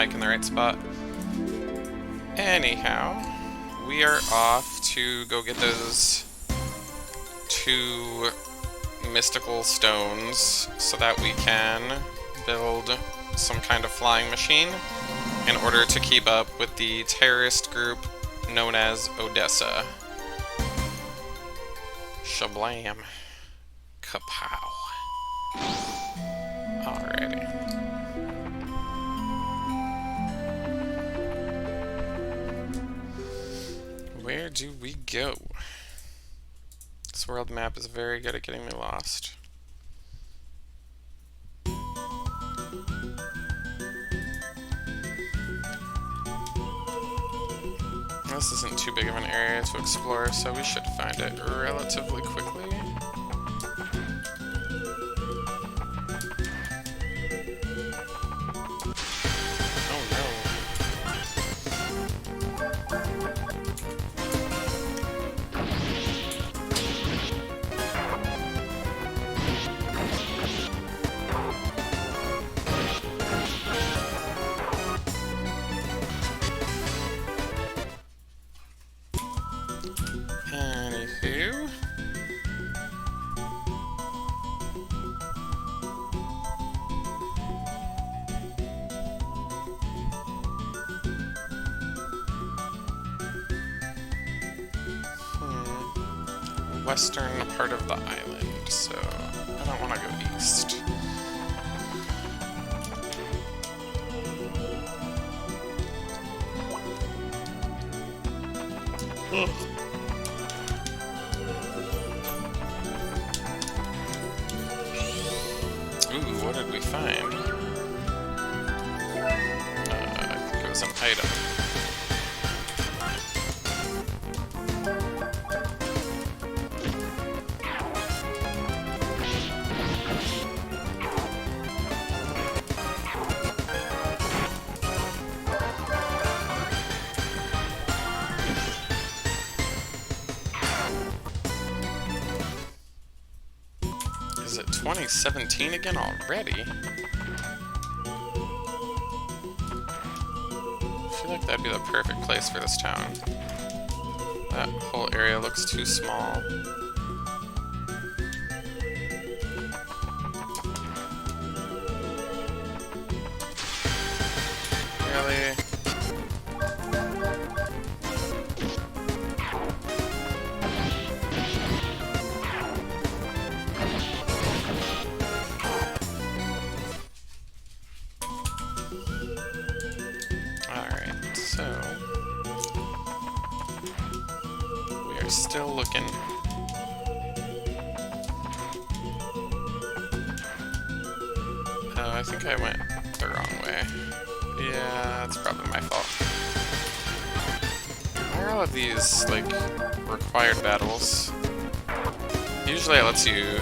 mic in the right spot. Anyhow, we are off to go get those 2 mystical stones so that we can build some kind of flying machine in order to keep up with the terrorist group known as Odessa. Shablam. Kapow. Alrighty. Where do we go? This world map is very good at getting me lost. This isn't too big of an area to explore, so we should find it relatively quickly. Oh no. Anywho. Western part of the island, so I don't want to go east. Ugh. Ooh, what did we find? I think it was an item. Is it 2017 again already? I feel like that'd be the perfect place for this town. That whole area looks too small. Really? Alright, so we are still looking. Oh, I think I went the wrong way. Yeah, that's probably my fault. Why are all of these, like, required battles? Usually it lets you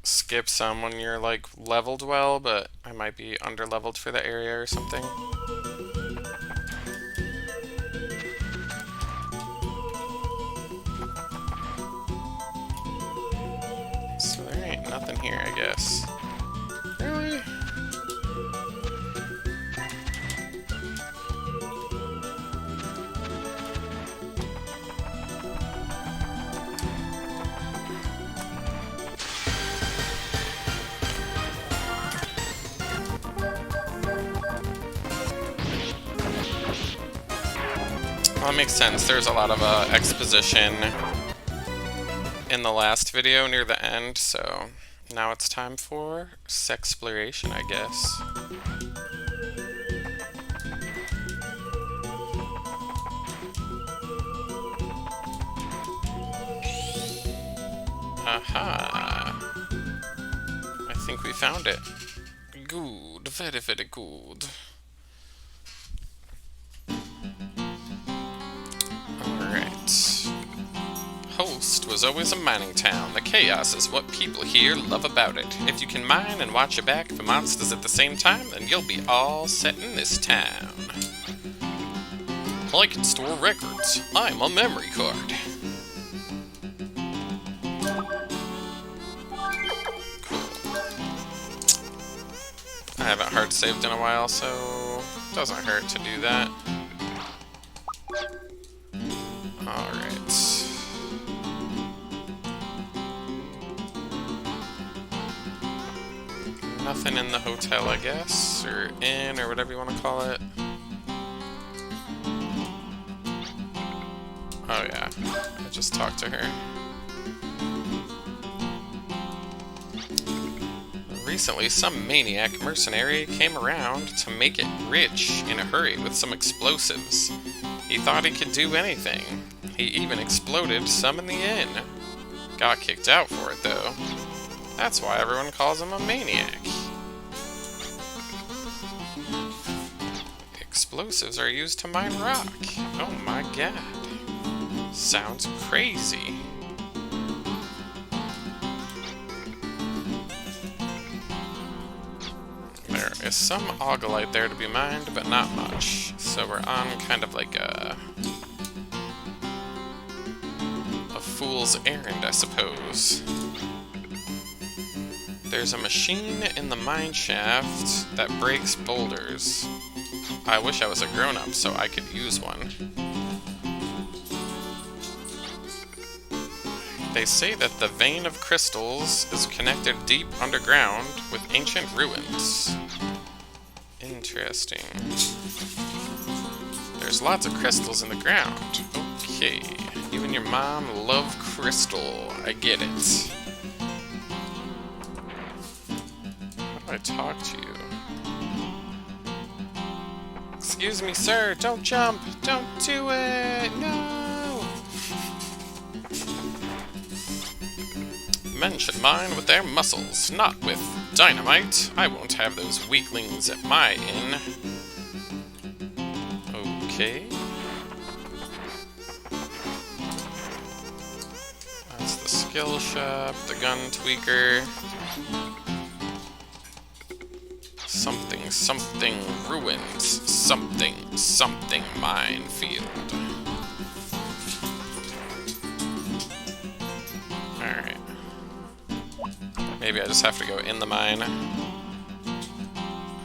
skip some when you're, like, leveled well, but I might be under-leveled for the area or something. So there ain't nothing here, I guess. Really? Well, that makes sense. There's a lot of exposition in the last video near the end, so now it's time for sexploration, I guess. Aha! I think we found it. Good, very, very good. Alright. Host was always a mining town. The chaos is what people here love about it. If you can mine and watch your back for monsters at the same time, then you'll be all set in this town. I can store records. I'm a memory card. Cool. haven't hard saved in a while, so it doesn't hurt to do that. Alright. Nothing in the hotel, I guess, or inn, or whatever you want to call it. Oh yeah, I just talked to her. Recently, some maniac mercenary came around to make it rich in a hurry with some explosives. He thought he could do anything. He even exploded some in the inn. Got kicked out for it, though. That's why everyone calls him a maniac. Explosives are used to mine rock. Oh my god. Sounds crazy. There is some augolite there to be mined, but not much. So we're on kind of like a fool's errand, I suppose. There's a machine in the mine shaft that breaks boulders. I wish I was a grown-up so I could use one. They say that the vein of crystals is connected deep underground with ancient ruins. Interesting. There's lots of crystals in the ground. Okay. You and your mom love crystal. I get it. How do I talk to you? Excuse me, sir. Don't jump. Don't do it. No. Men should mine with their muscles, not with dynamite. I won't have those weaklings at my inn. Okay. That's the skill shop, the gun tweaker. Something, something ruins. Something, something minefield. Alright. Maybe I just have to go in the mine.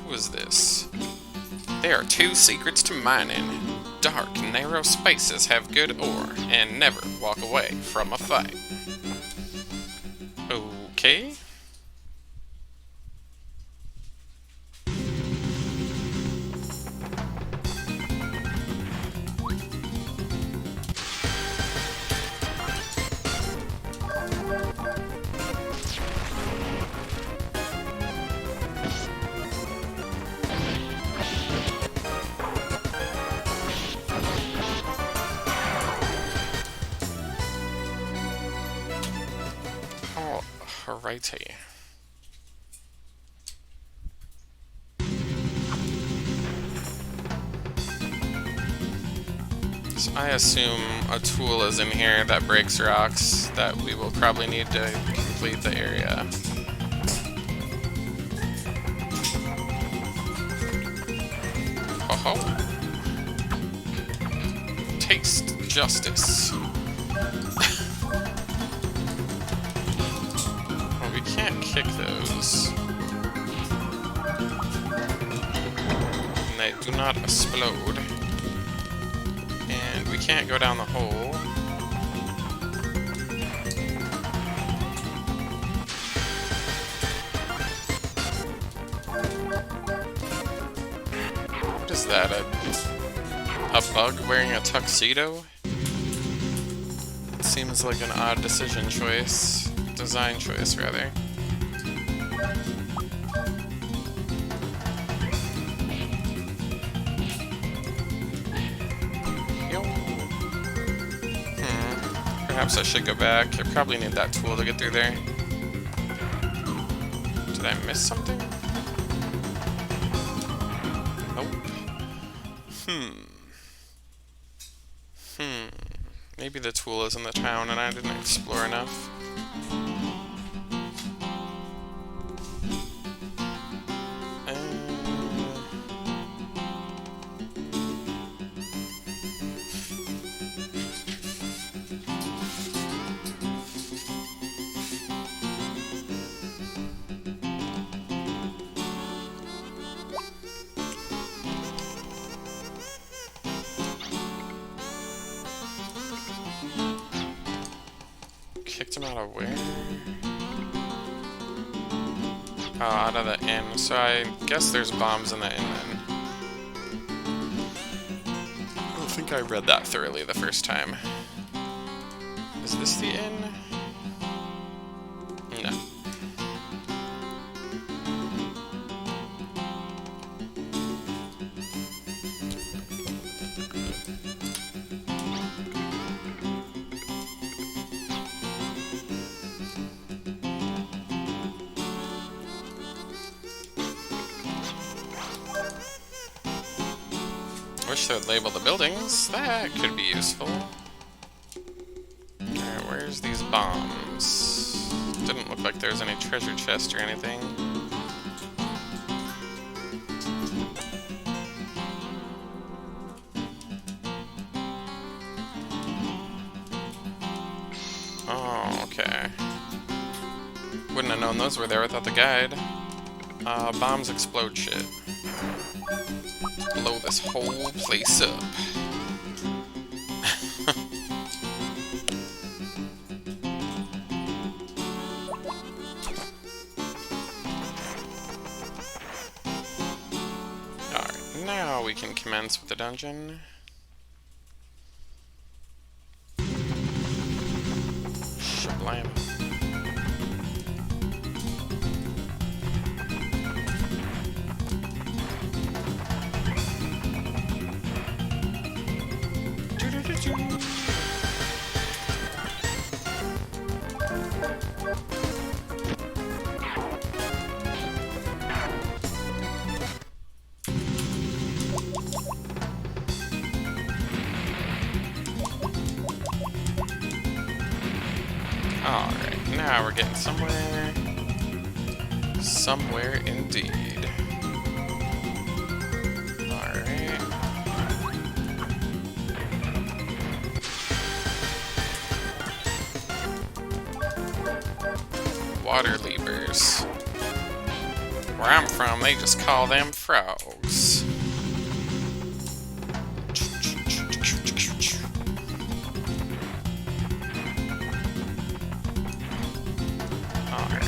Who is this? There are two secrets to mining. Dark, narrow spaces have good ore, and never walk away from a fight. Okay. Alrighty. So I assume a tool is in here that breaks rocks that we will probably need to complete the area. Oh ho! Taste justice. Can't kick those. And they do not explode. And we can't go down the hole. What is that? A bug wearing a tuxedo? It seems like an odd decision choice. Design choice, rather. Perhaps I should go back. I probably need that tool to get through there. Did I miss something? Nope. Maybe the tool is in the town and I didn't explore enough. Kicked him out of where? Oh, out of the inn. So I guess there's bombs in the inn then. I don't think I read that thoroughly the first time. Is this the inn? No. Wish they'd label the buildings. That could be useful. Alright, where's these bombs? Didn't look like there was any treasure chest or anything. Oh, okay. Wouldn't have known those were there without the guide. Bombs explode shit. Blow this whole place up. Alright, now we can commence with the dungeon. Sublime. Alright, now we're getting somewhere. Somewhere indeed. Alright. Water levers. Where I'm from, they just call them frogs. Alrighty.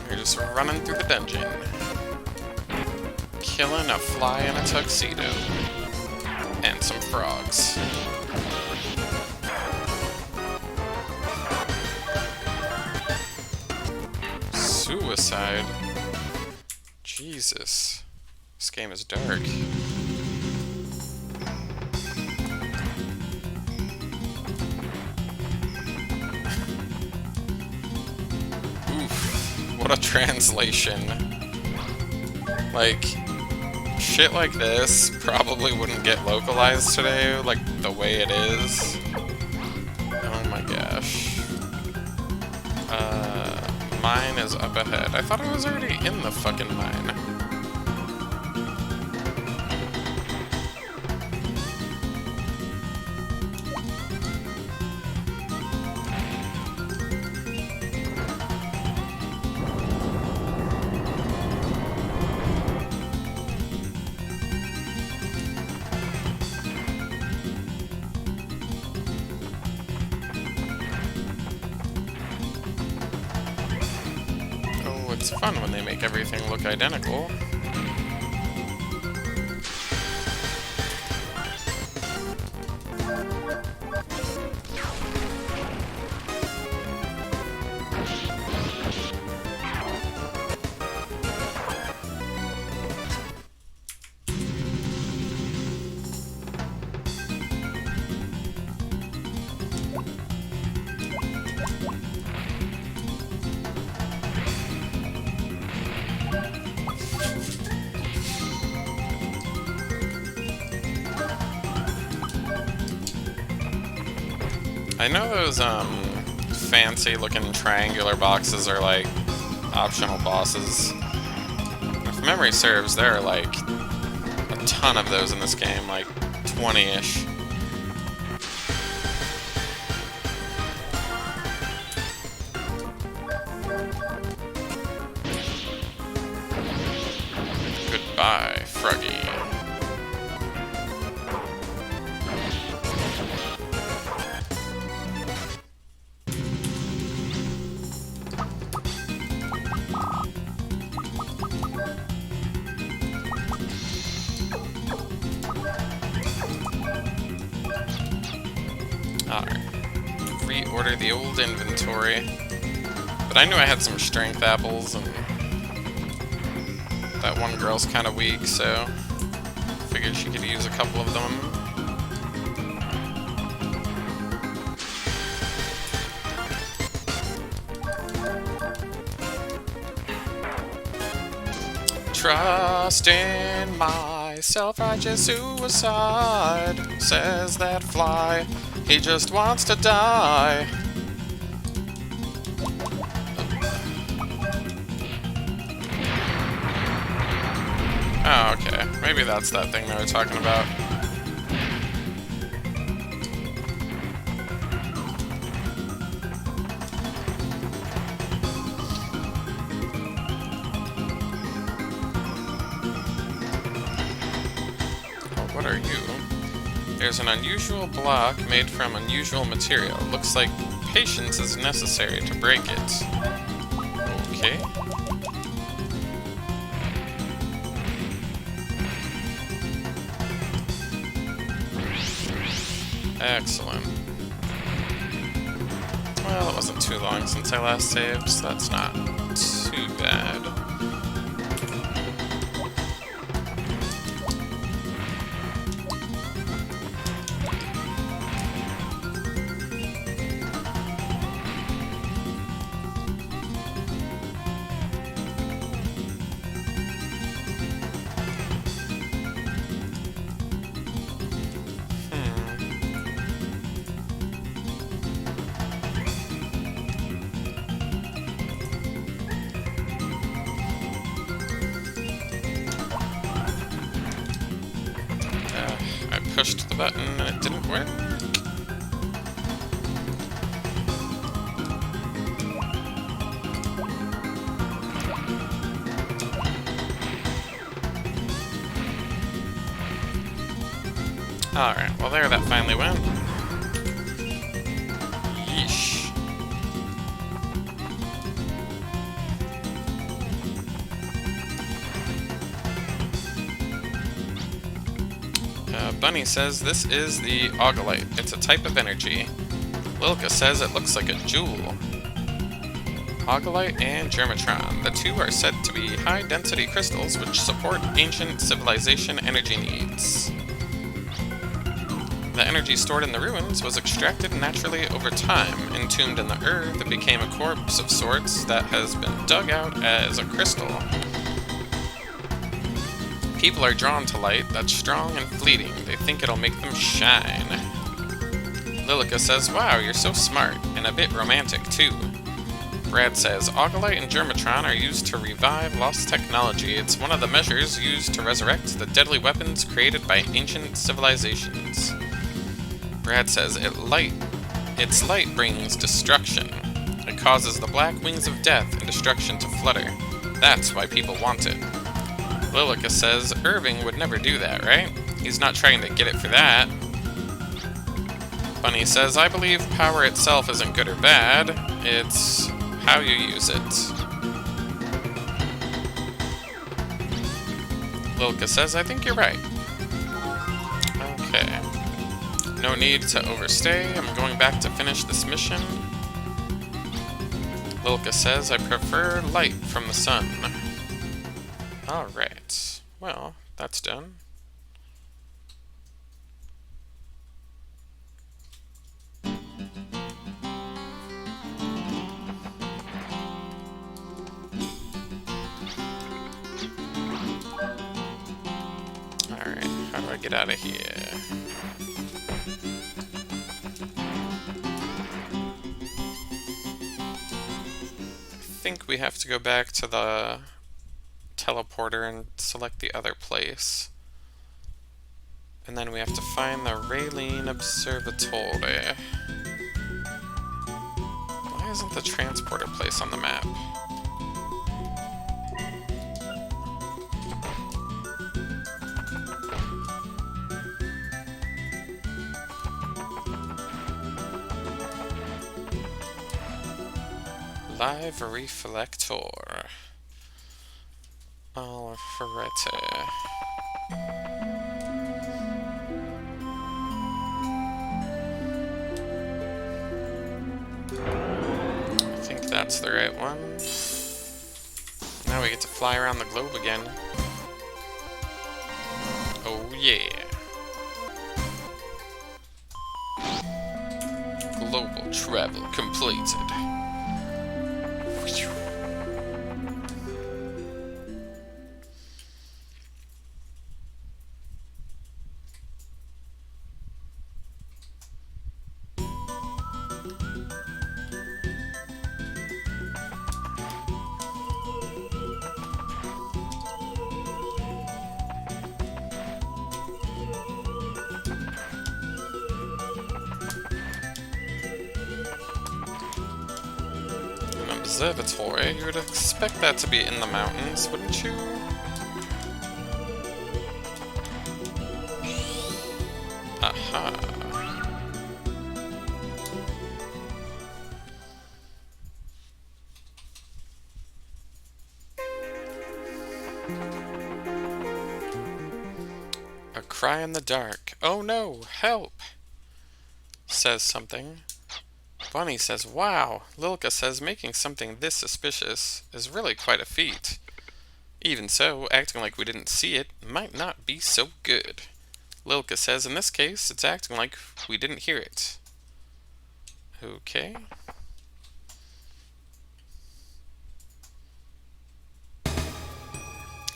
We're just running through the dungeon. Killing a fly in a tuxedo. And some frogs. Suicide? Jesus. This game is dark. What a translation. Like, shit like this probably wouldn't get localized today, like, the way it is. Oh my gosh. Mine is up ahead. I thought I was already in the fucking mine. It's fun when they make everything look identical. I know those, fancy-looking triangular boxes are, like, optional bosses. If memory serves, there are, like, a ton of those in this game, like 20-ish. Goodbye, Froggy. Alright. Reorder the old inventory. But I knew I had some strength apples, and that one girl's kind of weak, so figured she could use a couple of them. Trust in my self-righteous suicide, says that fly. He just wants to die. Oh, okay. Maybe that's that thing they were talking about. Oh, what are you? There's an unusual block made from unusual material. Looks like patience is necessary to break it. Okay. Excellent. Well, it wasn't too long since I last saved, so that's not too bad. I pushed the button and it didn't work. Alright, well there that finally went. Yeesh. Bunny says this is the Augolite. It's a type of energy. Lilka says it looks like a jewel. Augolite and Germatron. The two are said to be high-density crystals which support ancient civilization energy needs. The energy stored in the ruins was extracted naturally over time. Entombed in the earth, it became a corpse of sorts that has been dug out as a crystal. People are drawn to light that's strong and fleeting. They think it'll make them shine. Lilika says, wow, you're so smart, and a bit romantic, too. Brad says, Augolite and Germatron are used to revive lost technology. It's one of the measures used to resurrect the deadly weapons created by ancient civilizations. Brad says, its light brings destruction. It causes the black wings of death and destruction to flutter. That's why people want it. Lilika says, Irving would never do that, right? He's not trying to get it for that. Bunny says, I believe power itself isn't good or bad. It's how you use it. Lilika says, I think you're right. Okay. No need to overstay. I'm going back to finish this mission. Lilika says, I prefer light from the sun. Alright. Well, that's done. Alright, how do I get out of here? we have to go back to the teleporter and select the other place. And then we have to find the Raylene Observatory. Why isn't the transporter place on the map? Live Reflector. Alpharete. I think that's the right one. Now we get to fly around the globe again. Oh yeah. Global travel completed. Observatory, you would expect that to be in the mountains, wouldn't you? Aha. A cry in the dark. Oh no, help! Says something. Bunny says, wow. Lilka says making something this suspicious is really quite a feat. Even so, acting like we didn't see it might not be so good. Lilka says in this case, it's acting like we didn't hear it. Okay.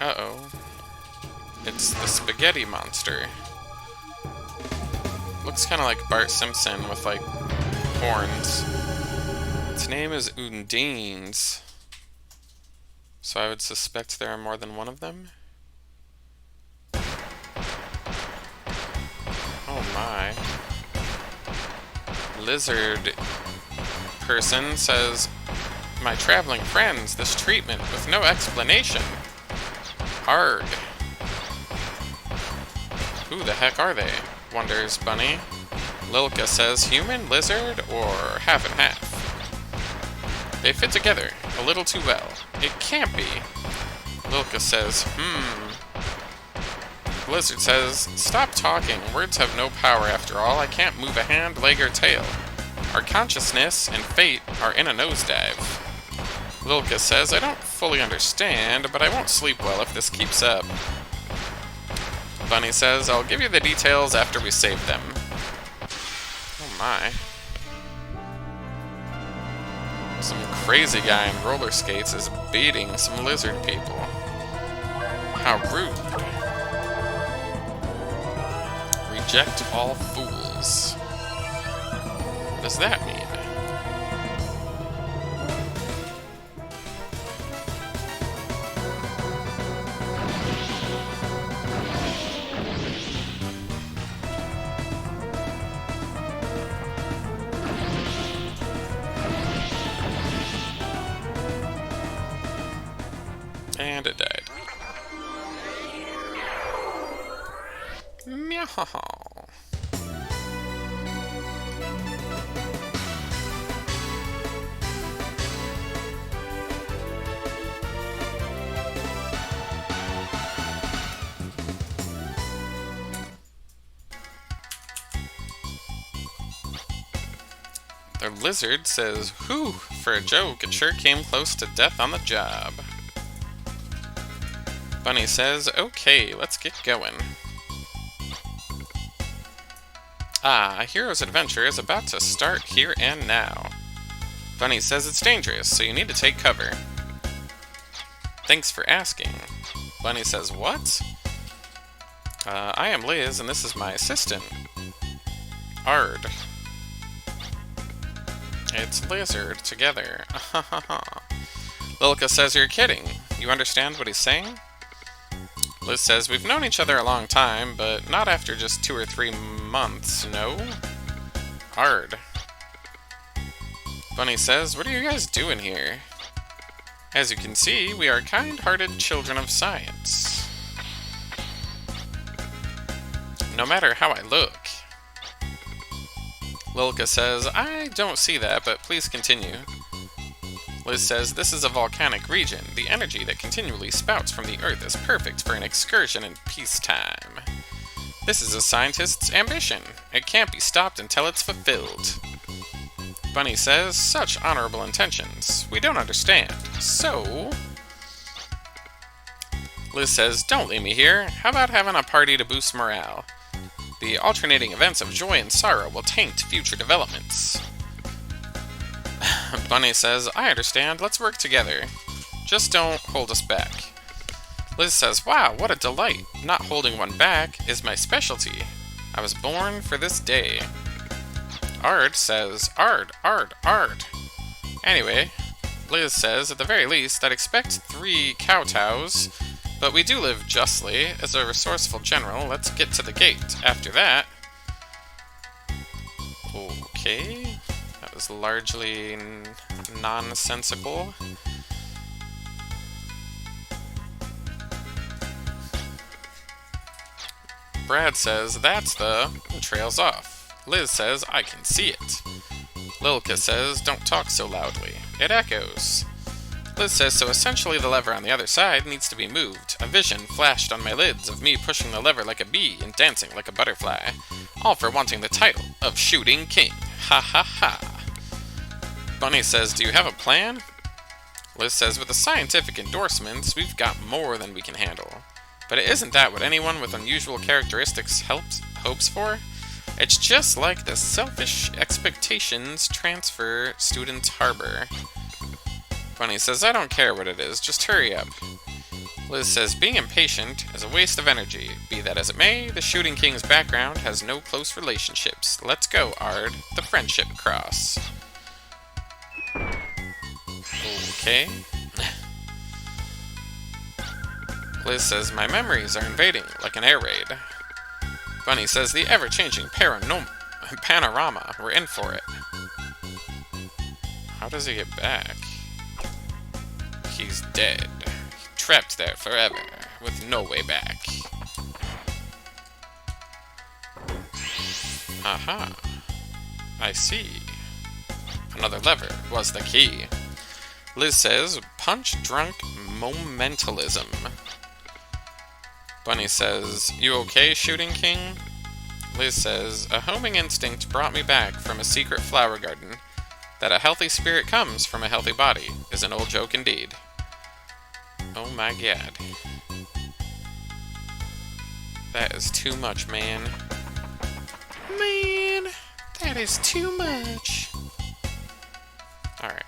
Uh-oh. It's the spaghetti monster. Looks kind of like Bart Simpson with, like, horns. Its name is Undines. So I would suspect there are more than one of them? Oh my. Lizard person says, my traveling friends, this treatment with no explanation. Arg. Who the heck are they? Wonders Bunny. Lilka says human, lizard, or half and half. They fit together a little too well. It can't be. Lilka says, Lizard says, stop talking. Words have no power after all. I can't move a hand, leg, or tail. Our consciousness and fate are in a nosedive. Lilka says, I don't fully understand, but I won't sleep well if this keeps up. Bunny says, I'll give you the details after we save them. Oh my. Some crazy guy in roller skates is beating some lizard people. How rude. Reject all fools. What does that mean? And it died. Meow. The lizard says, whew, for a joke, it sure came close to death on the job. Bunny says, okay, let's get going. Ah, a hero's adventure is about to start here and now. Bunny says it's dangerous, so you need to take cover. Thanks for asking. Bunny says, what? I am Liz, and this is my assistant. Ard. It's Lizard together. Lilka says you're kidding. You understand what he's saying? Liz says, we've known each other a long time, but not after just 2 or 3 months, no? Hard. Bunny says, what are you guys doing here? As you can see, we are kind-hearted children of science. No matter how I look. Lilka says, I don't see that, but please continue. Liz says, this is a volcanic region. The energy that continually spouts from the Earth is perfect for an excursion in peacetime. This is a scientist's ambition. It can't be stopped until it's fulfilled. Bunny says, such honorable intentions. We don't understand. So... Liz says, don't leave me here. How about having a party to boost morale? The alternating events of joy and sorrow will taint future developments. Bunny says, I understand, let's work together. Just don't hold us back. Liz says, wow, what a delight. Not holding one back is my specialty. I was born for this day. Ard says, Ard. Anyway, Liz says, at the very least, I'd expect 3 kowtows, but we do live justly. As a resourceful general, let's get to the gate. After that... Okay... That was largely nonsensical. Brad says, that's the... and trails off. Liz says, I can see it. Lilka says, don't talk so loudly. It echoes. Liz says, so essentially the lever on the other side needs to be moved. A vision flashed on my lids of me pushing the lever like a bee and dancing like a butterfly. All for wanting the title of Shooting King. Ha ha ha. Bunny says, do you have a plan? Liz says, with the scientific endorsements, we've got more than we can handle. But isn't that what anyone with unusual characteristics hopes for? It's just like the selfish expectations transfer students harbor. Bunny says, I don't care what it is, just hurry up. Liz says, being impatient is a waste of energy. Be that as it may, the Shooting King's background has no close relationships. Let's go, Ard. The Friendship Cross. Okay. Liz says, my memories are invading like an air raid. Bunny says, the ever-changing panorama. We're in for it. How does he get back? He's dead. Trapped there forever, with no way back. Aha. I see. Another lever was the key. Liz says, punch-drunk momentalism. Bunny says, you okay, Shooting King? Liz says, a homing instinct brought me back from a secret flower garden. That a healthy spirit comes from a healthy body is an old joke indeed. Oh my god. That is too much, man. Man, that is too much. Alright,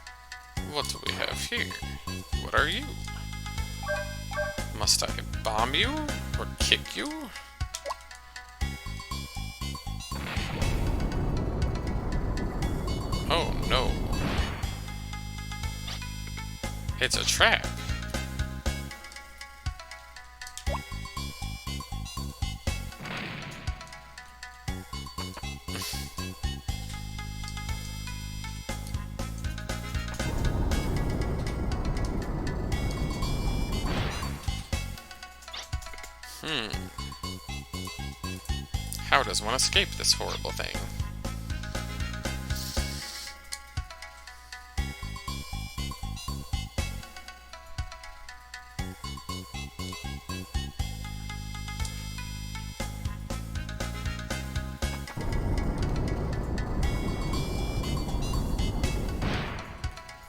what do we have here? What are you? Must I bomb you? Or kick you? Oh no. It's a trap. How does one escape this horrible thing?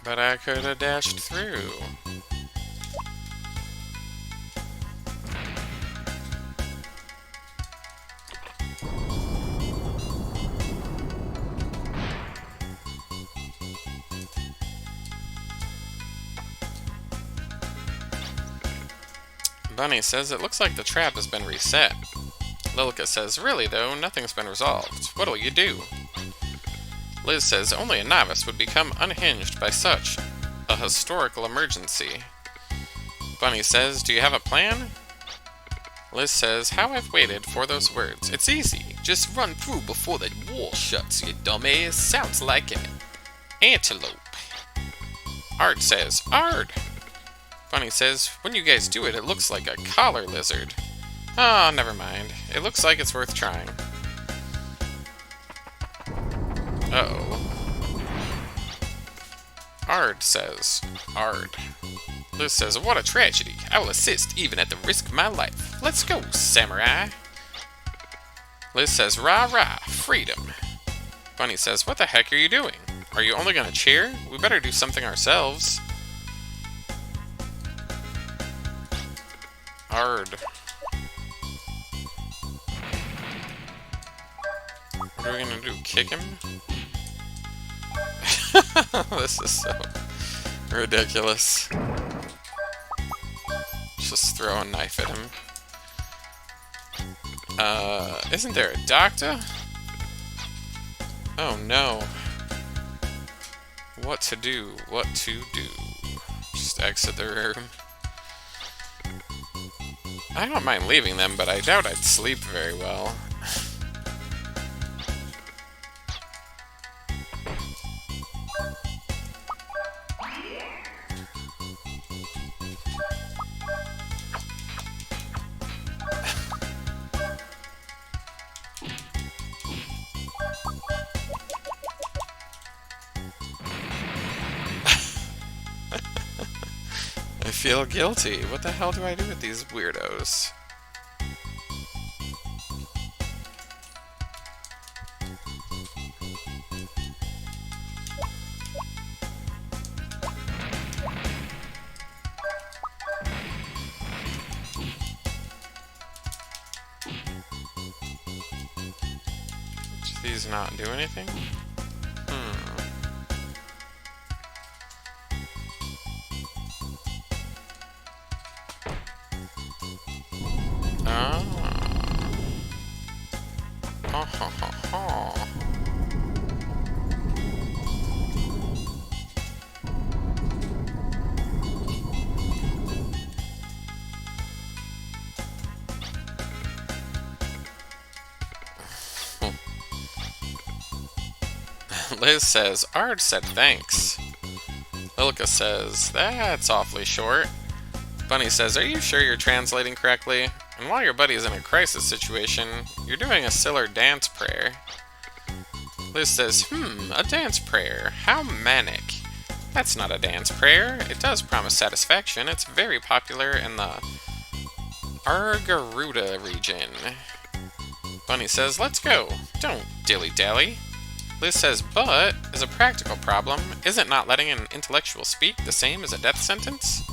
But I could have dashed through. Bunny says it looks like the trap has been reset. Lilka says, really though, nothing's been resolved. What'll you do? Liz says only a novice would become unhinged by such a historical emergency. Bunny says, do you have a plan? Liz says, how I've waited for those words. It's easy. Just run through before the wall shuts, you dumbass. Sounds like an antelope. Art says, Ard! Bunny says, when you guys do it, it looks like a collar lizard. Oh, never mind. It looks like it's worth trying. Uh-oh. Ard says, Ard. Liz says, what a tragedy. I will assist even at the risk of my life. Let's go, samurai. Liz says, rah rah, freedom. Bunny says, what the heck are you doing? Are you only gonna cheer? We better do something ourselves. Ard. What are we gonna do? Kick him? This is so ridiculous. Just throw a knife at him. Isn't there a doctor? Oh no. What to do? What to do? Just exit the room. I don't mind leaving them, but I doubt I'd sleep very well. I feel guilty. What the hell do I do with these weirdos? Do these not do anything? Liz says, Ard said thanks. Lilka says, that's awfully short. Bunny says, are you sure you're translating correctly? And while your buddy's in a crisis situation, you're doing a Siller dance prayer. Liz says, a dance prayer. How manic. That's not a dance prayer. It does promise satisfaction. It's very popular in the Argaruda region. Bunny says, let's go. Don't dilly-dally. Liz says, but, as a practical problem, isn't not letting an intellectual speak the same as a death sentence?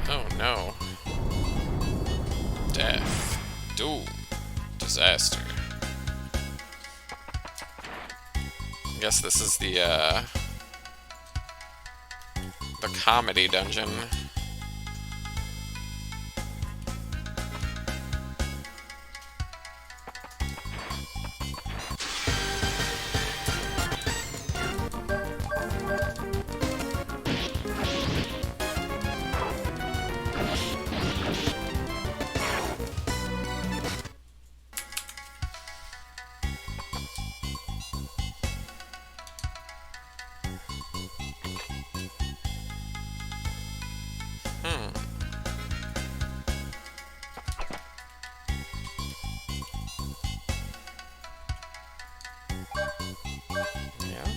Oh no. Death. Doom. Disaster. I guess this is the comedy dungeon.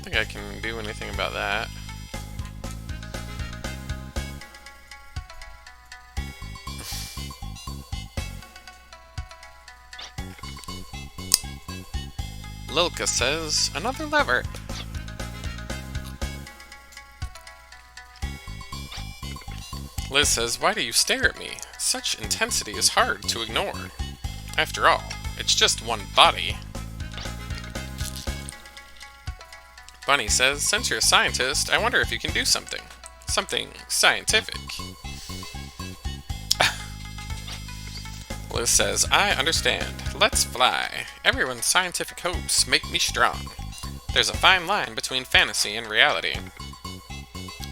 I can do anything about that. Lilka says, another lever. Liz says, why do you stare at me? Such intensity is hard to ignore. After all, it's just one body. Bunny says, since you're a scientist, I wonder if you can do something. Something scientific. Liz says, I understand. Let's fly. Everyone's scientific hopes make me strong. There's a fine line between fantasy and reality.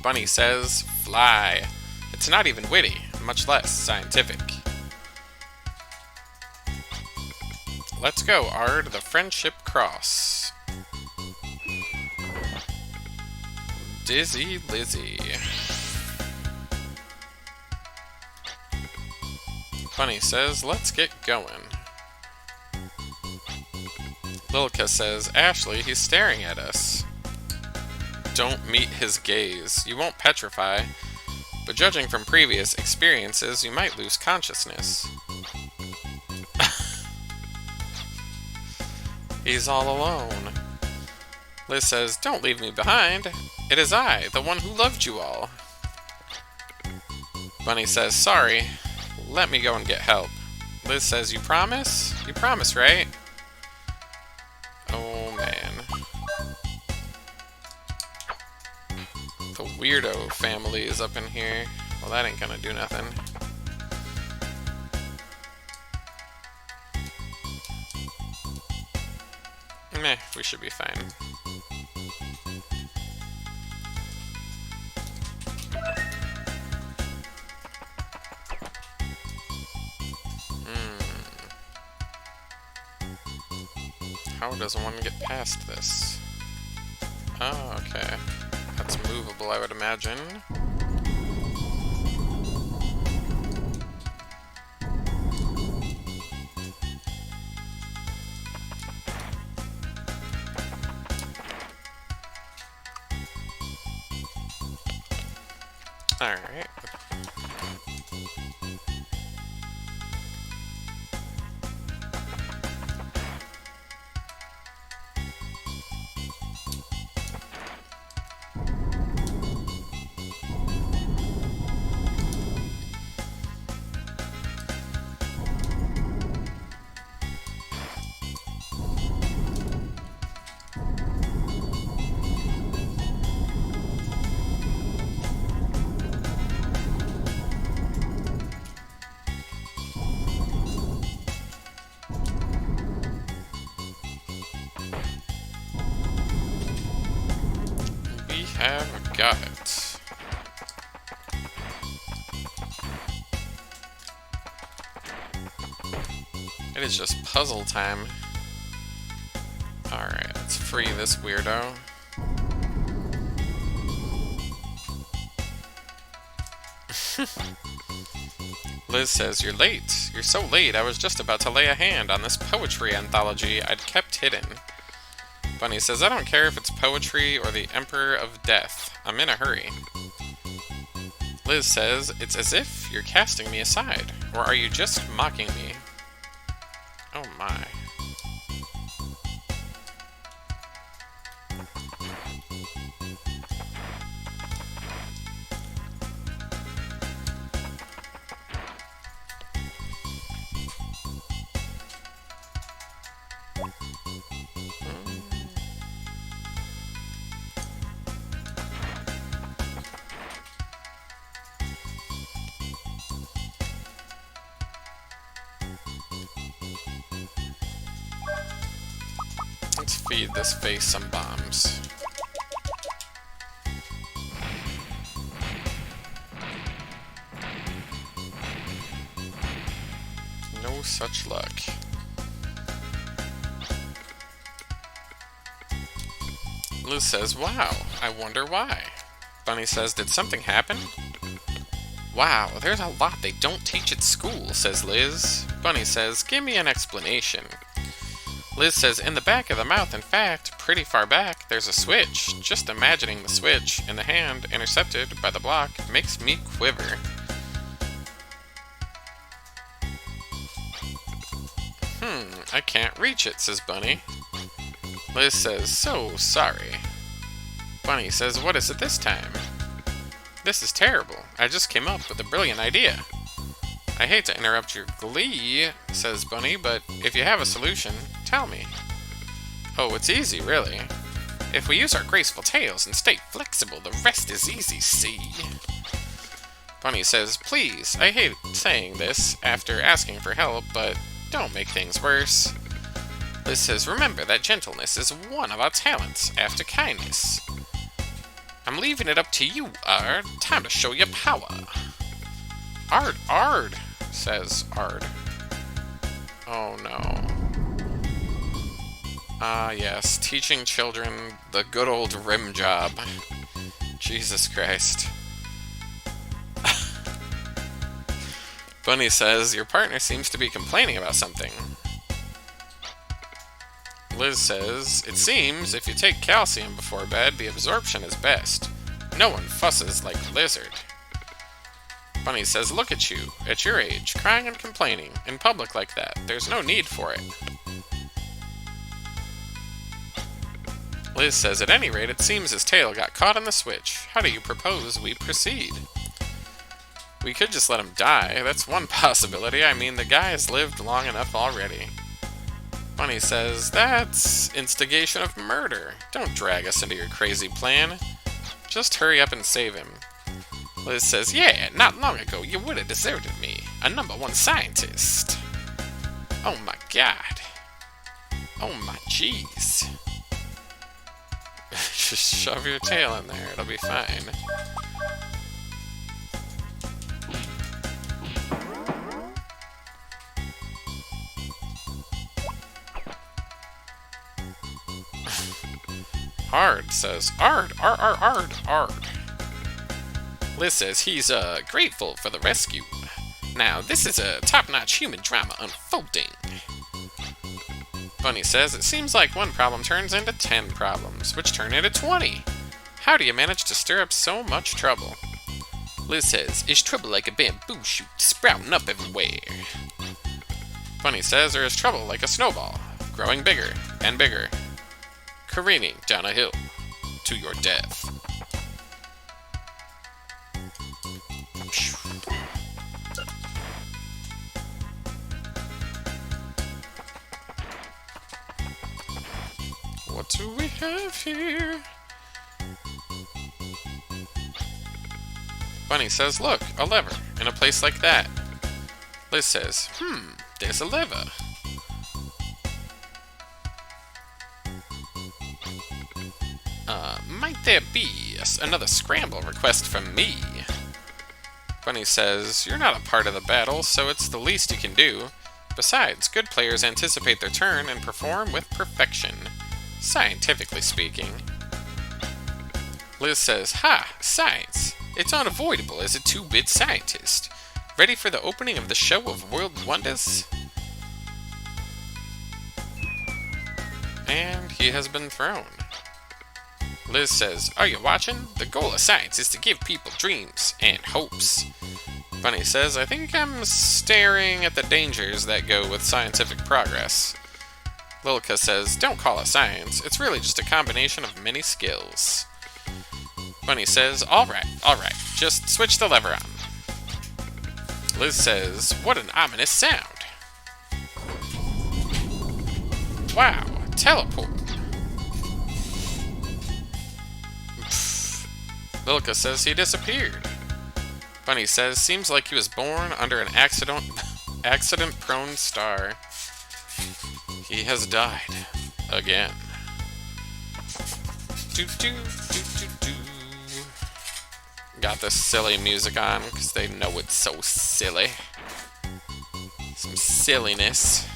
Bunny says, fly. It's not even witty, much less scientific. Let's go, Ard, the friendship cross. Dizzy Lizzy. Bunny says, let's get going. Lilka says, Ashley, he's staring at us. Don't meet his gaze. You won't petrify, but judging from previous experiences, you might lose consciousness. He's all alone. Liz says, don't leave me behind. It is I, the one who loved you all. Bunny says, sorry. Let me go and get help. Liz says, you promise? You promise, right? Oh, man. The weirdo family is up in here. Well, that ain't gonna do nothing. Meh, we should be fine. How does one get past this? Oh, okay. That's movable, I would imagine. Alright. Have got it. It is just puzzle time. Alright, let's free this weirdo. Liz says, you're late. You're so late, I was just about to lay a hand on this poetry anthology I'd kept hidden. Bunny says, I don't care if it's poetry or the Emperor of Death. I'm in a hurry. Liz says, it's as if you're casting me aside. Or are you just mocking me? Oh my. Let's feed this face some bombs. No such luck. Liz says, wow, I wonder why. Bunny says, did something happen? Wow, there's a lot they don't teach at school, says Liz. Bunny says, give me an explanation. Liz says, in the back of the mouth, in fact, pretty far back, there's a switch. Just imagining the switch in the hand intercepted by the block makes me quiver. I can't reach it, says Bunny. Liz says, so sorry. Bunny says, what is it this time? This is terrible. I just came up with a brilliant idea. I hate to interrupt your glee, says Bunny, but if you have a solution, tell me. Oh, it's easy, really. If we use our graceful tails and stay flexible, the rest is easy, see? Bunny says, please, I hate saying this after asking for help, but don't make things worse. Liz says, remember that gentleness is one of our talents after kindness. I'm leaving it up to you, Ard. Time to show your power. Ard, says Ard. Oh no. Ah, yes, teaching children the good old rim job. Jesus Christ. Bunny says, your partner seems to be complaining about something. Liz says, it seems if you take calcium before bed, the absorption is best. No one fusses like Lizard. Bunny says, look at you, at your age, crying and complaining, in public like that. There's no need for it. Liz says, at any rate, it seems his tail got caught in the switch. How do you propose we proceed? We could just let him die. That's one possibility. I mean, the guy has lived long enough already. Bunny says, that's instigation of murder. Don't drag us into your crazy plan. Just hurry up and save him. Liz says, yeah, not long ago you would have deserted me. A #1 scientist. Oh my god. Oh my jeez. Just shove your tail in there. It'll be fine. Ard says, Ard. Liz says he's, grateful for the rescue. Now, this is a top-notch human drama unfolding. Bunny says, it seems like one problem turns into 10 problems, which turn into 20. How do you manage to stir up so much trouble? Liz says, is trouble like a bamboo shoot sprouting up everywhere? Bunny says, there is trouble like a snowball, growing bigger and bigger, careening down a hill to your death. What do we have here? Bunny says, look, a lever, in a place like that. Liz says, there's a lever. Might there be another scramble request from me? Bunny says, you're not a part of the battle, so it's the least you can do. Besides, good players anticipate their turn and perform with perfection, scientifically speaking. Liz says, ha, science. It's unavoidable as a 2-bit scientist. Ready for the opening of the show of world wonders? And he has been thrown. Liz says, are you watching? The goal of science is to give people dreams and hopes. Bunny says, I think I'm staring at the dangers that go with scientific progress. Lilka says, don't call it science. It's really just a combination of many skills. Bunny says, alright, just switch the lever on. Liz says, what an ominous sound. Wow, teleport. Lilka says he disappeared. Bunny says, seems like he was born under an accident-prone star. He has died. Again. Got this silly music on, because they know it's so silly. Some silliness.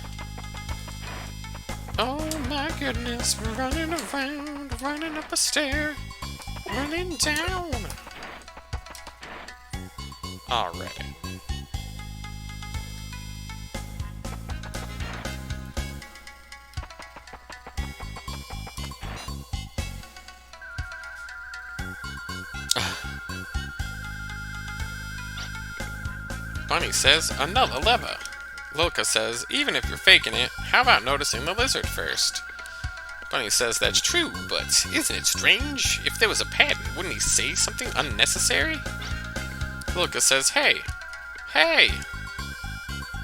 Oh my goodness, we're running around, running up a stair, running down. Already. Bunny says, another lever. Lilka says, even if you're faking it, how about noticing the lizard first? Bunny says that's true, but isn't it strange? If there was a pattern, wouldn't he say something unnecessary? Lilka says, hey!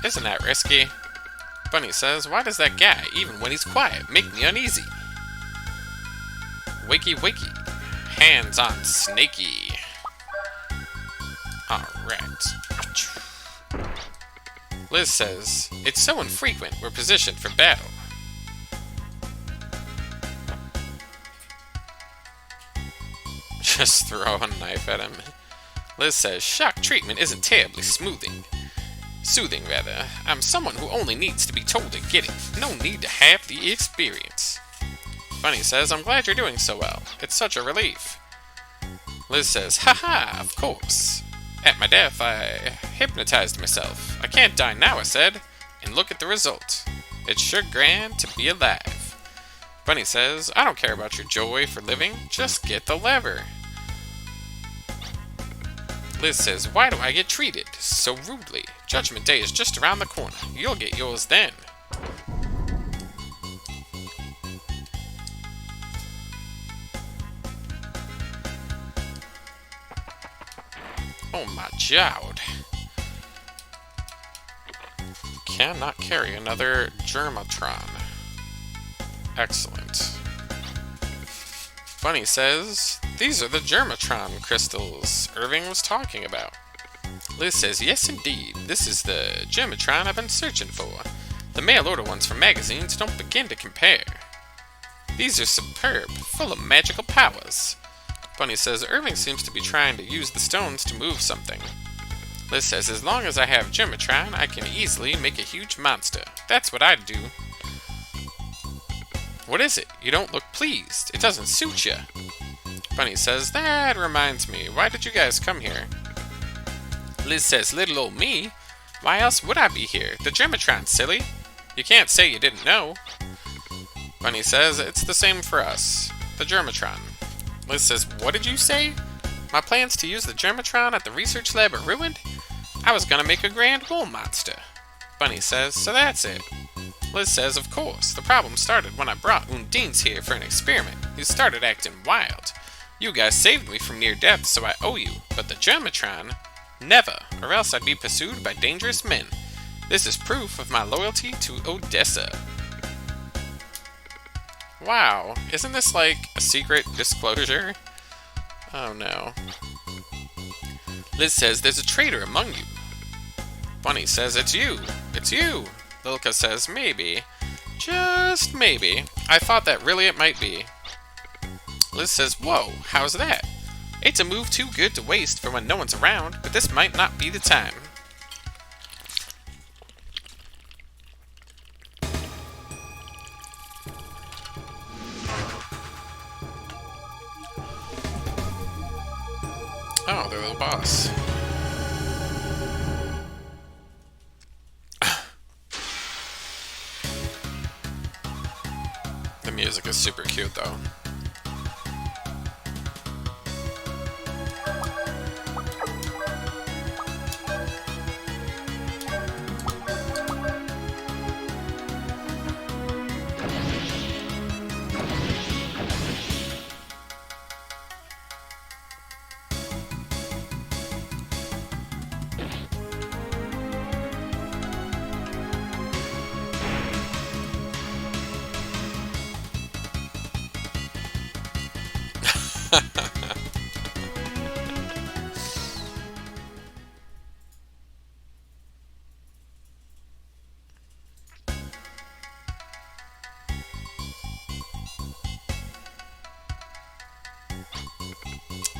Isn't that risky? Bunny says, why does that guy, even when he's quiet, make me uneasy? Wakey. Hands on Snakey. Alright. Liz says, it's so infrequent we're positioned for battle. just throw a knife at him. Liz says, shock treatment isn't terribly soothing, rather. I'm someone who only needs to be told to get it. No need to have the experience. Bunny says, I'm glad you're doing so well. It's such a relief. Liz says, haha, of course. At my death, I hypnotized myself. I can't die now, I said. And look at the result. It's sure grand to be alive. Bunny says, I don't care about your joy for living. Just get the lever. Liz says, why do I get treated so rudely? Judgment Day is just around the corner. You'll get yours then. Oh my jowd. Cannot carry another Germatron. Excellent. Bunny says, these are the Germatron crystals Irving was talking about. Liz says, yes indeed, this is the Germatron I've been searching for. The mail-order ones from magazines don't begin to compare. These are superb, full of magical powers. Bunny says, Irving seems to be trying to use the stones to move something. Liz says, as long as I have Germatron, I can easily make a huge monster. That's what I'd do. What is it? You don't look pleased. It doesn't suit you. Bunny says, that reminds me. Why did you guys come here? Liz says, little old me? Why else would I be here? The Germatron, silly. You can't say you didn't know. Bunny says, it's the same for us. The Germatron. Liz says, what did you say? My plans to use the Germatron at the research lab are ruined? I was gonna make a grand bull monster. Bunny says, so that's it. Liz says, of course. The problem started when I brought Undines here for an experiment. He started acting wild. You guys saved me from near death, so I owe you. But the Germatron? Never, or else I'd be pursued by dangerous men. This is proof of my loyalty to Odessa. Wow, isn't this like a secret disclosure? Oh no. Liz says, there's a traitor among you. Bunny says, it's you. It's you. Lilka says, maybe. Just maybe. I thought that really it might be. Liz says, whoa, how's that? It's a move too good to waste for when no one's around, but this might not be the time. Oh, they're the boss. The music is super cute, though.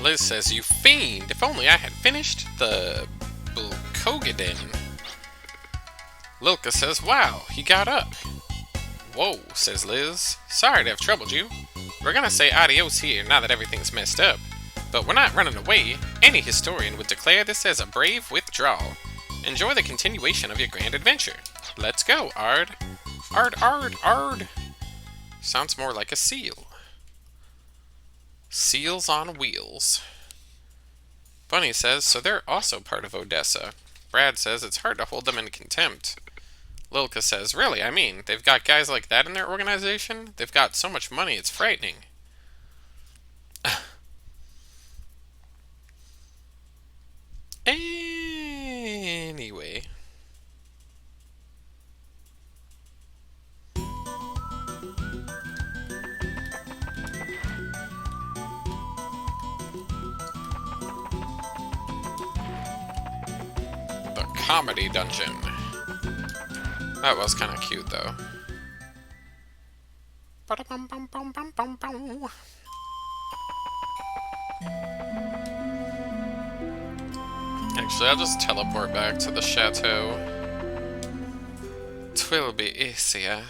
Liz says, you fiend! If only I had finished the Bulkogadin. Lilka says, wow, he got up. Whoa, says Liz. Sorry to have troubled you. We're gonna say adios here now that everything's messed up. But we're not running away. Any historian would declare this as a brave withdrawal. Enjoy the continuation of your grand adventure. Let's go, Ard. Ard, Ard, Ard. Sounds more like a seal. Seals on wheels. Bunny says, so they're also part of Odessa. Brad says it's hard to hold them in contempt. Lilka says, really, I mean, they've got guys like that in their organization? They've got so much money, it's frightening. Anyway. The comedy dungeon. That was kind of cute, though. Actually, I'll just teleport back to the chateau. 'Twill be easier.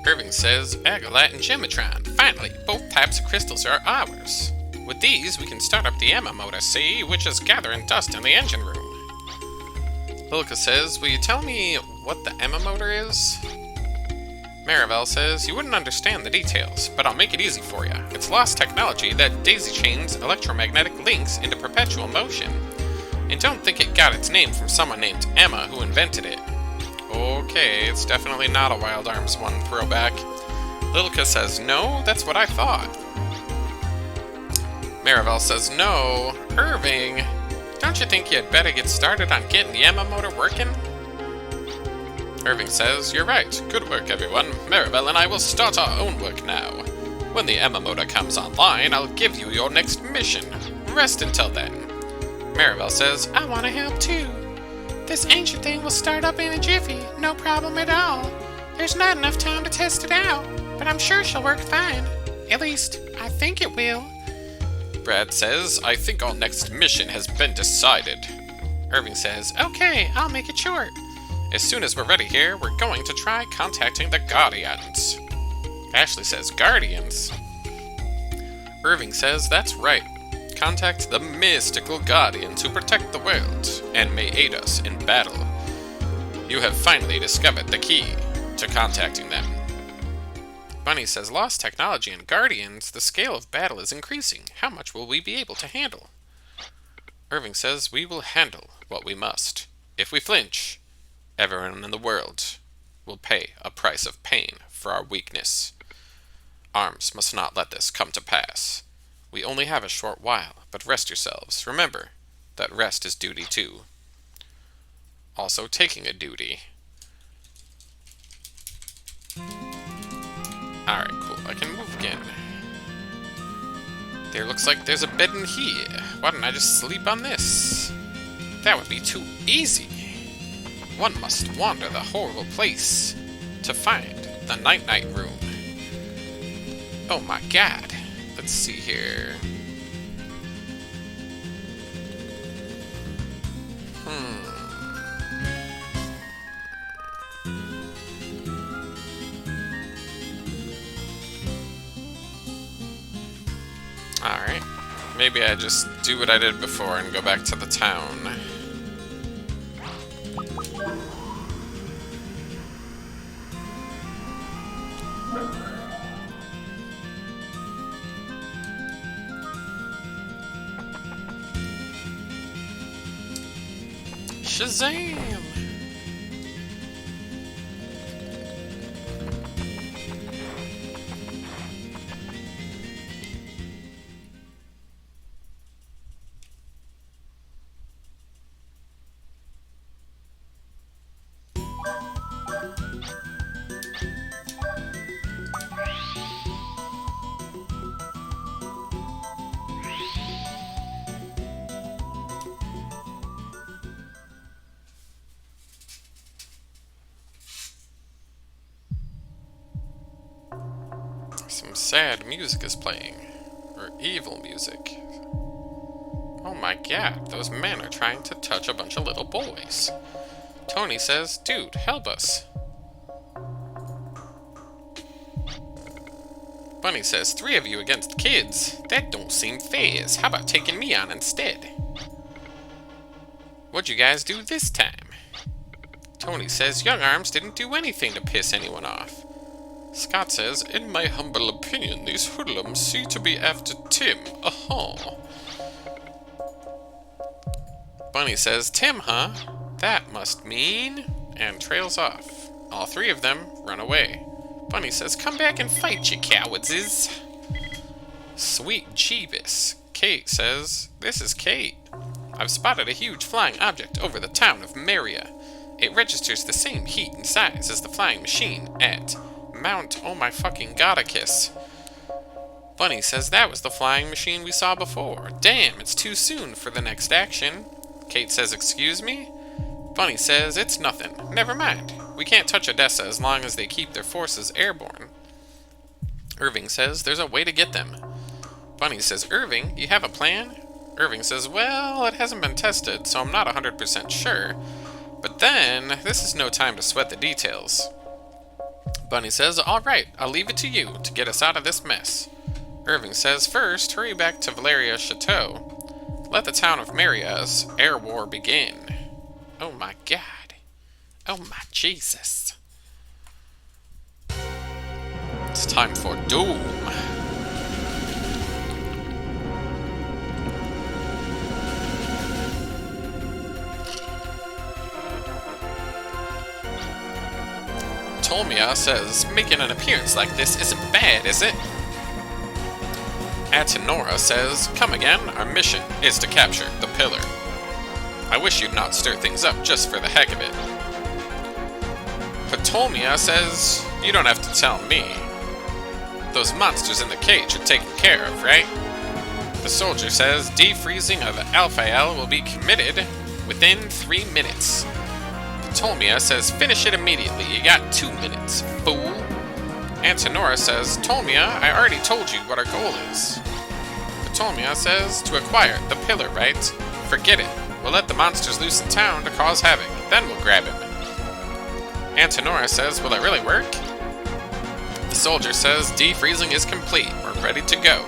Irving says, Agolite and Gematron. Finally, both types of crystals are ours. With these, we can start up the Emma motor, see, which is gathering dust in the engine room. Lilica says, will you tell me what the Emma motor is? Marivelle says, you wouldn't understand the details, but I'll make it easy for you. It's lost technology that daisy chains electromagnetic links into perpetual motion. And don't think it got its name from someone named Emma who invented it. Okay, it's definitely not a Wild Arms 1 throwback. Lilica says, no, that's what I thought. Marivelle says, no, Irving, don't you think you'd better get started on getting the Emma motor working? Irving says, you're right, good work everyone. Marivelle and I will start our own work now. When the Emma motor comes online, I'll give you your next mission. Rest until then. Marivelle says, I want to help too. This ancient thing will start up in a jiffy, no problem at all. There's not enough time to test it out, but I'm sure she'll work fine. At least, I think it will. Brad says, I think our next mission has been decided. Irving says, okay, I'll make it short. As soon as we're ready here, we're going to try contacting the Guardians. Ashley says, Guardians? Irving says, that's right. Contact the mystical Guardians who protect the world and may aid us in battle. You have finally discovered the key to contacting them. Bunny says, lost technology and Guardians, the scale of battle is increasing. How much will we be able to handle? Irving says, we will handle what we must. If we flinch, everyone in the world will pay a price of pain for our weakness. Arms must not let this come to pass. We only have a short while, but rest yourselves. Remember that rest is duty too. Also taking a duty. Alright, cool. I can move again. There looks like there's a bed in here. Why don't I just sleep on this? That would be too easy. One must wander the horrible place to find the night-night room. Oh my god. Let's see here. Alright. Maybe I just do what I did before and go back to the town. Shazam! Some sad music is playing. Or evil music. Oh my god, those men are trying to touch a bunch of little boys. Tony says, dude, help us. Bunny says, 3 of you against kids? That don't seem fair. How about taking me on instead? What'd you guys do this time? Tony says, Young Arms didn't do anything to piss anyone off. Scott says, in my humble opinion, these hoodlums seem to be after Tim. Aha. Bunny says, Tim, huh? That must mean... and trails off. All three of them run away. Bunny says, "Come back and fight, you cowardses." Sweet Jeebus. Kate says, "This is Kate. I've spotted a huge flying object over the town of Maria. It registers the same heat and size as the flying machine at Mount Oh My Fucking Godicus." Bunny says, "That was the flying machine we saw before. Damn, it's too soon for the next action." Kate says, "Excuse me?" Bunny says, "It's nothing. Never mind. We can't touch Odessa as long as they keep their forces airborne." Irving says, "There's a way to get them." Bunny says, "Irving, you have a plan?" Irving says, "Well, it hasn't been tested, so I'm not 100% sure. But then, this is no time to sweat the details." Bunny says, "All right, I'll leave it to you to get us out of this mess." Irving says, "First, hurry back to Valeria's chateau. Let the town of Maria's air war begin." Oh my god. Oh my Jesus. It's time for doom. Tolmia says, "Making an appearance like this isn't bad, is it?" Atenora says, "Come again, our mission is to capture the pillar. I wish you'd not stir things up just for the heck of it." Ptolmia says, "You don't have to tell me. Those monsters in the cage are taken care of, right?" The soldier says, "Defreezing of Alphael will be committed within 3 minutes." Ptolmia says, "Finish it immediately. You got 2 minutes, fool." Antenora says, "Ptolmia, I already told you what our goal is." Ptolmia says, "To acquire the pillar, right? Forget it. We'll let the monsters loose in town to cause havoc. Then we'll grab him." Antenora says, "Will it really work?" The soldier says, "Defreezing is complete. We're ready to go."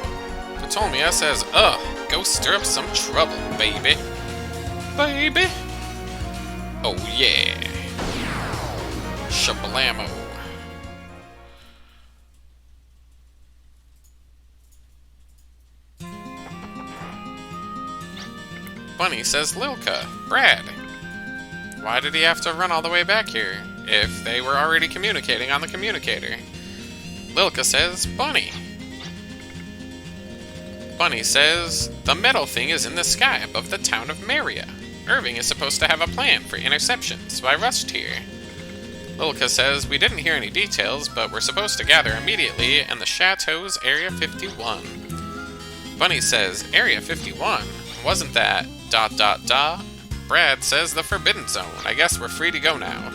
Ptolmia says, "Ugh, go stir up some trouble, baby." Baby. Oh yeah. Shablamo. Bunny says, "Lilka, Brad, why did he have to run all the way back here if they were already communicating on the communicator?" Lilka says, "Bunny." Bunny says, "The metal thing is in the sky above the town of Maria. Irving is supposed to have a plan for interception, so I rushed here." Lilka says, "We didn't hear any details, but we're supposed to gather immediately in the Chateau's Area 51. Bunny says, "Area 51? Wasn't that ... Brad says the Forbidden Zone. I guess we're free to go now."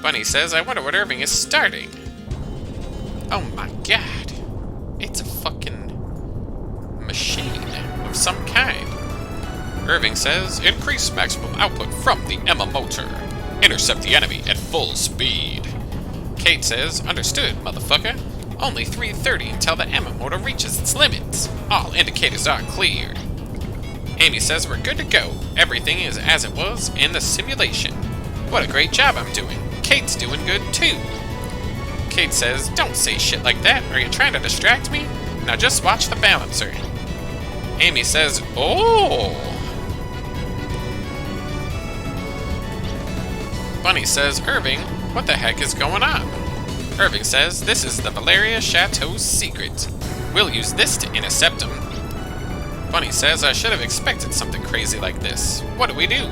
Bunny says, "I wonder what Irving is starting." Oh my god. It's a fucking machine of some kind. Irving says, "Increase maximum output from the Emma motor. Intercept the enemy at full speed." Kate says, "Understood, motherfucker. Only 3:30 until the Emma motor reaches its limits. All indicators are cleared." Amy says, "We're good to go. Everything is as it was in the simulation. What a great job I'm doing. Kate's doing good too." Kate says, "Don't say shit like that. Are you trying to distract me? Now just watch the balancer." Amy says, "Oh." Bunny says, "Irving, what the heck is going on?" Irving says, "This is the Valeria Chateau's secret. We'll use this to intercept them." Bunny says, "I should have expected something crazy like this. What do we do?"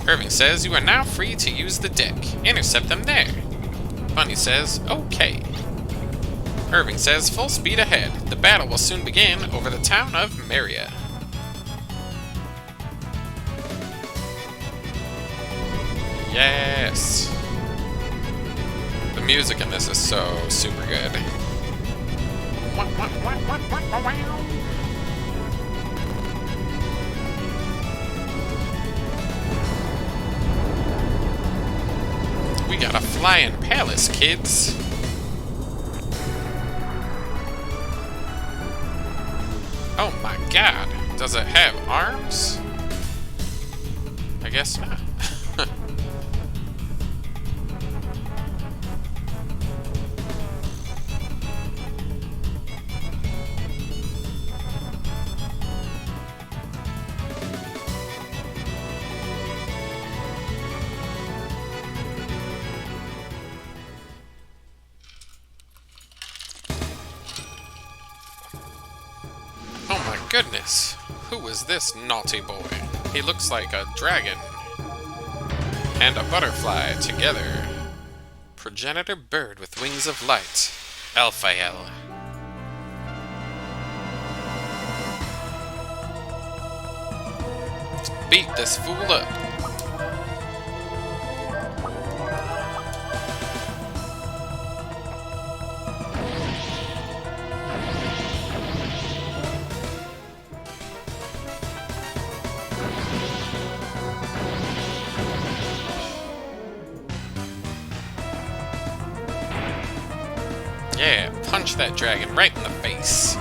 Irving says, "You are now free to use the deck. Intercept them there." Bunny says, "Okay." Irving says, "Full speed ahead. The battle will soon begin over the town of Maria." Yes. The music in this is so super good. We got a flying palace, kids. Oh my god. Does it have arms? I guess not. goodness! Who is this naughty boy? He looks like a dragon and a butterfly together. Progenitor bird with wings of light. Alphael. Beat this fool up. Yeah, punch that dragon right in the face.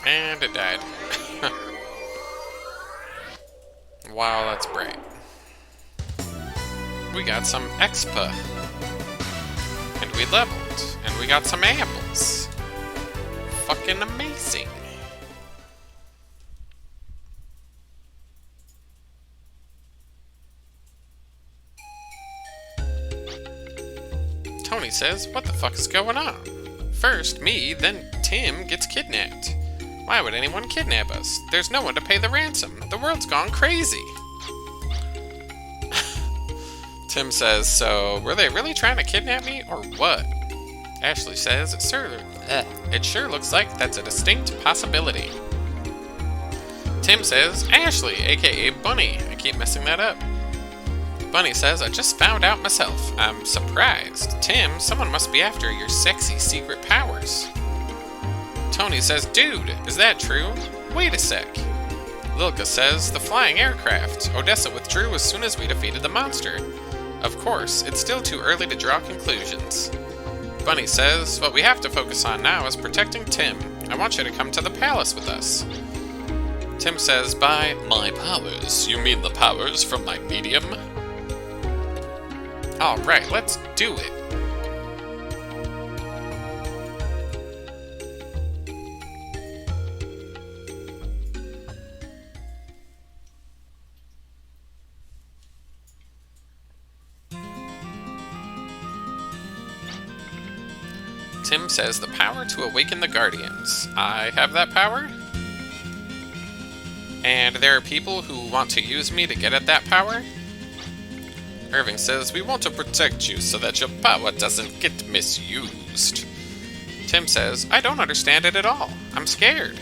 And it died. Wow, that's bright. We got some expa. And we leveled. And we got some apples. Fucking amazing. Tony says, what the fuck is going on? First me, then Tim gets kidnapped. Why would anyone kidnap us? There's no one to pay the ransom. The world's gone crazy. Tim says, so were they really trying to kidnap me or what? Ashley says, it sure looks like that's a distinct possibility. Tim says, Ashley, aka Bunny. I keep messing that up. Bunny says, I just found out myself. I'm surprised. Tim, someone must be after your sexy secret powers. Tony says, dude, is that true? Wait a sec. Lilka says, the flying aircraft. Odessa withdrew as soon as we defeated the monster. Of course, it's still too early to draw conclusions. Bunny says, what we have to focus on now is protecting Tim. I want you to come to the palace with us. Tim says, by my powers, you mean the powers from my medium? Alright, let's do it. Tim says the power to awaken the Guardians. I have that power? And there are people who want to use me to get at that power? Irving says, we want to protect you so that your power doesn't get misused. Tim says, I don't understand it at all. I'm scared.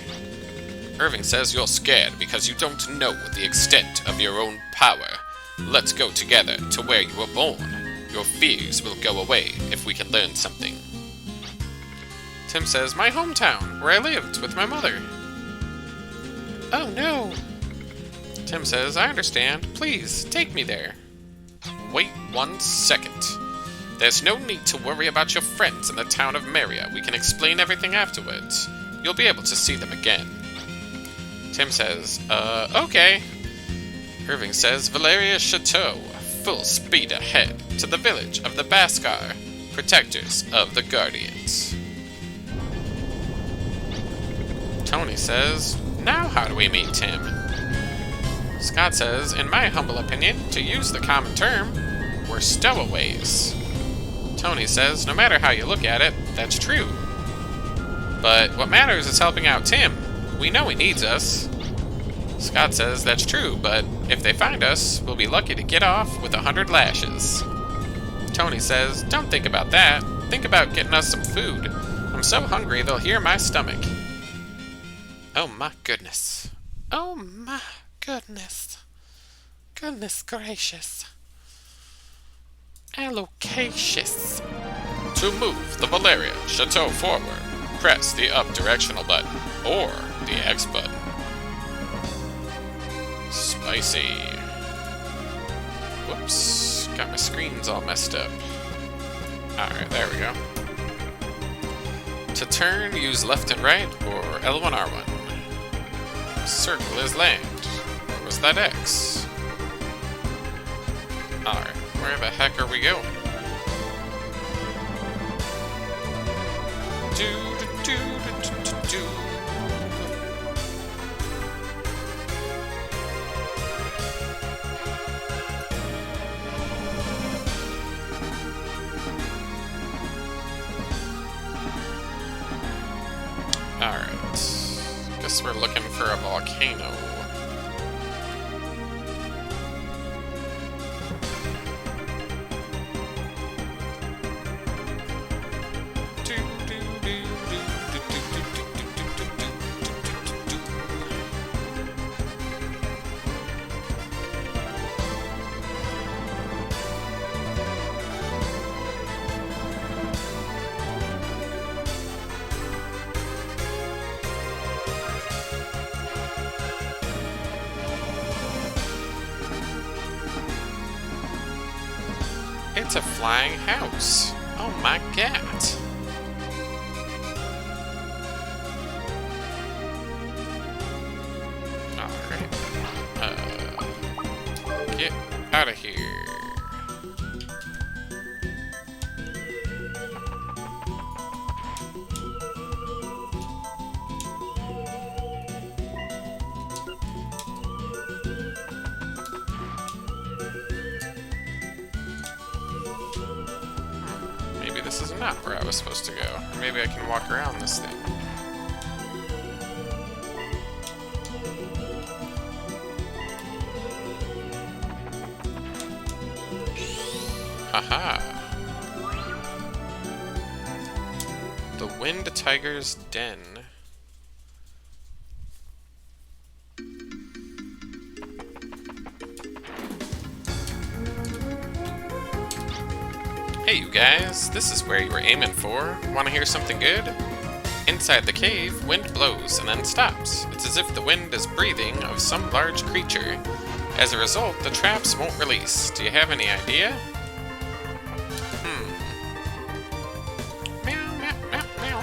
Irving says, you're scared because you don't know the extent of your own power. Let's go together to where you were born. Your fears will go away if we can learn something. Tim says, my hometown, where I lived with my mother. Oh no. Tim says, I understand. Please, take me there. Wait 1 second. There's no need to worry about your friends in the town of Maria. We can explain everything afterwards. You'll be able to see them again. Tim says, okay. Irving says, Valeria Chateau, full speed ahead to the village of the Baskar, protectors of the Guardians. Tony says, now how do we meet Tim? Scott says, in my humble opinion, to use the common term, we're stowaways. Tony says, no matter how you look at it, that's true. But what matters is helping out Tim. We know he needs us. Scott says, that's true, but if they find us, we'll be lucky to get off with 100 lashes. Tony says, don't think about that. Think about getting us some food. I'm so hungry they'll hear my stomach. Oh my goodness. Oh my goodness. Goodness gracious. Allocacious. To move the Valeria Chateau forward, press the up directional button or the X button. Spicy. Whoops. Got my screens all messed up. Alright, there we go. To turn, use left and right or L1, R1. Circle is land. Or was that X? Alright. Where the heck are we going? Alright. Guess we're looking for a volcano. It's a flying house. Oh my god. Alright. Get out of here. Maybe this is not where I was supposed to go. Or maybe I can walk around this thing. Haha! The Wind Tiger's Den. Hey you guys, this is where you were aiming for. Wanna hear something good? Inside the cave, wind blows and then stops. It's as if the wind is breathing of some large creature. As a result, the traps won't release. Do you have any idea? Meow, meow, meow, meow.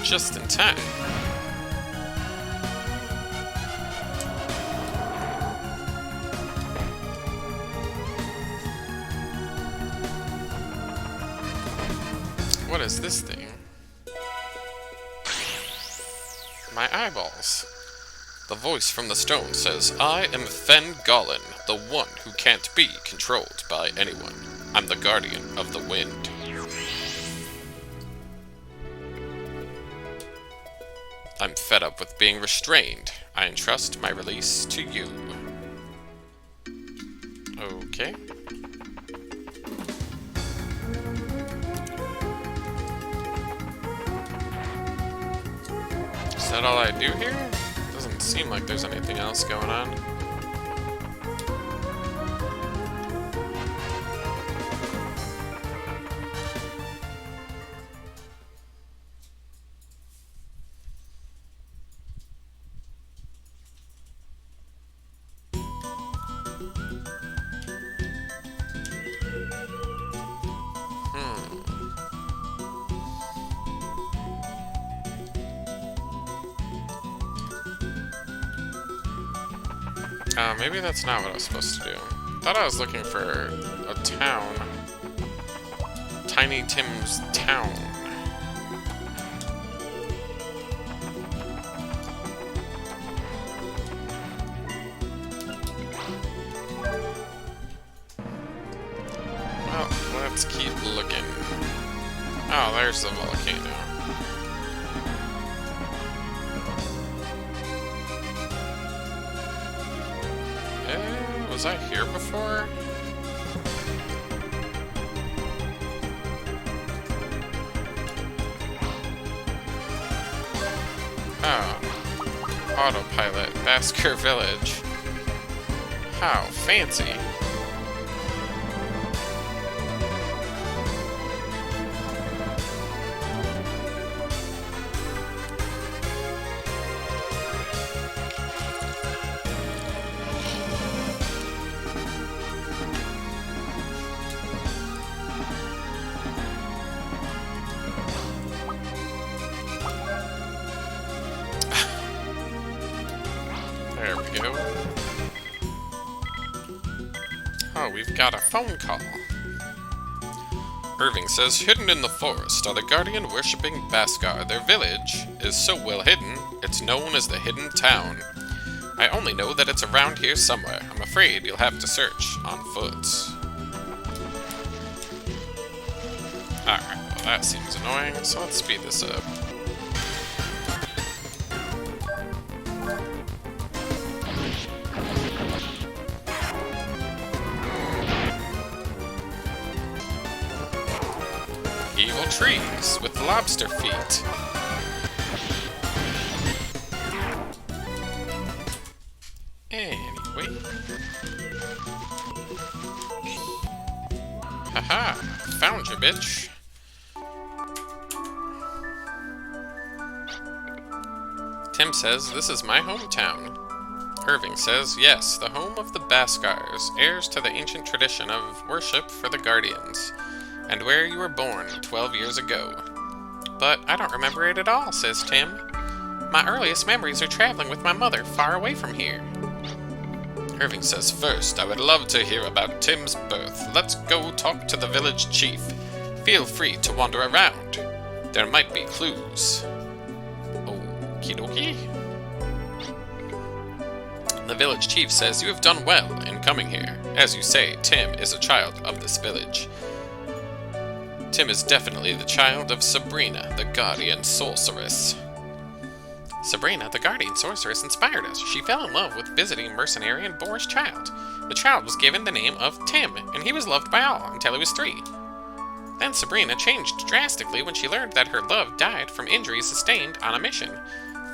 Just in time. What is this thing? My eyeballs. The voice from the stone says, I am Fen Gollin, the one who can't be controlled by anyone. I'm the guardian of the wind. I'm fed up with being restrained. I entrust my release to you. Okay. Is that all I do here? Doesn't seem like there's anything else going on. Maybe that's not what I was supposed to do. Thought I was looking for a town. Tiny Tim's town. Well, let's keep looking. Oh, there's the volcano. Was I here before? Oh. Autopilot, Basker Village. How fancy. There we go. Oh, we've got a phone call. Irving says, hidden in the forest are the guardian-worshipping Baskar. Their village is so well hidden, it's known as the Hidden Town. I only know that it's around here somewhere. I'm afraid you'll have to search on foot. Alright, well that seems annoying, so let's speed this up. Evil trees with lobster feet. Anyway. Haha, found you, bitch. Tim says, this is my hometown. Irving says, yes, the home of the Baskars, heirs to the ancient tradition of worship for the Guardians, and where you were born 12 years ago. But I don't remember it at all, says Tim. My earliest memories are traveling with my mother far away from here. Irving says, first, I would love to hear about Tim's birth. Let's go talk to the village chief. Feel free to wander around. There might be clues. Okie dokie. The village chief says, you have done well in coming here. As you say, Tim is a child of this village. Tim is definitely the child of Sabrina, the guardian sorceress. Sabrina, the guardian sorceress, inspired us. She fell in love with visiting mercenary and boorish child. The child was given the name of Tim, and he was loved by all until he was 3. Then Sabrina changed drastically when she learned that her love died from injuries sustained on a mission.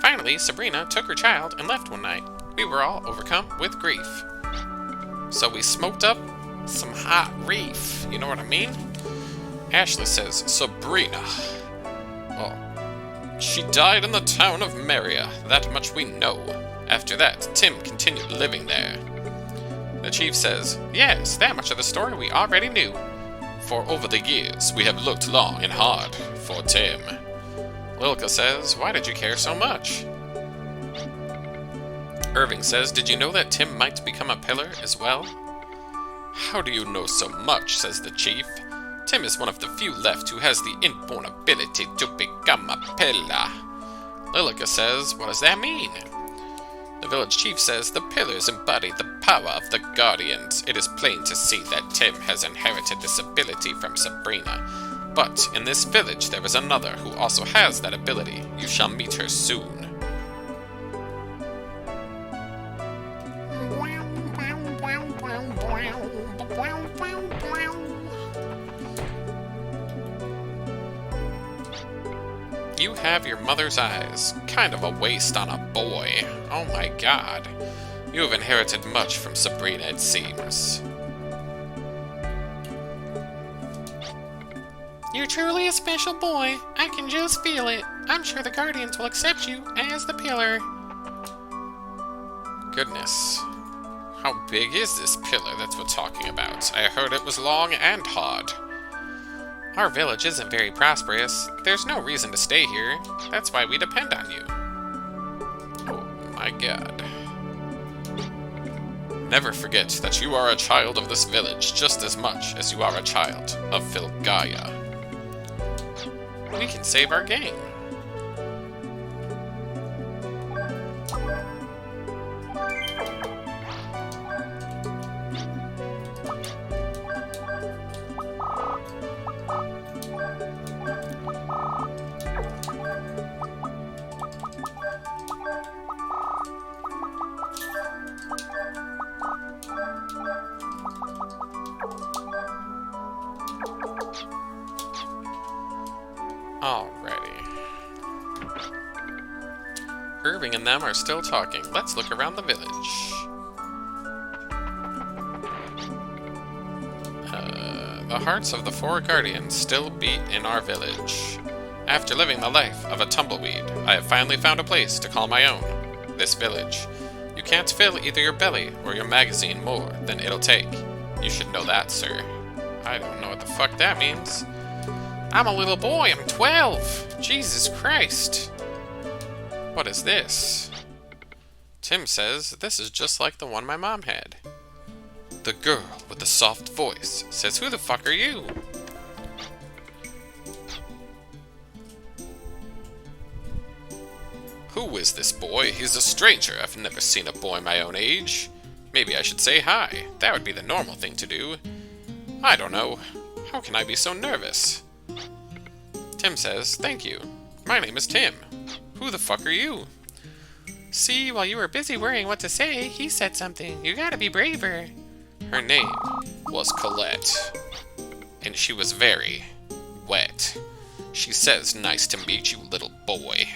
Finally, Sabrina took her child and left one night. We were all overcome with grief. So we smoked up some hot reef, you know what I mean? Ashley says, Sabrina. Well, she died in the town of Maria, that much we know. After that, Tim continued living there. The chief says, yes, that much of the story we already knew. For over the years, we have looked long and hard for Tim. Lilka says, why did you care so much? Irving says, did you know that Tim might become a pillar as well? How do you know so much, says the chief. Tim is one of the few left who has the inborn ability to become a pillar. Lilika says, what does that mean? The village chief says, the pillars embody the power of the guardians. It is plain to see that Tim has inherited this ability from Sabrina. But in this village there is another who also has that ability. You shall meet her soon. You have your mother's eyes. Kind of a waste on a boy. Oh my god. You have inherited much from Sabrina, it seems. You're truly a special boy. I can just feel it. I'm sure the Guardians will accept you as the pillar. Goodness. How big is this pillar that we're talking about? I heard it was long and hard. Our village isn't very prosperous. There's no reason to stay here. That's why we depend on you. Oh my god. Never forget that you are a child of this village just as much as you are a child of Filgaia. We can save our game. Alrighty. Irving and them are still talking. Let's look around the village. The hearts of the 4 guardians still beat in our village. After living the life of a tumbleweed, I have finally found a place to call my own. This village. You can't fill either your belly or your magazine more than it'll take. You should know that, sir. I don't know what the fuck that means. I'm a little boy, I'm 12! Jesus Christ! What is this? Tim says this is just like the one my mom had. The girl with the soft voice says, "Who the fuck are you?" Who is this boy? He's a stranger. I've never seen a boy my own age. Maybe I should say hi. That would be the normal thing to do. I don't know. How can I be so nervous? Tim says, "Thank you. My name is Tim. Who the fuck are you?" See, while you were busy worrying what to say, he said something. You gotta be braver. Her name was Colette, and she was very wet. She says, "Nice to meet you, little boy."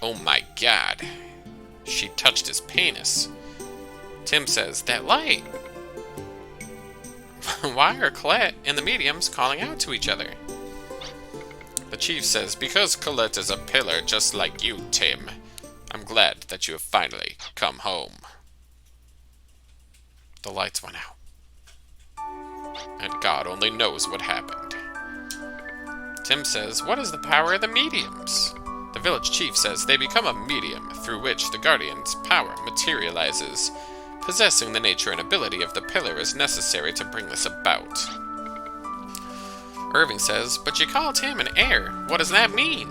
Oh my god. She touched his penis. Tim says, "That light." Why are Colette and the mediums calling out to each other? The chief says, "Because Colette is a pillar just like you, Tim. I'm glad that you have finally come home." The lights went out. And God only knows what happened. Tim says, "What is the power of the mediums?" The village chief says they become a medium through which the guardian's power materializes. Possessing the nature and ability of the pillar is necessary to bring this about. Irving says, "But you called him an heir. What does that mean?"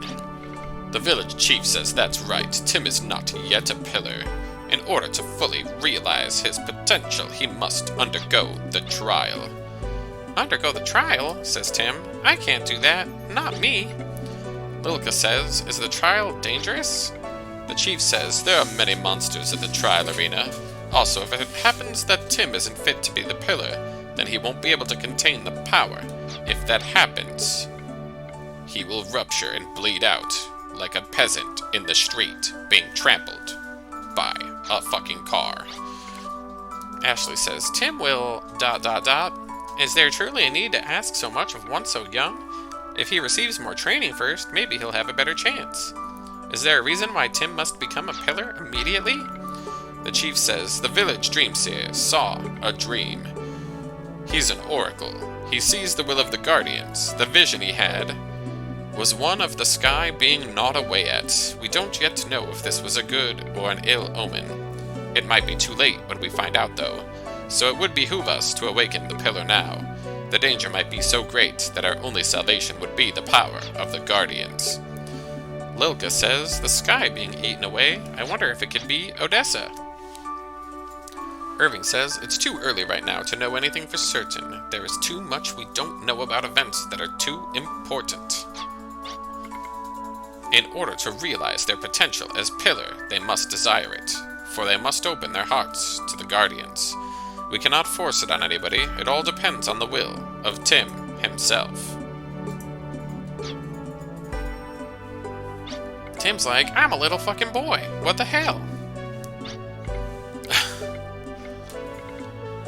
The village chief says that's right. Tim is not yet a pillar. In order to fully realize his potential, he must undergo the trial. Undergo the trial, says Tim. I can't do that. Not me. Lilka says, "Is the trial dangerous?" The chief says, "There are many monsters at the trial arena. Also, if it happens that Tim isn't fit to be the pillar, then he won't be able to contain the power. If that happens, he will rupture and bleed out, like a peasant in the street being trampled by a fucking car." Ashley says, "Tim will... ... Is there truly a need to ask so much of one so young? If he receives more training first, maybe he'll have a better chance. Is there a reason why Tim must become a pillar immediately?" The chief says, "The village dreamseer saw a dream. He's an oracle. He sees the will of the guardians. The vision he had was one of the sky being gnawed away at. We don't yet know if this was a good or an ill omen. It might be too late when we find out, though. So it would behoove us to awaken the pillar now. The danger might be so great that our only salvation would be the power of the guardians." Lilka says, "The sky being eaten away. I wonder if it could be Odessa." Irving says, "It's too early right now to know anything for certain. There is too much we don't know about events that are too important. In order to realize their potential as pillar, they must desire it, for they must open their hearts to the guardians. We cannot force it on anybody. It all depends on the will of Tim himself." Tim's like, "I'm a little fucking boy. What the hell?"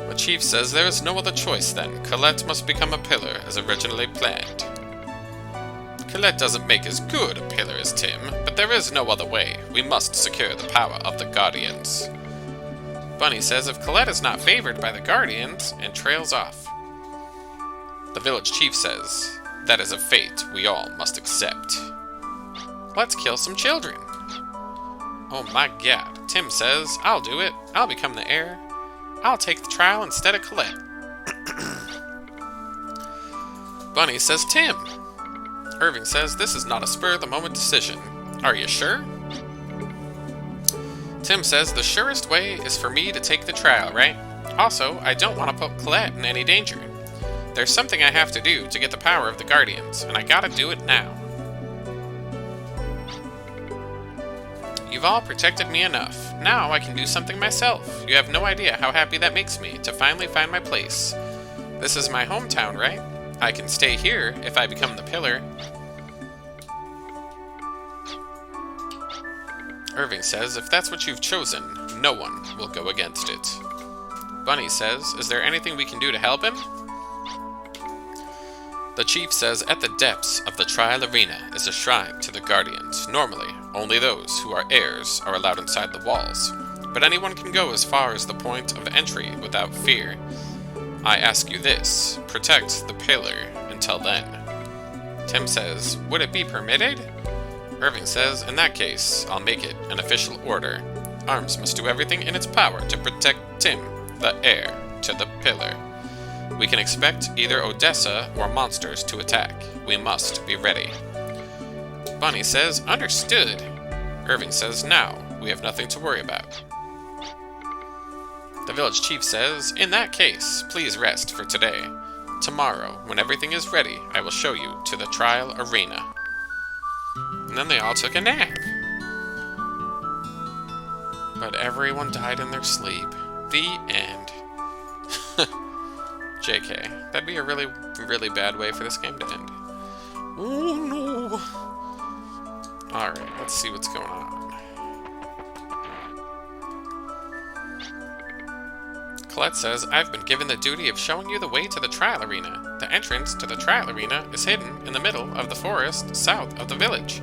The chief says there is no other choice then. Colette must become a pillar as originally planned. Colette doesn't make as good a pillar as Tim, but there is no other way. We must secure the power of the guardians. Bunny says if Colette is not favored by the guardians, and trails off. The village chief says, "That is a fate we all must accept. Let's kill some children." Oh my god. Tim says, "I'll do it. I'll become the heir. I'll take the trial instead of Colette." Bunny says, "Tim." Irving says, "This is not a spur-of-the-moment decision. Are you sure?" Tim says, "The surest way is for me to take the trial, right? Also, I don't want to put Colette in any danger. There's something I have to do to get the power of the Guardians, and I gotta do it now. You've all protected me enough. Now I can do something myself. You have no idea how happy that makes me to finally find my place. This is my hometown, right? I can stay here if I become the pillar." Irving says, if that's what you've chosen, no one will go against it. Bunny says, is there anything we can do to help him? The chief says, at the depths of the trial arena is a shrine to the Guardians. Normally, only those who are heirs are allowed inside the walls, but anyone can go as far as the point of entry without fear. I ask you this, protect the pillar until then. Tim says, would it be permitted? Irving says, in that case, I'll make it an official order. Arms must do everything in its power to protect Tim, the heir to the pillar. We can expect either Odessa or monsters to attack. We must be ready. Bunny says, understood. Irving says, now, we have nothing to worry about. The village chief says, in that case, please rest for today. Tomorrow, when everything is ready, I will show you to the trial arena. And then they all took a nap. But everyone died in their sleep. The end. JK. That'd be a really, really bad way for this game to end. Oh no! Alright, let's see what's going on. Colette says, I've been given the duty of showing you the way to the trial arena. The entrance to the trial arena is hidden in the middle of the forest south of the village.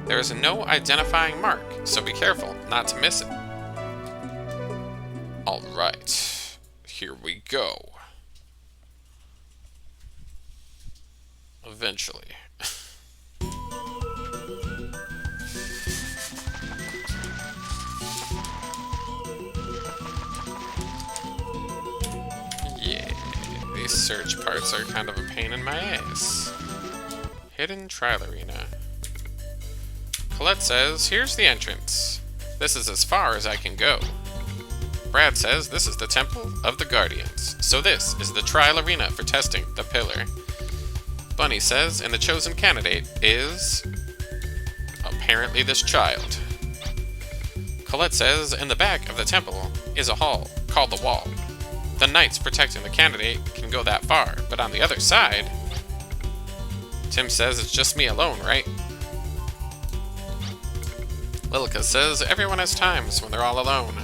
There is no identifying mark, so be careful not to miss it. Alright, here we go. Eventually. Yeah, these search parts are kind of a pain in my ass. Hidden trial arena. Colette says, here's the entrance. This is as far as I can go. Brad says, this is the Temple of the Guardians. So this is the trial arena for testing the pillar. Bunny says, and the chosen candidate is apparently this child. Colette says, in the back of the temple is a hall called the Wall. The knights protecting the candidate can go that far, but on the other side... Tim says, it's just me alone, right? Lilica says, everyone has times when they're all alone.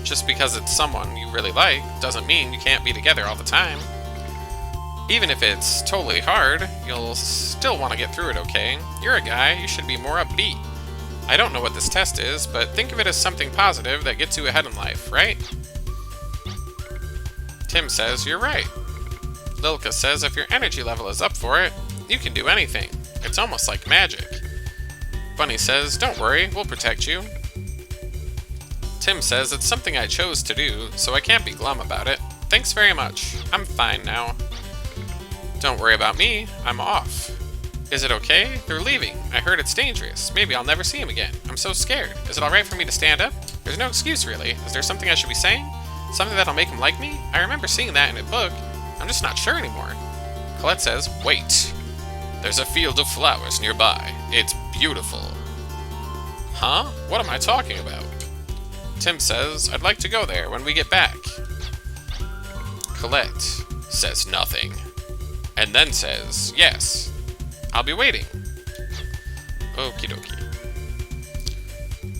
Just because it's someone you really like doesn't mean you can't be together all the time. Even if it's totally hard, you'll still want to get through it, okay? You're a guy, you should be more upbeat. I don't know what this test is, but think of it as something positive that gets you ahead in life, right? Tim says, you're right. Lilica says, if your energy level is up for it, you can do anything. It's almost like magic. Bunny says, don't worry, we'll protect you. Tim says, it's something I chose to do, so I can't be glum about it. Thanks very much. I'm fine now. Don't worry about me, I'm off. Is it okay? They're leaving. I heard it's dangerous. Maybe I'll never see him again. I'm so scared. Is it alright for me to stand up? There's no excuse, really. Is there something I should be saying? Something that'll make him like me? I remember seeing that in a book. I'm just not sure anymore. Colette says, wait. There's a field of flowers nearby. It's beautiful. Huh? What am I talking about? Tim says, I'd like to go there when we get back. Colette says nothing. And then says, yes, I'll be waiting. Okie dokie.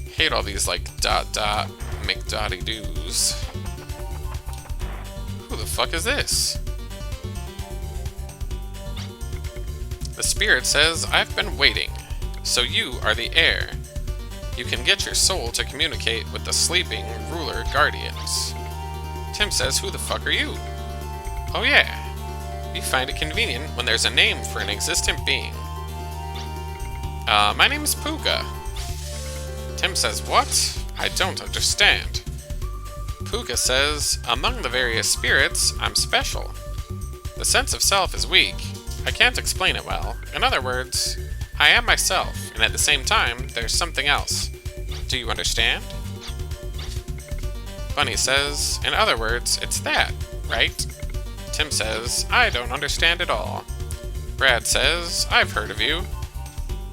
Hate all these, like, McDotty-doos. Who the fuck is this? The spirit says, I've been waiting. So you are the heir. You can get your soul to communicate with the sleeping ruler guardians. Tim says, who the fuck are you? Oh yeah. You find it convenient when there's a name for an existent being. My name is Puka. Tim says, what? I don't understand. Puka says, among the various spirits, I'm special. The sense of self is weak. I can't explain it well. In other words, I am myself, and at the same time, there's something else. Do you understand? Bunny says, in other words, it's that, right? Tim says, I don't understand at all. Brad says, I've heard of you.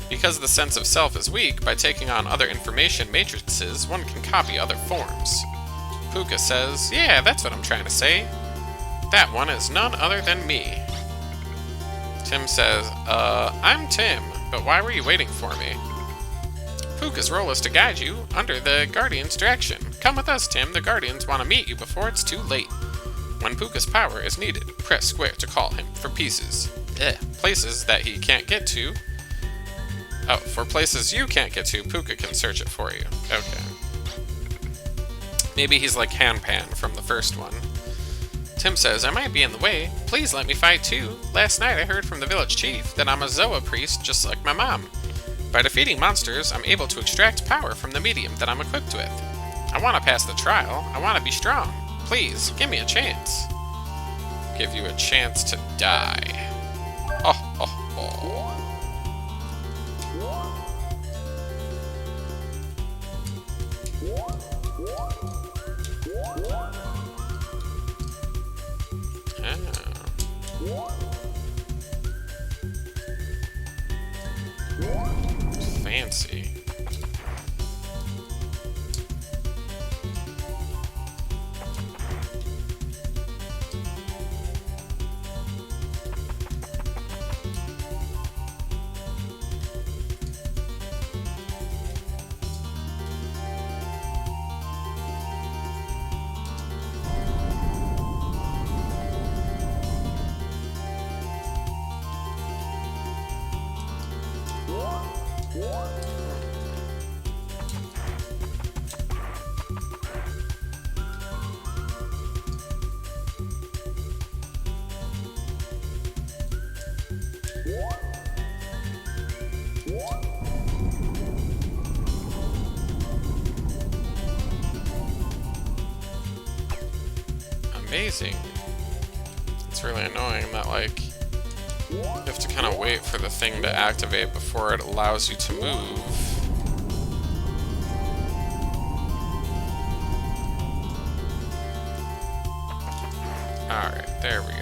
Because the sense of self is weak, by taking on other information matrices, one can copy other forms. Puka says, yeah, that's what I'm trying to say. That one is none other than me. Tim says, I'm Tim, but why were you waiting for me? Puka's role is to guide you under the Guardian's direction. Come with us, Tim. The Guardians want to meet you before it's too late. When Puka's power is needed, press square to call him for places that he can't get to. Oh, for places you can't get to, Puka can search it for you. Okay. Maybe he's like Hanpan from the first one. Tim says, I might be in the way. Please let me fight too. Last night I heard from the village chief that I'm a Zoa priest just like my mom. By defeating monsters, I'm able to extract power from the medium that I'm equipped with. I want to pass the trial. I want to be strong. Please, give me a chance. Give you a chance to die. Oh, oh, oh. Fancy. Amazing. It's really annoying that, like, you have to kind of wait for the thing to activate before it allows you to move. Alright, there we go.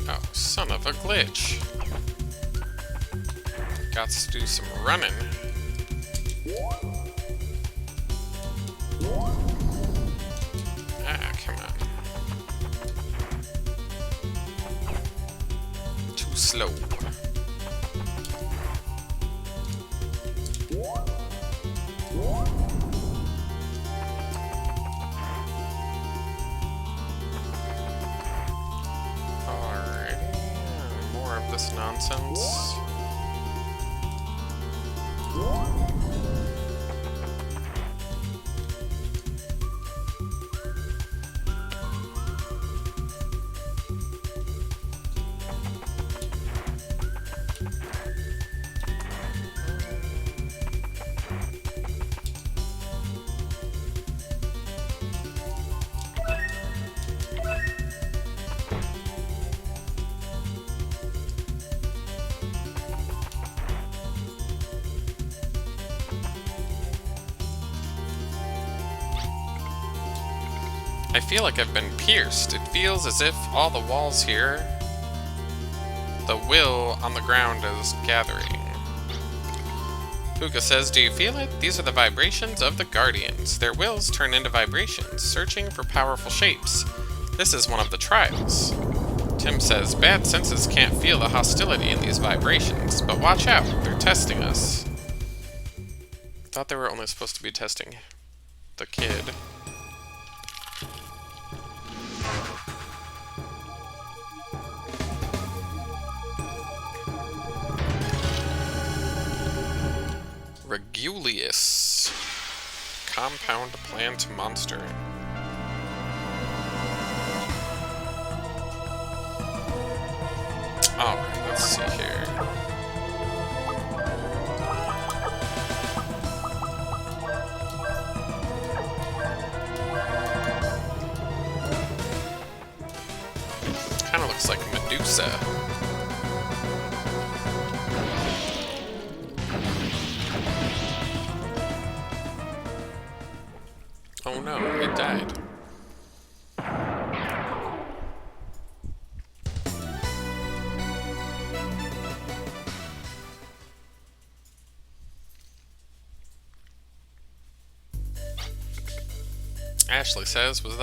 Oh, son of a glitch. Got to do some running. Ah, come on. Too slow. This nonsense. I feel like I've been pierced. It feels as if all the walls here, the will on the ground is gathering. Puka says, do you feel it? These are the vibrations of the Guardians. Their wills turn into vibrations, searching for powerful shapes. This is one of the trials. Tim says, bad senses can't feel the hostility in these vibrations, but watch out, they're testing us. Thought they were only supposed to be testing the kid. Regulius. compound plant monster. Alright, let's see here. Kinda looks like Medusa. Oh no, it died. Ashley says, was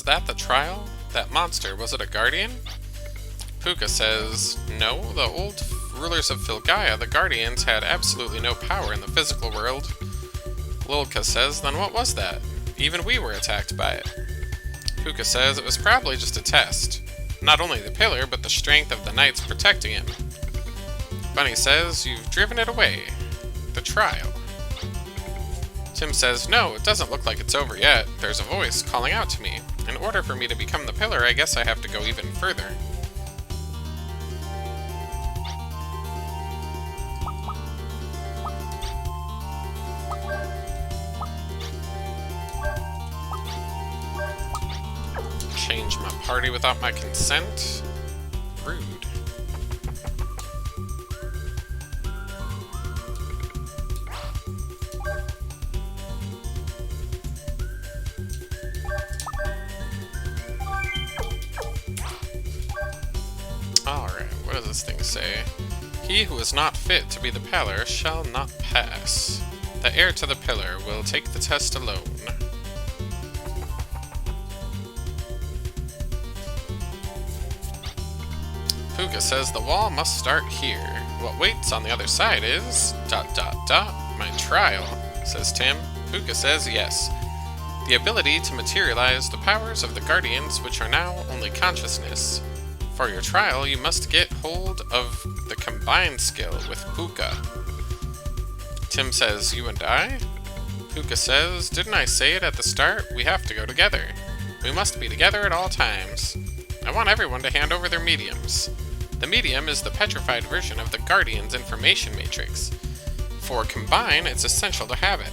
that the trial? That monster, was it a guardian? Puka says, no, the old rulers of Filgaia, the guardians, had absolutely no power in the physical world. Lilka says, then what was that? Even we were attacked by it. Puka says it was probably just a test. Not only the pillar, but the strength of the knights protecting him. Bunny says, you've driven it away. The trial. Tim says, no, it doesn't look like it's over yet. There's a voice calling out to me. In order for me to become the pillar, I guess I have to go even further. Change my party without my consent? Rude. Alright, what does this thing say? He who is not fit to be the pillar shall not pass. The heir to the pillar will take the test alone. Puka says the wall must start here. What waits on the other side is... ... My trial, says Tim. Puka says yes. The ability to materialize the powers of the Guardians, which are now only consciousness. For your trial, you must get hold of the combined skill with Puka. Tim says, you and I? Puka says, didn't I say it at the start? We have to go together. We must be together at all times. I want everyone to hand over their mediums. The medium is the petrified version of the Guardian's information matrix. For combine, it's essential to have it.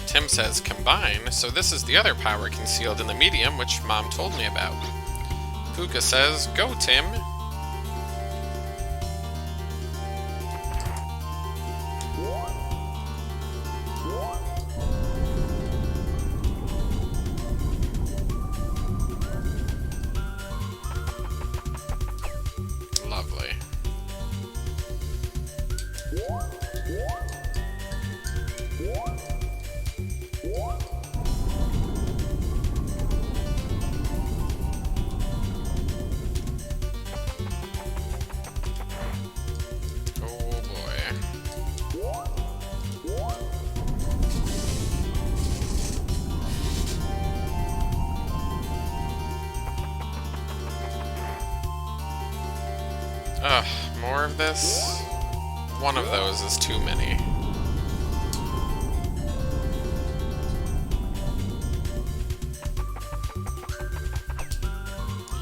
Tim says combine, so this is the other power concealed in the medium which Mom told me about. Puka says, go Tim! Lovely. Ugh, more of this? One of those is too many.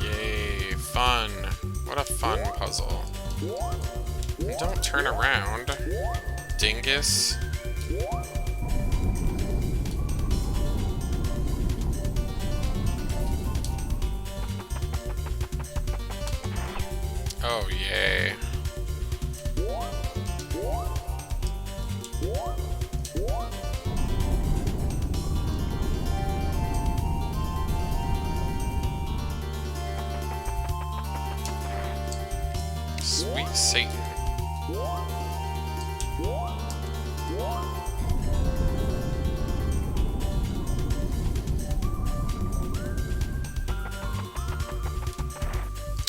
Yay, fun. What a fun puzzle. Don't turn around, dingus. Oh, yay. Sweet Satan.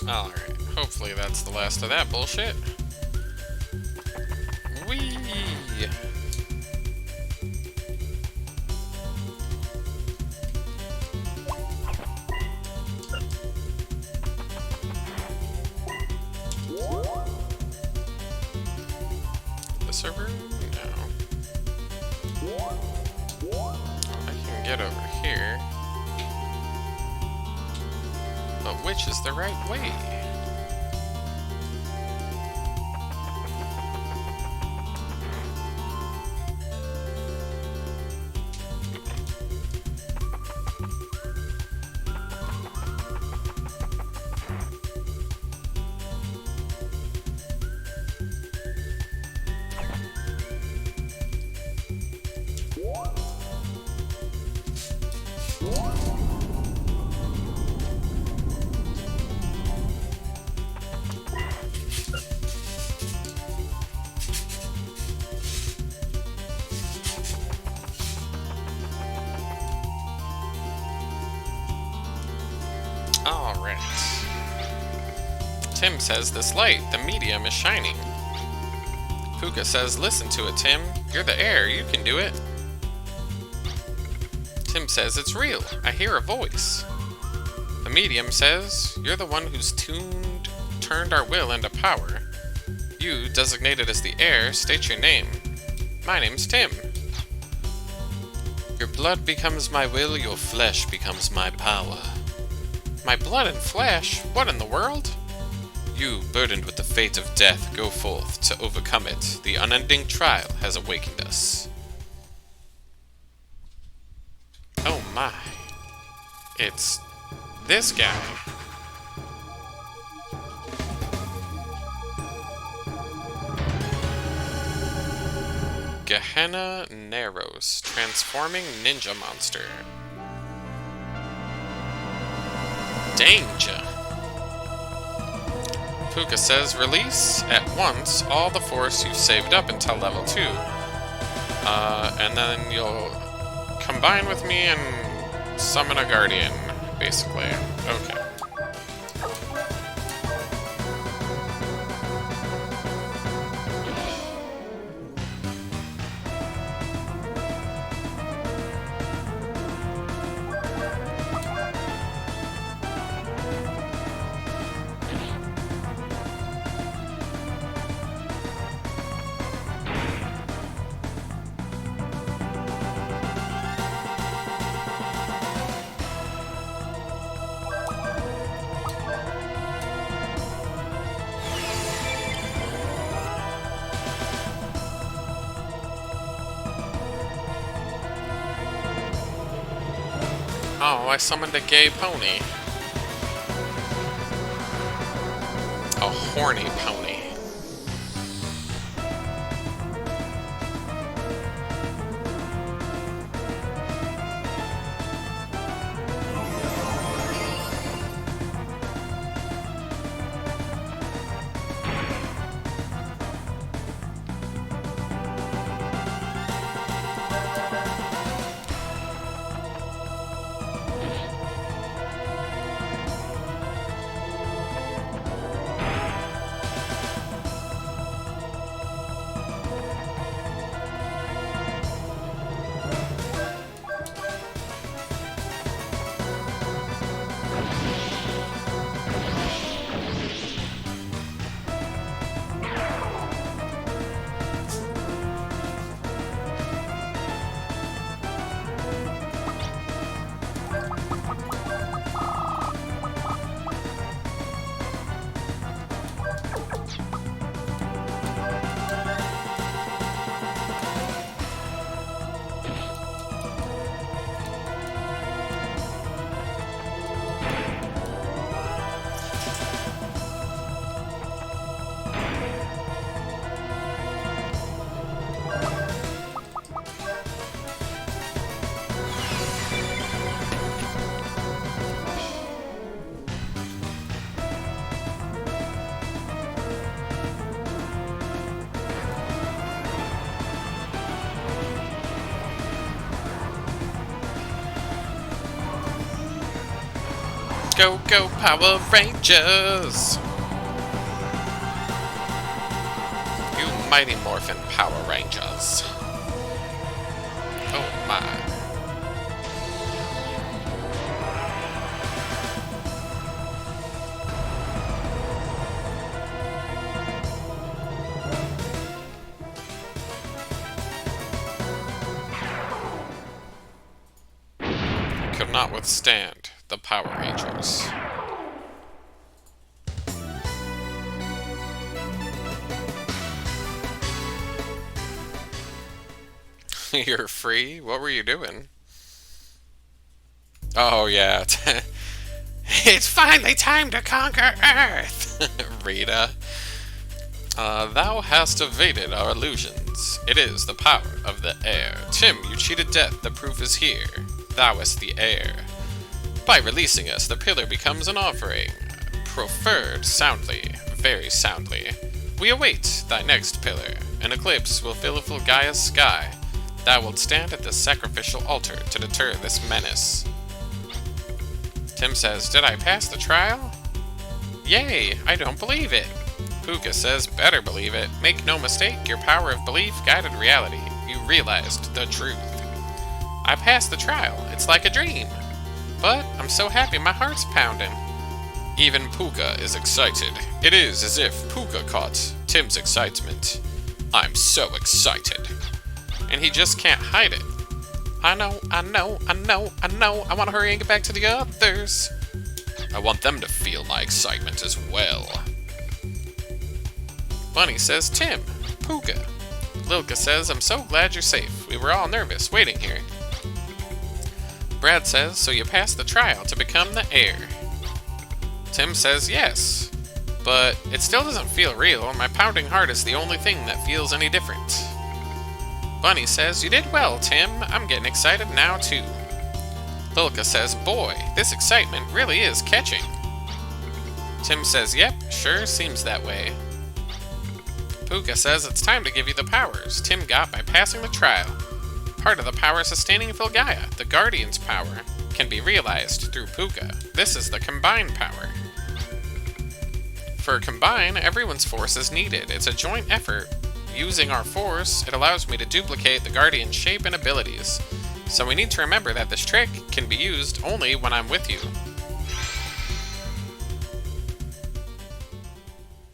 Alright. Hopefully that's the last of that bullshit. Whee! this a room? No. I can get over here. But which is the right way? Alright. Tim says this light, the medium, is shining. Puka says, listen to it, Tim. You're the heir, you can do it. Tim says, it's real. I hear a voice. The medium says, you're the one who's turned our will into power. You, designated as the heir, state your name. My name's Tim. Your blood becomes my will, your flesh becomes my power. My blood and flesh? What in the world? You, burdened with the fate of death, go forth to overcome it. The unending trial has awakened us. Oh my. It's this guy. Gehenna Narrows, transforming ninja monster. Danger. Puka says, release at once all the force you've saved up until level 2. And then you'll combine with me and summon a guardian, basically. Okay. Oh, I summoned a gay pony. A horny pony. Go, go, Power Rangers! You mighty morphin' Power Rangers. Oh my. cannot withstand the Power Rangers. You're free? What were you doing? Oh, yeah. It's finally time to conquer Earth! Rita. Thou hast evaded our illusions. It is the power of the air. Tim, you cheated death. The proof is here. Thou is the air. By releasing us, the pillar becomes an offering. Proffered soundly, very soundly. We await thy next pillar. An eclipse will fill Gaia's sky. Thou wilt stand at the sacrificial altar to deter this menace. Tim says, did I pass the trial? Yay, I don't believe it. Puka says, better believe it. Make no mistake, your power of belief guided reality. You realized the truth. I passed the trial. It's like a dream. But I'm so happy my heart's pounding. Even Puka is excited. It is as if Puka caught Tim's excitement. I'm so excited. And he just can't hide it. I know. I want to hurry and get back to the others. I want them to feel my excitement as well. Bunny says, Tim, Puka. Lilka says, I'm so glad you're safe. We were all nervous waiting here. Brad says, so you passed the trial to become the heir. Tim says, yes. But it still doesn't feel real. My pounding heart is the only thing that feels any different. Bunny says, you did well, Tim. I'm getting excited now, too. Lilka says, boy, this excitement really is catching. Tim says, yep, sure seems that way. Puka says it's time to give you the powers Tim got by passing the trial. Part of the power sustaining Gaia, the Guardian's power, can be realized through Puka. This is the combined power. For combine, everyone's force is needed. It's a joint effort. Using our force, it allows me to duplicate the Guardian's shape and abilities. So we need to remember that this trick can be used only when I'm with you.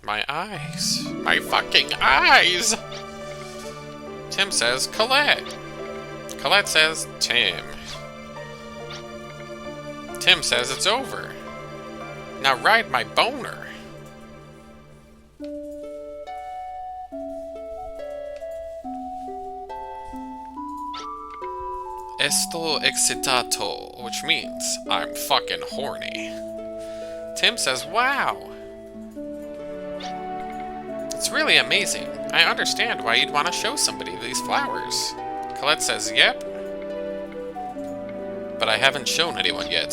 My eyes. My fucking eyes! Tim says, Colette. Colette says, Tim. Tim says it's over. Now ride my boner. Esto excitado, which means I'm fucking horny. Tim says, wow. It's really amazing. I understand why you'd want to show somebody these flowers. Colette says, yep. But I haven't shown anyone yet.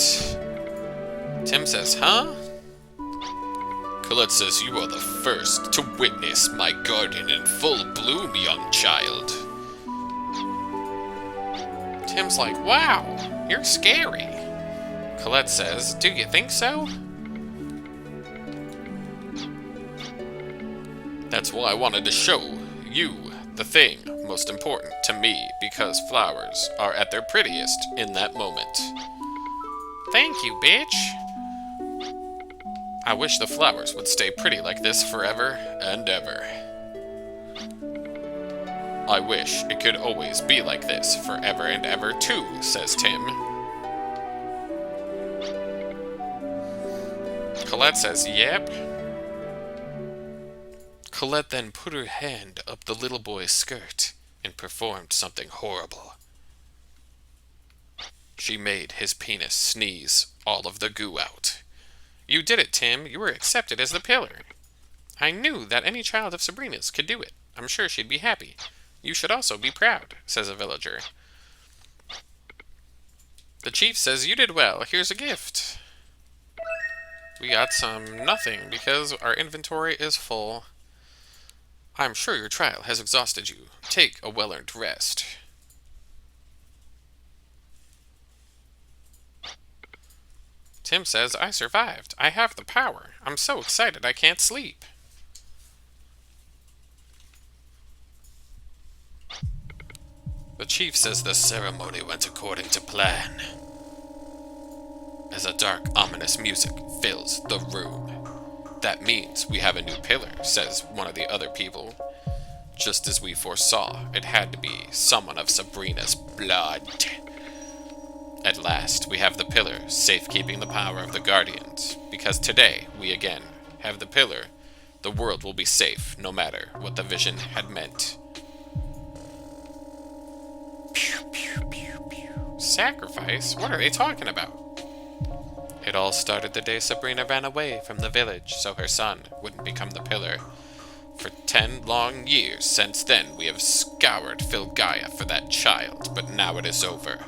Tim says, huh? Colette says, you are the first to witness my garden in full bloom, young child. Tim's like, wow, you're scary. Colette says, do you think so? That's why I wanted to show you the thing most important to me, because flowers are at their prettiest in that moment. Thank you, bitch. I wish the flowers would stay pretty like this forever and ever. I wish it could always be like this forever and ever too, says Tim. Colette says, yep. Colette then put her hand up the little boy's skirt and performed something horrible. She made his penis sneeze all of the goo out. You did it, Tim. You were accepted as the pillar. I knew that any child of Sabrina's could do it. I'm sure she'd be happy. You should also be proud, says a villager. The chief says, you did well. Here's a gift. We got some nothing because our inventory is full. I'm sure your trial has exhausted you. Take a well-earned rest. Tim says, I survived. I have the power. I'm so excited I can't sleep. The chief says the ceremony went according to plan. As a dark, ominous music fills the room. That means we have a new pillar, says one of the other people. Just as we foresaw, it had to be someone of Sabrina's blood. At last, we have the pillar, safekeeping the power of the Guardians. Because today, we again have the pillar, the world will be safe, no matter what the vision had meant. Pew, pew, pew, pew. Sacrifice? What are they talking about? It all started the day Sabrina ran away from the village so her son wouldn't become the pillar. For 10 long years since then, we have scoured Filgaia for that child, but now it is over.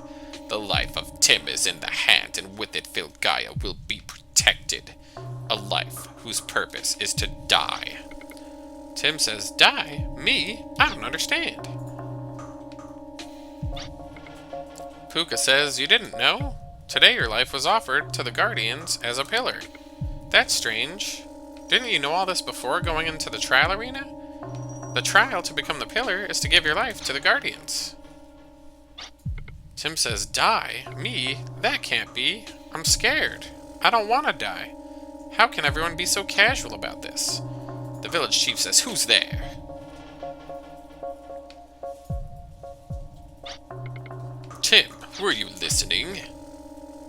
The life of Tim is in the hand, and with it Filgaia will be protected. A life whose purpose is to die. Tim says, die? Me? I don't understand. Puka says, you didn't know? Today your life was offered to the Guardians as a pillar. That's strange. Didn't you know all this before going into the trial arena? The trial to become the pillar is to give your life to the Guardians. Tim says, die? Me? That can't be. I'm scared. I don't want to die. How can everyone be so casual about this? The village chief says, who's there? Tim, were you listening?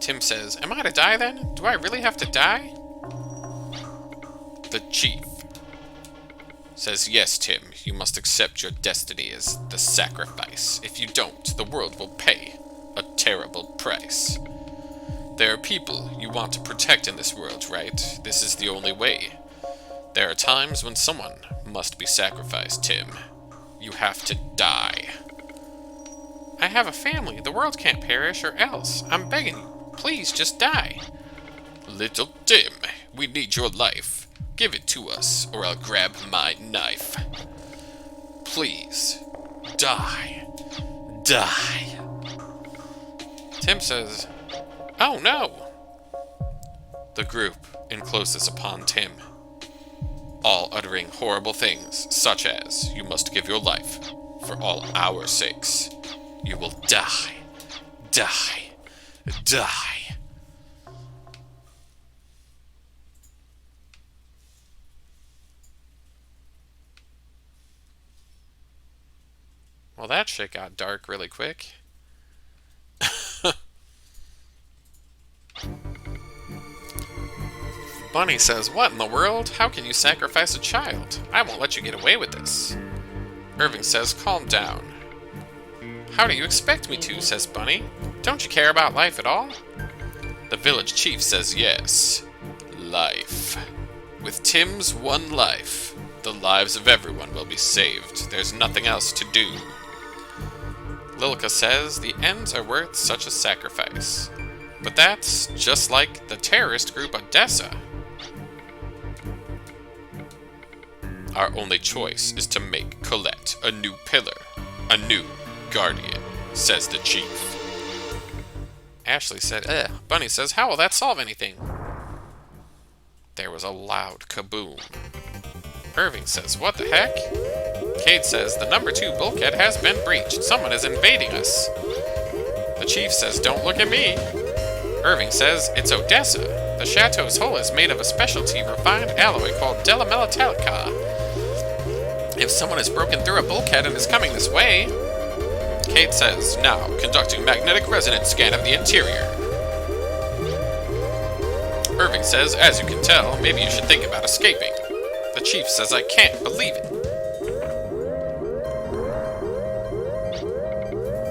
Tim says, am I to die then? Do I really have to die? The chief says, yes, Tim, you must accept your destiny as the sacrifice. If you don't, the world will pay a terrible price. There are people you want to protect in this world, right? This is the only way. There are times when someone must be sacrificed, Tim. You have to die. I have a family. The world can't perish or else. I'm begging you. Please, just die. Little Tim, we need your life. Give it to us, or I'll grab my knife. Please, die. Die. Tim says, oh no. The group encloses upon Tim, all uttering horrible things, such as, you must give your life for all our sakes. You will die. Die. Die. Well, that shit got dark really quick. Bunny says, what in the world? How can you sacrifice a child? I won't let you get away with this. Irving says, calm down. How do you expect me to, says Bunny. Don't you care about life at all? The village chief says yes. Life. With Tim's one life, the lives of everyone will be saved. There's nothing else to do. Lilica says the ends are worth such a sacrifice. But that's just like the terrorist group Odessa. Our only choice is to make Colette a new pillar, a new guardian, says the chief. Ashley said, Bunny says, how will that solve anything? There was a loud kaboom. Irving says, what the heck? Kate says, the number 2 bulkhead has been breached. Someone is invading us. The chief says, don't look at me. Irving says, it's Odessa. The chateau's hull is made of a specialty refined alloy called delametallica. If someone has broken through a bulkhead and is coming this way... Kate says, now, conducting magnetic resonance scan of the interior. Irving says, as you can tell, maybe you should think about escaping. The chief says, I can't believe it.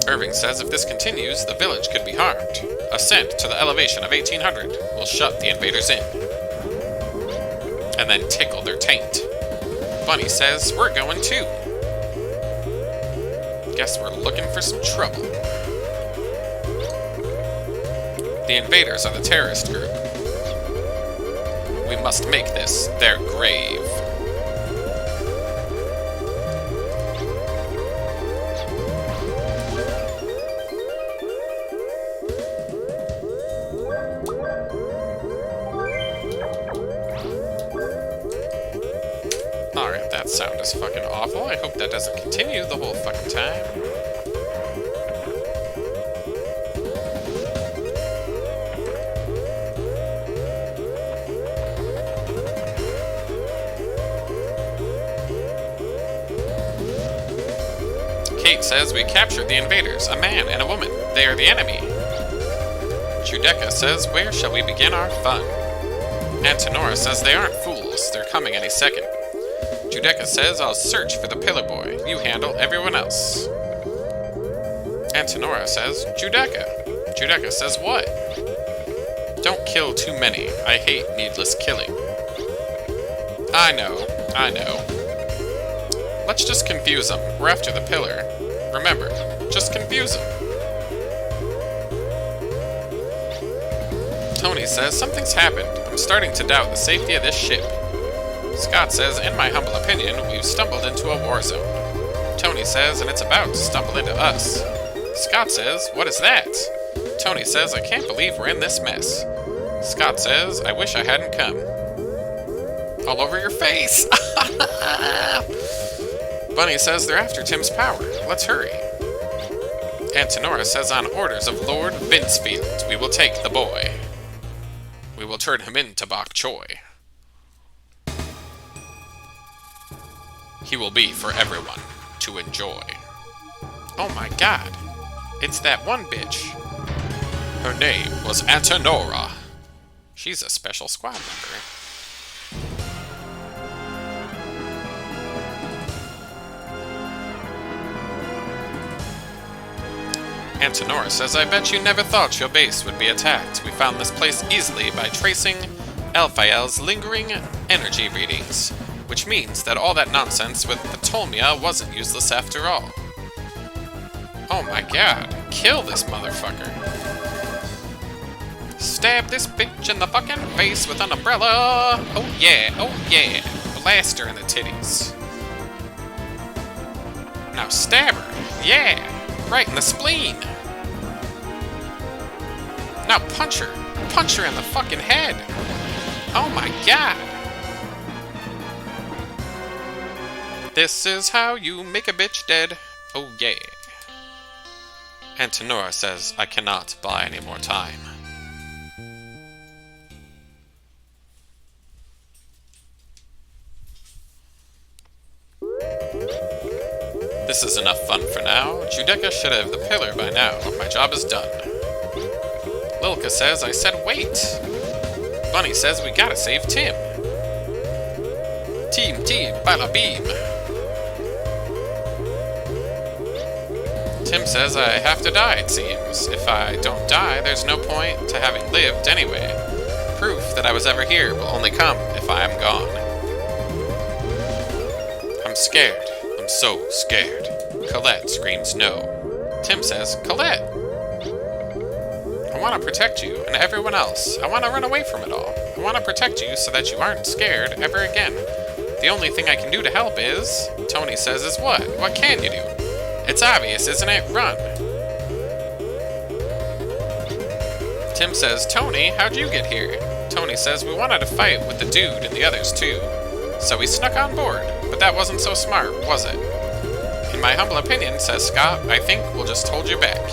Irving says, if this continues, the village could be harmed. Ascent to the elevation of 1800 will shut the invaders in. And then tickle their taint. Bunny says, we're going too. Guess we're looking for some trouble. The invaders are the terrorist group. We must make this their grave. Alright, that sound is fucking awful. I hope that doesn't continue the whole fucking time. Kate says we captured the invaders, a man and a woman. They are the enemy. Judecca says, where shall we begin our fun? Antenora says they aren't fools, they're coming any second. Judecca says, I'll search for the Pillar Boy, you handle everyone else. Antenora says, Judecca. Judecca says, what? Don't kill too many, I hate needless killing. I know. Let's just confuse them, we're after the pillar. Remember, just confuse them. Tony says, something's happened. I'm starting to doubt the safety of this ship. Scott says, in my humble opinion, we've stumbled into a war zone. Tony says, and it's about to stumble into us. Scott says, what is that? Tony says, I can't believe we're in this mess. Scott says, I wish I hadn't come. All over your face! Bunny says they're after Tim's power. Let's hurry. Antenora says, on orders of Lord Vincefield, we will take the boy. We will turn him into bok choy. He will be for everyone to enjoy. Oh my god, it's that one bitch. Her name was Antenora. She's a special squad member. Antenora says, I bet you never thought your base would be attacked. We found this place easily by tracing Alphael's lingering energy readings, which means that all that nonsense with Ptolemia wasn't useless after all. Oh my god, kill this motherfucker. Stab this bitch in the fucking face with an umbrella! Oh yeah, blast her in the titties. Now stab her, yeah! Right in the spleen! Now punch her in the fucking head! Oh my god! This is how you make a bitch dead, oh yeah. Antenora says, I cannot buy any more time. This is enough fun for now. Judecca should have the pillar by now. My job is done. Lilka says, I said wait. Bunny says, we gotta save Tim. Team, bada beam. Tim says, I have to die, it seems. If I don't die, there's no point to having lived anyway. Proof that I was ever here will only come if I am gone. I'm scared. I'm so scared. Colette screams no. Tim says, Colette! I want to protect you and everyone else. I want to run away from it all. I want to protect you so that you aren't scared ever again. The only thing I can do to help is... Tony says is what? What can you do? It's obvious, isn't it? Run. Tim says, Tony, how'd you get here? Tony says, we wanted to fight with the dude and the others too. So we snuck on board, but that wasn't so smart, was it? In my humble opinion, says Scott, I think we'll just hold you back.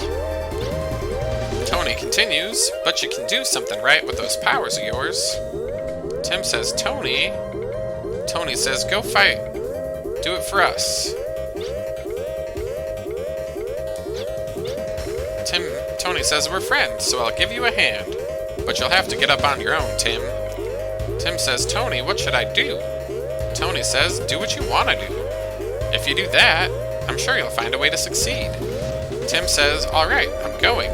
Tony continues, but you can do something right with those powers of yours. Tim says, Tony? Tony says, go fight. Do it for us. Tony says, we're friends, so I'll give you a hand. But you'll have to get up on your own, Tim. Tim says, Tony, what should I do? Tony says, do what you want to do. If you do that, I'm sure you'll find a way to succeed. Tim says, alright, I'm going.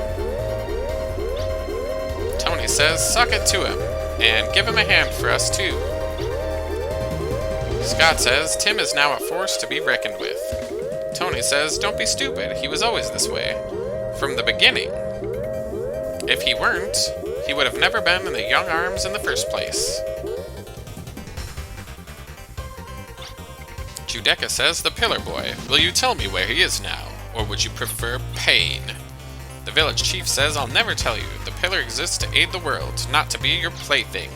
Tony says, suck it to him, and give him a hand for us too. Scott says, Tim is now a force to be reckoned with. Tony says, don't be stupid, he was always this way. From the beginning. If he weren't, he would have never been in the young arms in the first place. Judecca says, the Pillar Boy, will you tell me where he is now, or would you prefer pain? The village chief says, I'll never tell you. The pillar exists to aid the world, not to be your plaything.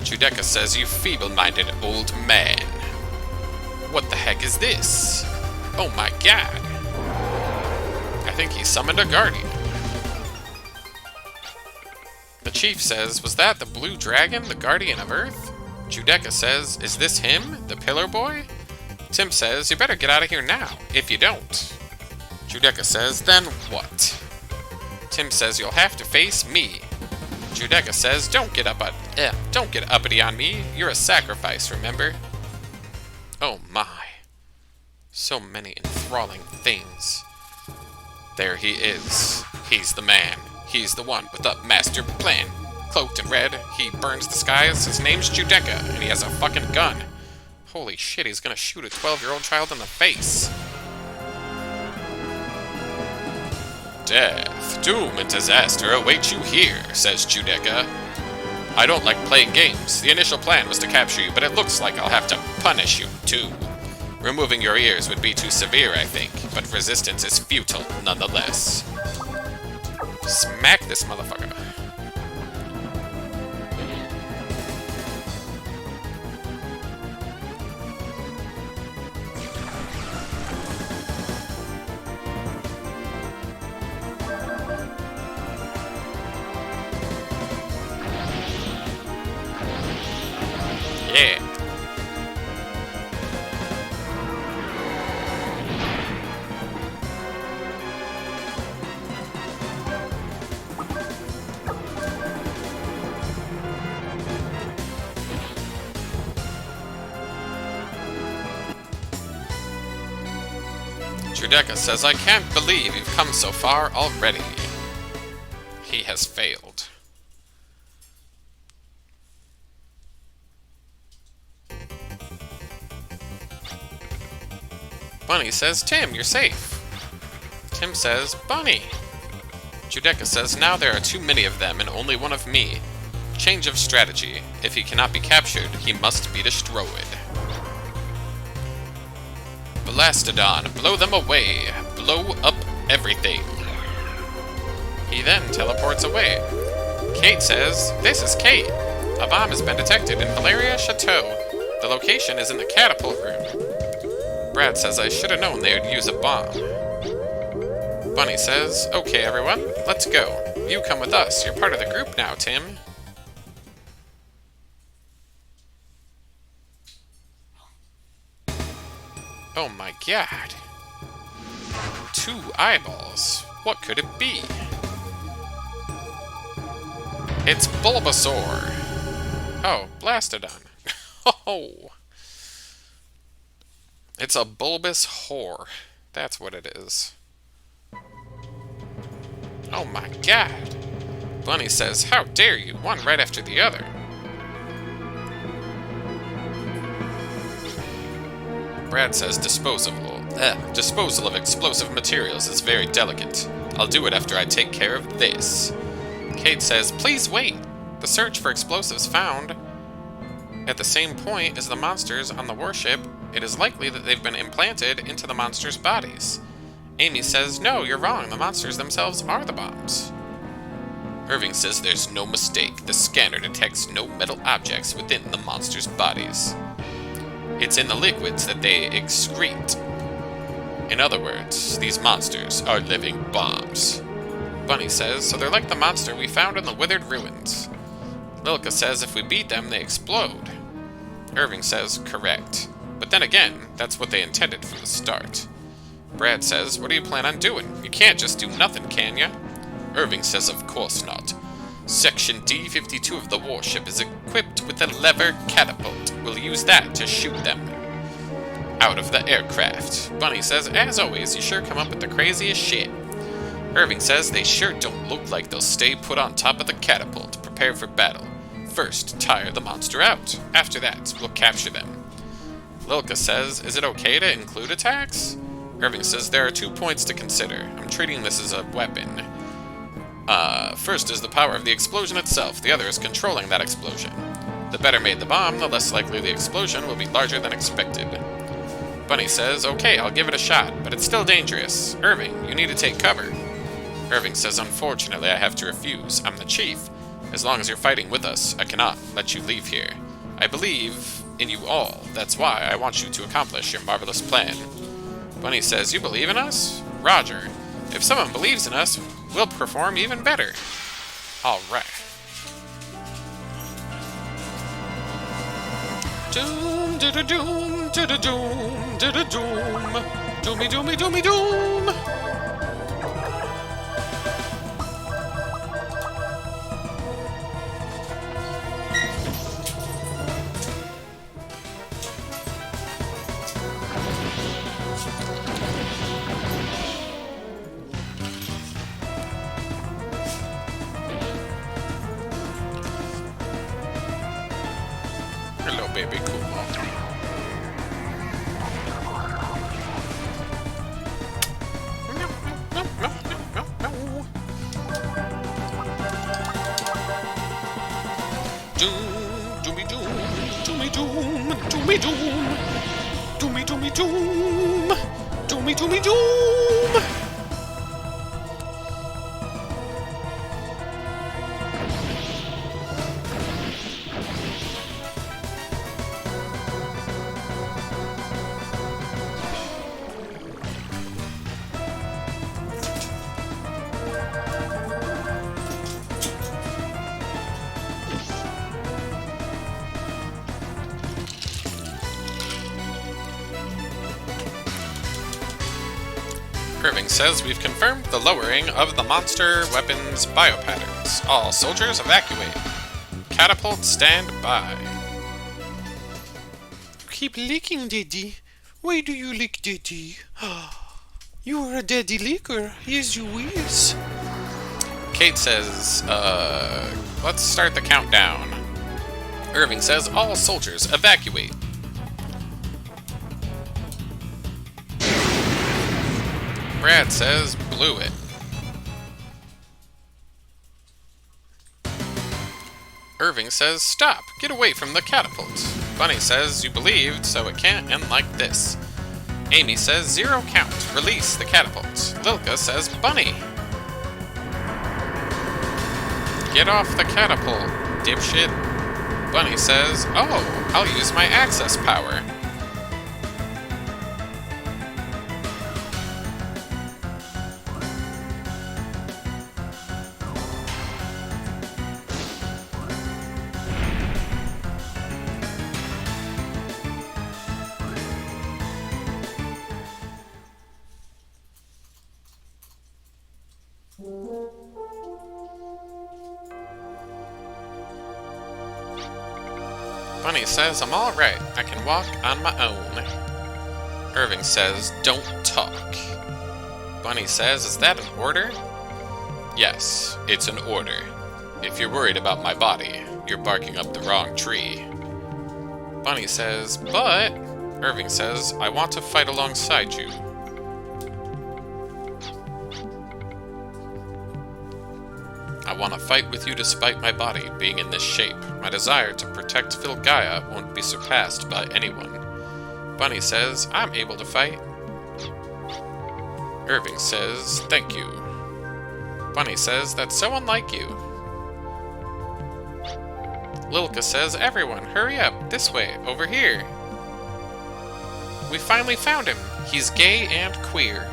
Judecca says, you feeble-minded old man. What the heck is this? Oh my god. I think he summoned a guardian. The chief says, was that the blue dragon, the guardian of Earth? Judecca says, is this him, the Pillar Boy? Tim says, you better get out of here now, if you don't. Judecca says, then what? Tim says you'll have to face me. Judecca says, don't get uppity on me. You're a sacrifice, remember? Oh my. So many enthralling things. There he is. He's the man. He's the one with the master plan. Cloaked in red, he burns the skies. His name's Judecca, and he has a fucking gun. Holy shit, he's gonna shoot a 12-year-old child in the face. Death, doom, and disaster await you here, says Judecca. I don't like playing games. The initial plan was to capture you, but it looks like I'll have to punish you, too. Removing your ears would be too severe, I think, but resistance is futile nonetheless. Smack this motherfucker. Yeah. Judecca says, I can't believe you've come so far already. He has failed. Bunny says, Tim, you're safe. Tim says, Bunny. Judecca says, now there are too many of them and only one of me. Change of strategy. If he cannot be captured, he must be destroyed. Blastodon, blow them away. Blow up everything. He then teleports away. Kate says, this is Kate. A bomb has been detected in Valeria Chateau. The location is in the catapult room. Brad says I should have known they would use a bomb. Bunny says, okay everyone, let's go. You come with us. You're part of the group now, Tim. Oh my god. 2 eyeballs. What could it be? It's Bulbasaur. Oh, Blastodon. Oh. It's a bulbous whore. That's what it is. Oh my god. Bunny says, how dare you, one right after the other. Brad says disposal of explosive materials is very delicate. I'll do it after I take care of this. Kate says, please wait. The search for explosives found at the same point as the monsters on the warship, it is likely that they've been implanted into the monsters' bodies. Amy says, no, you're wrong. The monsters themselves are the bombs. Irving says there's no mistake. The scanner detects no metal objects within the monsters' bodies. It's in the liquids that they excrete. In other words, these monsters are living bombs. Bunny says, so they're like the monster we found in the withered ruins. Lilka says if we beat them, they explode. Irving says, correct. But then again, that's what they intended from the start. Brad says, what do you plan on doing? You can't just do nothing, can ya? Irving says, of course not. Section D-52 of the warship is equipped with a lever catapult. We'll use that to shoot them out of the aircraft. Bunny says, as always, you sure come up with the craziest shit. Irving says they sure don't look like they'll stay put on top of the catapult to prepare for battle. First, tire the monster out. After that, we'll capture them. Lilka says, is it okay to include attacks? Irving says there are 2 points to consider. I'm treating this as a weapon. First is the power of the explosion itself. The other is controlling that explosion. The better made the bomb, the less likely the explosion will be larger than expected. Bunny says, okay, I'll give it a shot, but it's still dangerous. Irving, you need to take cover. Irving says, unfortunately, I have to refuse. I'm the chief. As long as you're fighting with us, I cannot let you leave here. I believe in you all. That's why I want you to accomplish your marvelous plan. Bunny says, you believe in us? Roger. If someone believes in us, we'll perform even better. All right. Doom, da-da-doom, da-da-doom, da-da-doom. Doomy, doomy, doomy, doom. very cool. Doom, doomy doom, doomy doom, doomy doom, doomy doomy doom, doomy doomy doom. Irving says we've confirmed the lowering of the monster weapons biopatterns. All soldiers evacuate. Catapult stand by. Keep licking, Daddy. Why do you lick Daddy? You are a daddy licker. Yes, you is. Kate says, let's start the countdown. Irving says all soldiers evacuate. Brad says, blew it. Irving says, stop, get away from the catapult. Bunny says, you believed, so it can't end like this. Amy says, 0 count, release the catapult. Lilka says, Bunny. Get off the catapult, dipshit. Bunny says, oh, I'll use my access power. Bunny says, I'm alright. I can walk on my own. Irving says, don't talk. Bunny says, is that an order? Yes, it's an order. If you're worried about my body, you're barking up the wrong tree. Bunny says, but... Irving says, I want to fight alongside you. I want to fight with you despite my body being in this shape. My desire to protect Filgaia won't be surpassed by anyone. Bunny says, I'm able to fight. Irving says, thank you. Bunny says, that's so unlike you. Lilka says, everyone, hurry up, this way, over here. We finally found him. He's gay and queer.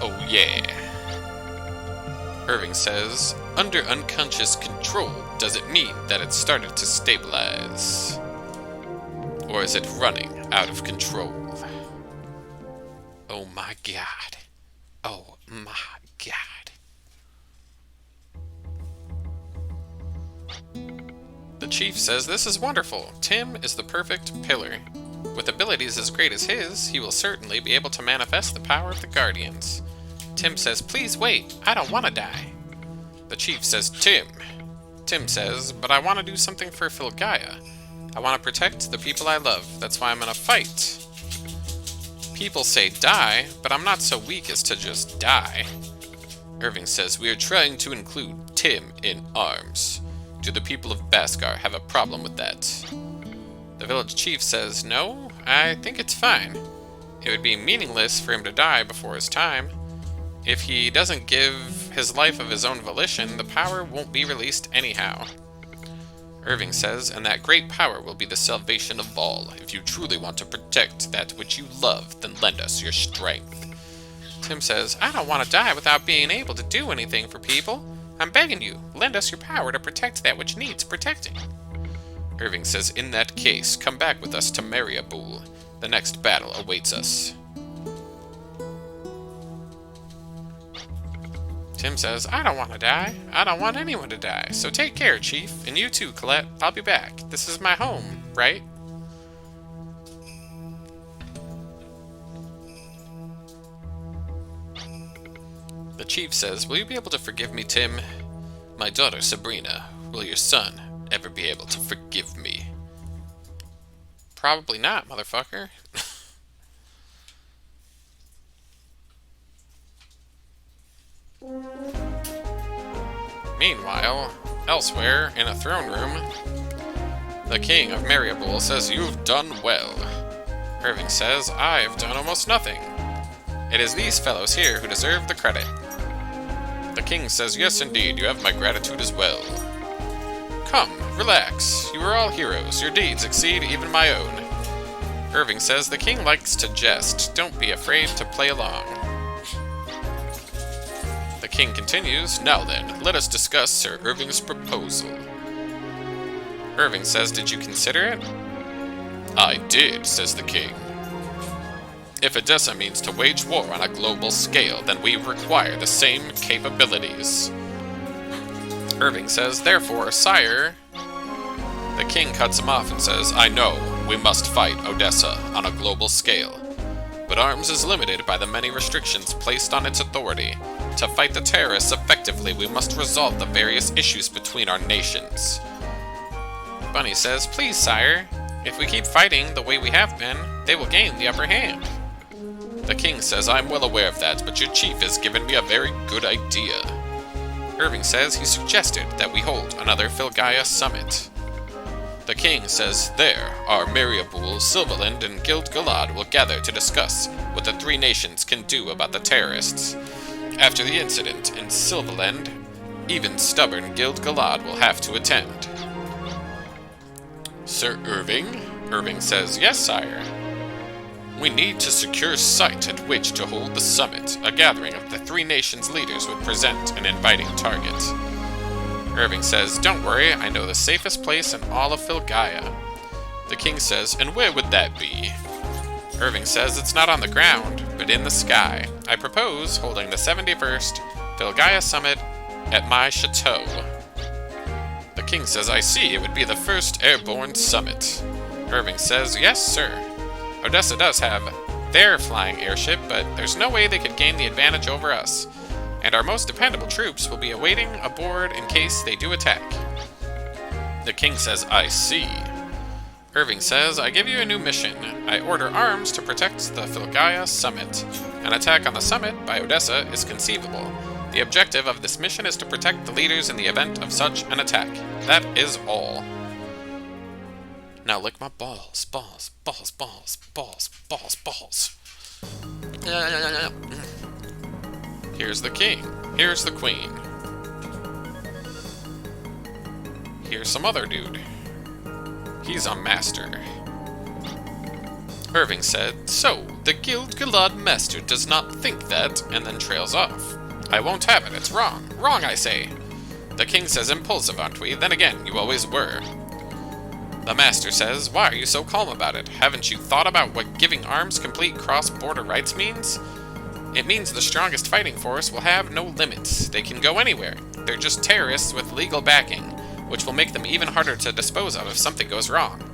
Oh yeah. Irving says, under unconscious control, does it mean that it started to stabilize? Or is it running out of control? Oh my god. Oh my god. The chief says this is wonderful. Tim is the perfect pillar. With abilities as great as his, he will certainly be able to manifest the power of the Guardians. Tim says, please wait, I don't want to die. The chief says, Tim. Tim says, but I want to do something for Filgaia. I want to protect the people I love, that's why I'm gonna fight. People say die, but I'm not so weak as to just die. Irving says, we are trying to include Tim in arms. Do the people of Baskar have a problem with that? The village chief says, no, I think it's fine. It would be meaningless for him to die before his time. If he doesn't give his life of his own volition, the power won't be released anyhow. Irving says, and that great power will be the salvation of all. If you truly want to protect that which you love, then lend us your strength. Tim says, I don't want to die without being able to do anything for people. I'm begging you, lend us your power to protect that which needs protecting. Irving says, in that case, come back with us to Mariabul. The next battle awaits us. Tim says, I don't want to die. I don't want anyone to die. So take care, Chief. And you too, Colette. I'll be back. This is my home, right? The Chief says, will you be able to forgive me, Tim? My daughter, Sabrina. Will your son ever be able to forgive me? Probably not, motherfucker. Meanwhile, elsewhere, in a throne room, the king of Mariabul says, "You've done well." Irving says, "I've done almost nothing. It is these fellows here who deserve the credit." The king says, "Yes, indeed, you have my gratitude as well. Come, relax. You are all heroes. Your deeds exceed even my own." Irving says, "The king likes to jest. Don't be afraid to play along." The king continues, "Now then, let us discuss Sir Irving's proposal." Irving says, "Did you consider it?" "I did," says the king. "If Odessa means to wage war on a global scale, then we require the same capabilities." Irving says, "Therefore, sire..." The king cuts him off and says, "I know, we must fight Odessa on a global scale. But arms is limited by the many restrictions placed on its authority. To fight the terrorists effectively, we must resolve the various issues between our nations." Bunny says, "Please, sire, if we keep fighting the way we have been, they will gain the upper hand." The king says, "I'm well aware of that, but your chief has given me a very good idea." Irving says he suggested that we hold another Filgaia summit. The king says, "There, our Mariabul, Silverland, and Guild-Galad will gather to discuss what the three nations can do about the terrorists. After the incident in Silverland, even stubborn Guild-Galad will have to attend." Sir Irving? Irving says, "Yes, sire. We need to secure site at which to hold the summit. A gathering of the three nations' leaders would present an inviting target." Irving says, "Don't worry, I know the safest place in all of Filgaia." The king says, "And where would that be?" Irving says, "It's not on the ground, but in the sky. I propose holding the 71st Filgaia Summit at my chateau." The king says, "I see, it would be the first airborne summit." Irving says, "Yes, sir. Odessa does have their flying airship, but there's no way they could gain the advantage over us. And our most dependable troops will be awaiting aboard in case they do attack." The king says, "I see." Irving says, "I give you a new mission. I order arms to protect the Filgaia summit. An attack on the summit by Odessa is conceivable. The objective of this mission is to protect the leaders in the event of such an attack. That is all." Now lick my balls, balls, balls, balls, balls, balls, balls. Here's the king. Here's the queen. Here's some other dude. He's a master. Irving said, "So, the Guild-Galad master does not think that," and then trails off. "I won't have it. It's wrong. Wrong, I say." The king says, "Impulsive, aren't we? Then again, you always were." The master says, "Why are you so calm about it? Haven't you thought about what giving arms complete cross-border rights means? It means the strongest fighting force will have no limits. They can go anywhere. They're just terrorists with legal backing, which will make them even harder to dispose of if something goes wrong."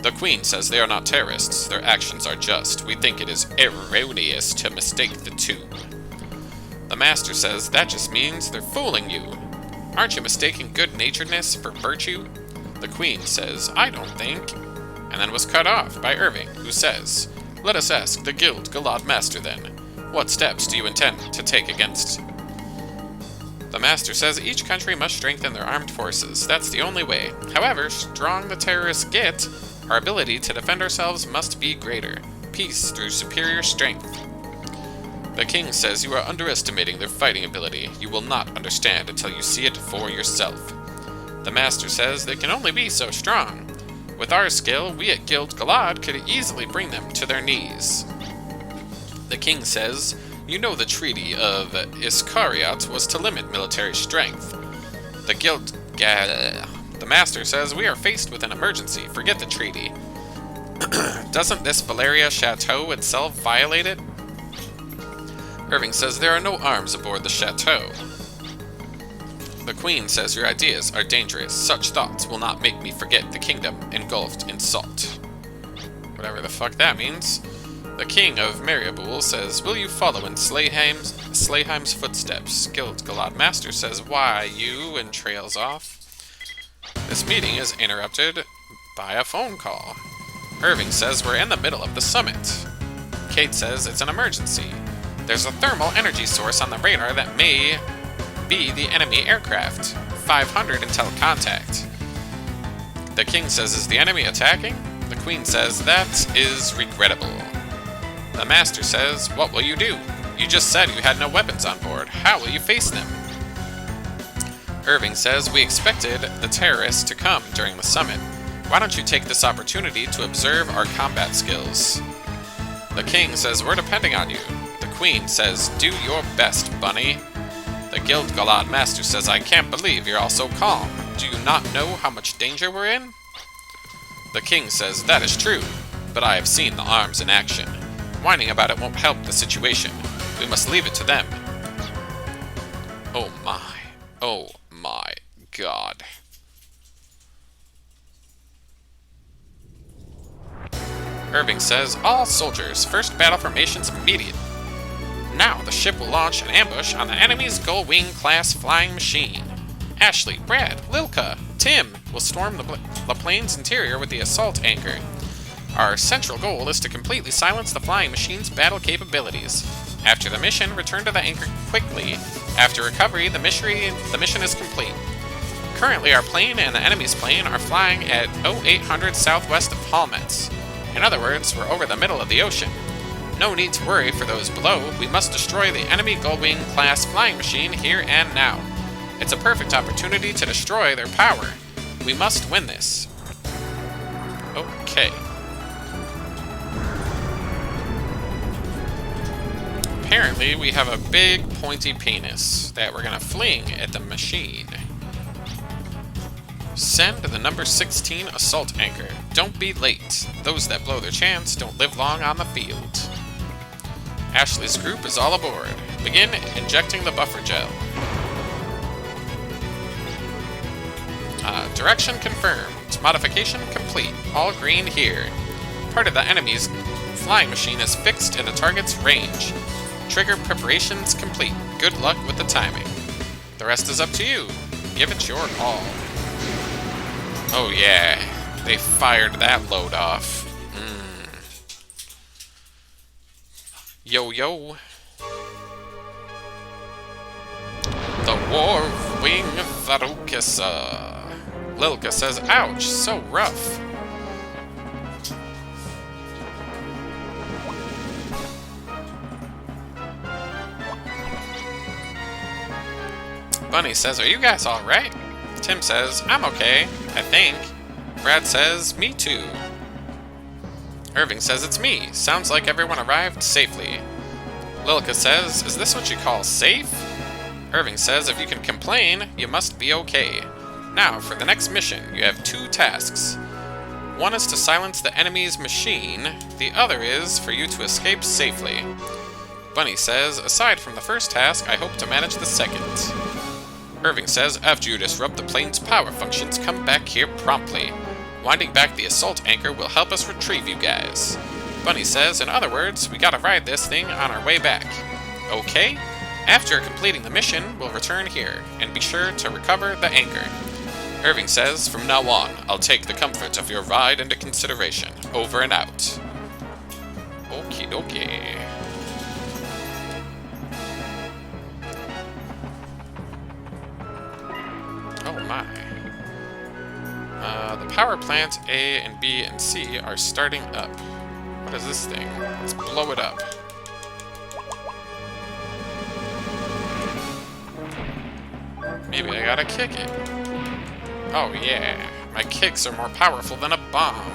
The queen says they are not terrorists. Their actions are just. We think it is erroneous to mistake the two. The master says, "That just means they're fooling you. Aren't you mistaking good-naturedness for virtue?" The queen says, "I don't think," and then was cut off by Irving, who says, "Let us ask the Guild-Galad master then. What steps do you intend to take against?" The master says each country must strengthen their armed forces. That's the only way. However strong the terrorists get, our ability to defend ourselves must be greater. Peace through superior strength. The king says you are underestimating their fighting ability. You will not understand until you see it for yourself. The master says they can only be so strong. With our skill, we at Guild-Galad could easily bring them to their knees. The king says, "You know the Treaty of Iscariot was to limit military strength. The master says, "We are faced with an emergency. Forget the treaty." Doesn't this Valeria Chateau itself violate it? Irving says there are no arms aboard the chateau. The queen says your ideas are dangerous. Such thoughts will not make me forget the kingdom engulfed in salt. Whatever the fuck that means. The king of Mariabul says, "Will you follow in Slayheim's footsteps?" Guild-Galad master says, "Why, you," and trails off. This meeting is interrupted by a phone call. Irving says we're in the middle of the summit. Kate says it's an emergency. There's a thermal energy source on the radar that may be the enemy aircraft. 500 until contact. The king says, is the enemy attacking? The queen says, that is regrettable. The master says, what will you do? You just said you had no weapons on board. How will you face them? Irving says, we expected the terrorists to come during the summit. Why don't you take this opportunity to observe our combat skills? The king says, we're depending on you. The queen says, do your best, bunny. The Guild Galad Master says, I can't believe you're all so calm. Do you not know how much danger we're in? The king says, that is true, but I have seen the arms in action. Whining about it won't help the situation. We must leave it to them. Oh my god. Irving says, all soldiers, first battle formations immediate. Now the ship will launch an ambush on the enemy's Gullwing-class flying machine. Ashley, Brad, Lilka, Tim will storm the plane's interior with the assault anchor. Our central goal is to completely silence the flying machine's battle capabilities. After the mission, return to the anchor quickly. After recovery, the mission is complete. Currently, our plane and the enemy's plane are flying at 0800 southwest of Halmetz. In other words, we're over the middle of the ocean. No need to worry for those below. We must destroy the enemy Gullwing-class flying machine here and now. It's a perfect opportunity to destroy their power. We must win this. Okay. Apparently, we have a big pointy penis that we're gonna fling at the machine. Send the number 16 assault anchor. Don't be late. Those that blow their chance don't live long on the field. Ashley's group is all aboard. Begin injecting the buffer gel. Direction confirmed. Modification complete. All green here. Part of the enemy's flying machine is fixed in the target's range. Trigger preparations complete. Good luck with the timing. The rest is up to you. Give it your all. Oh yeah, they fired that load off. Yo yo. The War of Wing Tharukisa. Lilka says, ouch, so rough. Bunny says, are you guys alright? Tim says, I'm okay, I think. Brad says, me too. Irving says, it's me. Sounds like everyone arrived safely. Lilka says, is this what you call safe? Irving says, if you can complain, you must be okay. Now, for the next mission, you have 2 tasks. One is to silence the enemy's machine. The other is for you to escape safely. Bunny says, aside from the first task, I hope to manage the second. Irving says, after you disrupt the plane's power functions, come back here promptly. Winding back the assault anchor will help us retrieve you guys. Bunny says, in other words, we gotta ride this thing on our way back. Okay? After completing the mission, we'll return here, and be sure to recover the anchor. Irving says, from now on, I'll take the comfort of your ride into consideration. Over and out. Okie dokie. Oh my. The power plant A and B and C are starting up. What is this thing? Let's blow it up. Maybe I gotta kick it. Oh yeah, my kicks are more powerful than a bomb.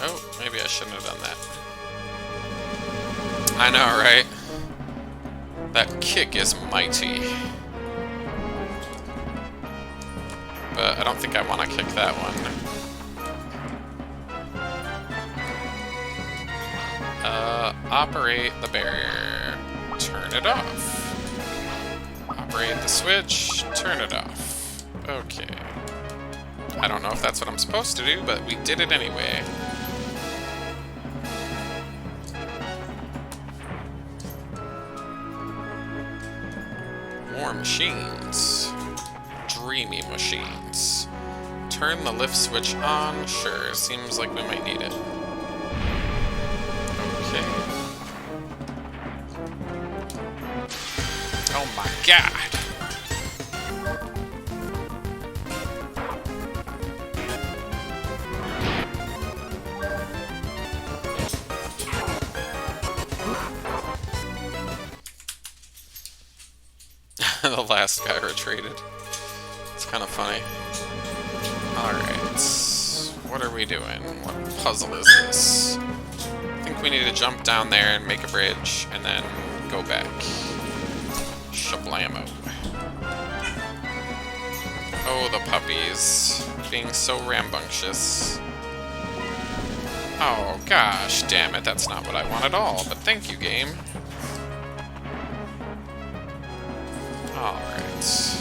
Oh, maybe I shouldn't have done that. I know, right? That kick is mighty. But I don't think I want to kick that one. Operate the barrier. Turn it off. Operate the switch. Turn it off. Okay. I don't know if that's what I'm supposed to do, but we did it anyway. More machines. Dreamy machines. Turn the lift switch on. Sure, seems like we might need it. Okay. Oh my god! The last guy retreated. It's kind of funny. Alright. What are we doing? What puzzle is this? I think we need to jump down there and make a bridge, and then go back. Shablamo. Oh, the puppies. Being so rambunctious. Oh, gosh, damn it. That's not what I want at all, but thank you, game. Alright.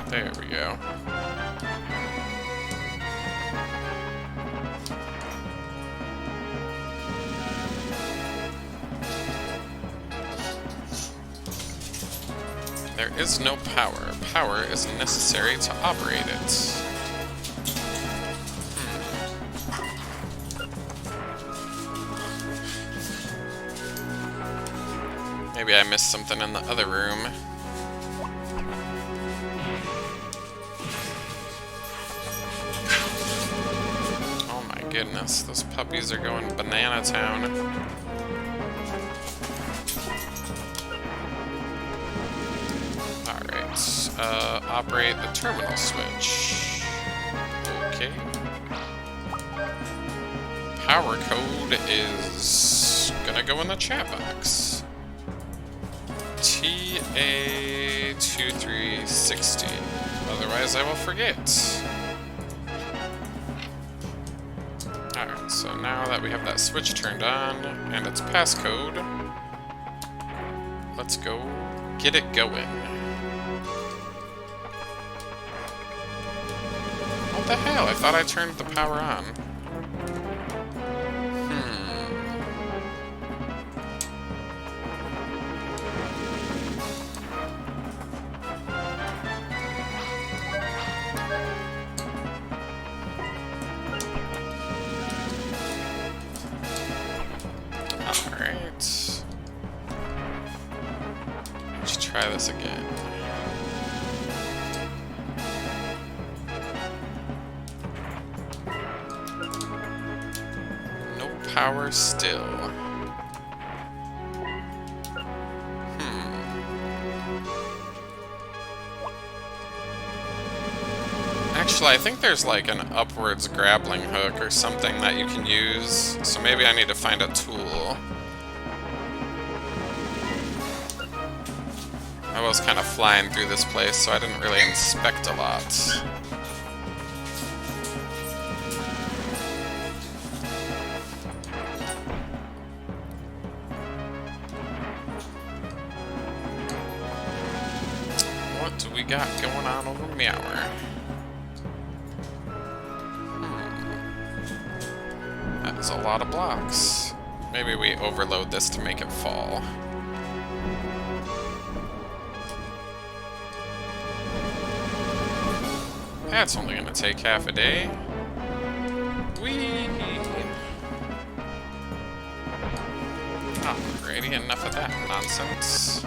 There we go. There is no power. Power is necessary to operate it. Maybe I missed something in the other room. Oh my goodness, those puppies are going banana town. Alright, operate the terminal switch. Okay. Power code is gonna go in the chat box. TA2360. Otherwise I will forget. Alright, so now that we have that switch turned on, and its passcode, let's go get it going. What the hell? I thought I turned the power on. Try this again. No power still. Actually, I think there's like an upwards grappling hook or something that you can use, so maybe I need to find a tool. I was kind of flying through this place, so I didn't really inspect a lot. What do we got going on over Meower? That is a lot of blocks. Maybe we overload this to make it fall. That's only gonna take half a day. Whee! Alrighty, enough of that nonsense.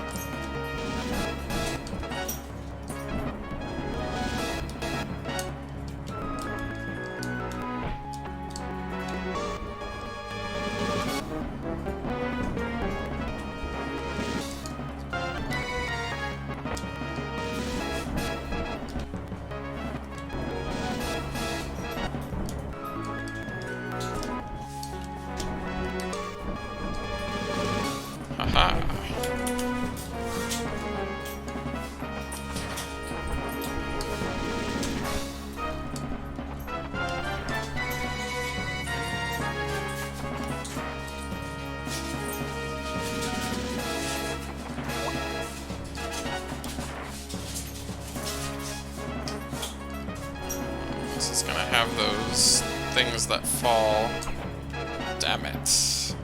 This is gonna have those things that fall. Damn it.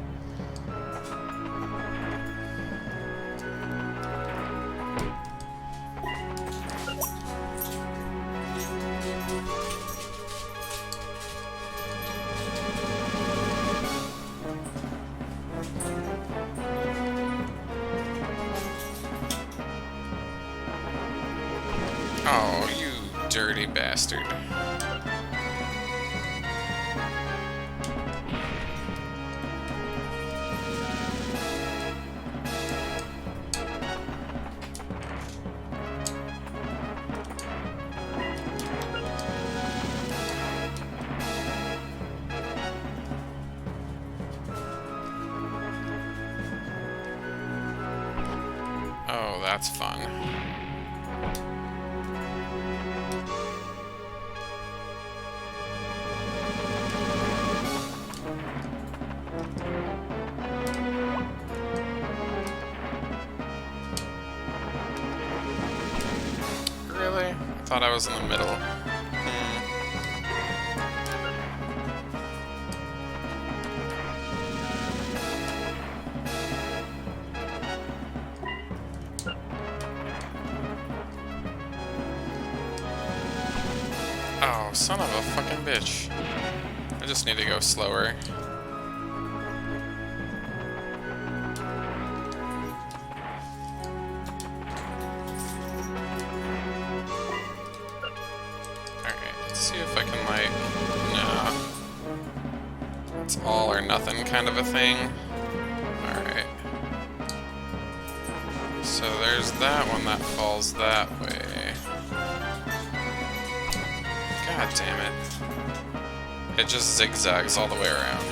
Oh, you dirty bastard. Oh, that's fun. Really? I thought I was in the middle. Oh, son of a fucking bitch. I just need to go slower. Alright, let's see if I can, like... No. It's all or nothing kind of a thing. Alright. So there's that one that falls that way. God damn it. It just zigzags all the way around.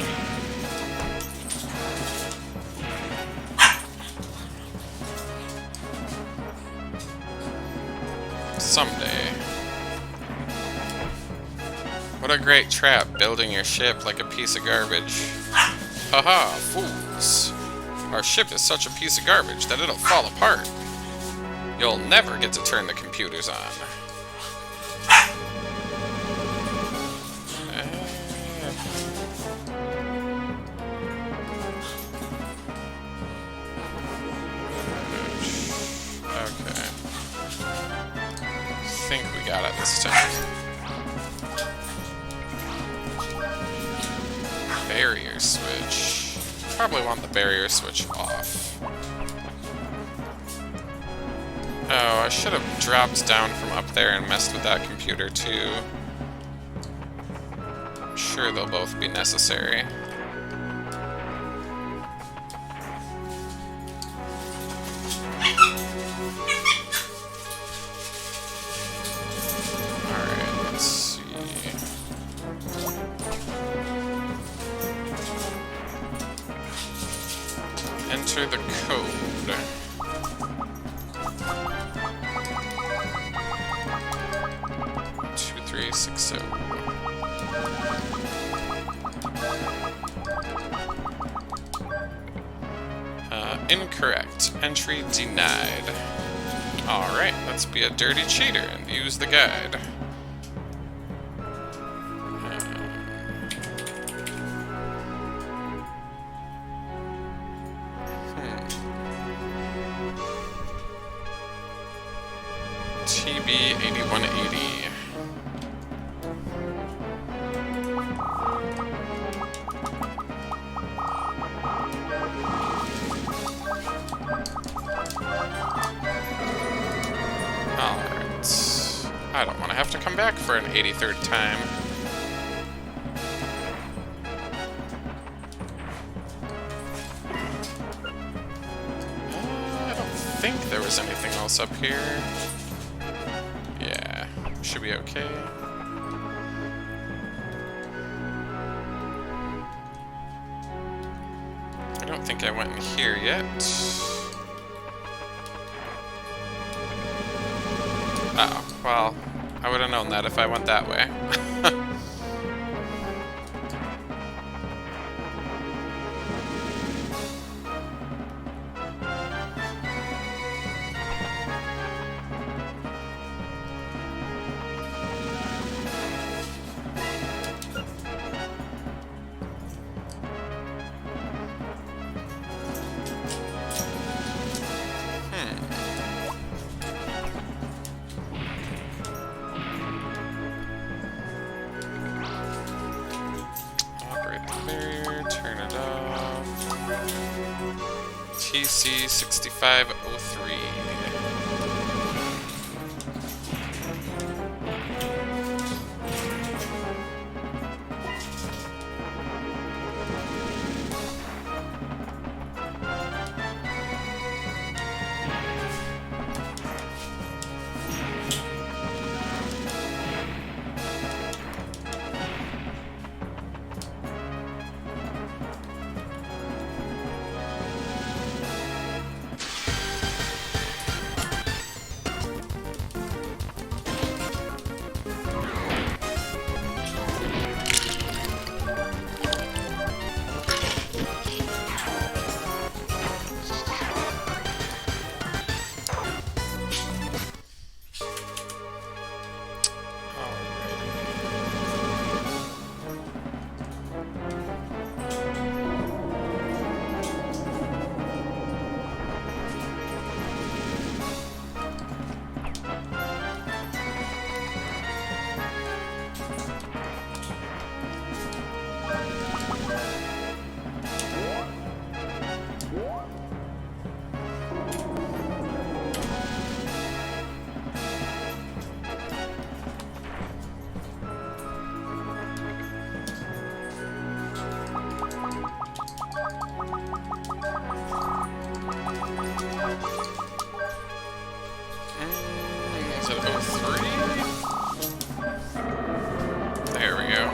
Someday. What a great trap, building your ship like a piece of garbage. Haha, fools. Our ship is such a piece of garbage that it'll fall apart. You'll never get to turn the computers on. Okay. I think we got it this time. Barrier switch. Probably want the barrier switch off. Oh, I should have dropped down from up there and messed with that computer too. I'm sure they'll both be necessary. Alright, let's see. Enter the code. 2360. Incorrect. Entry denied. Alright, let's be a dirty cheater and use the guide. TB8180. Alright. I don't want to have to come back for an 83rd time. I don't think there was anything else up here. Yeah, should be okay. I don't think I went in here yet. Oh, well, I would have known that if I went that way. PC 6503. Is it 03? There we go.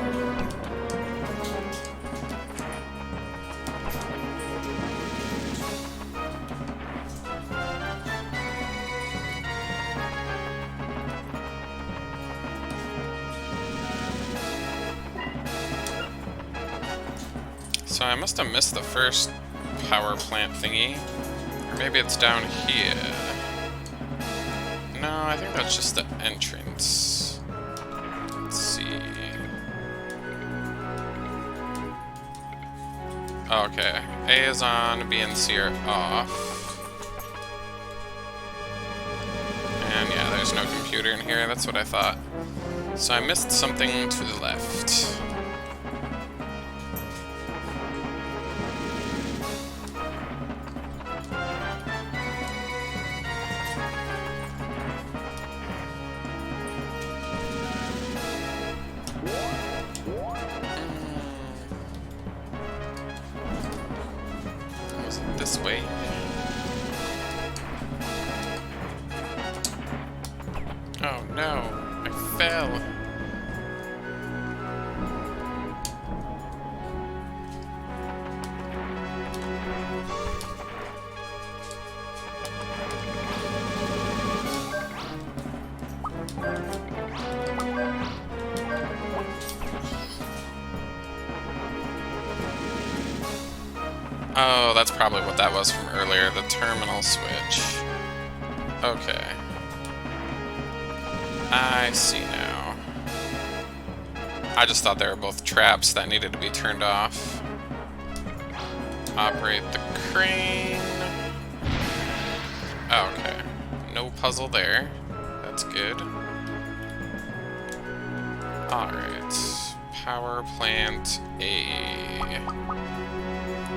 So I must have missed the first power plant thingy. Or maybe it's down here. No, I think that's just the entrance. Let's see. Okay. A is on, B and C are off. And yeah, there's no computer in here, that's what I thought. So I missed something to the left. Was it this way? Oh no, I fell. Oh, that's probably what that was from earlier, the terminal switch. Okay. I see now. I just thought they were both traps that needed to be turned off. Operate the crane. Okay. No puzzle there. That's good. Alright. Power plant A.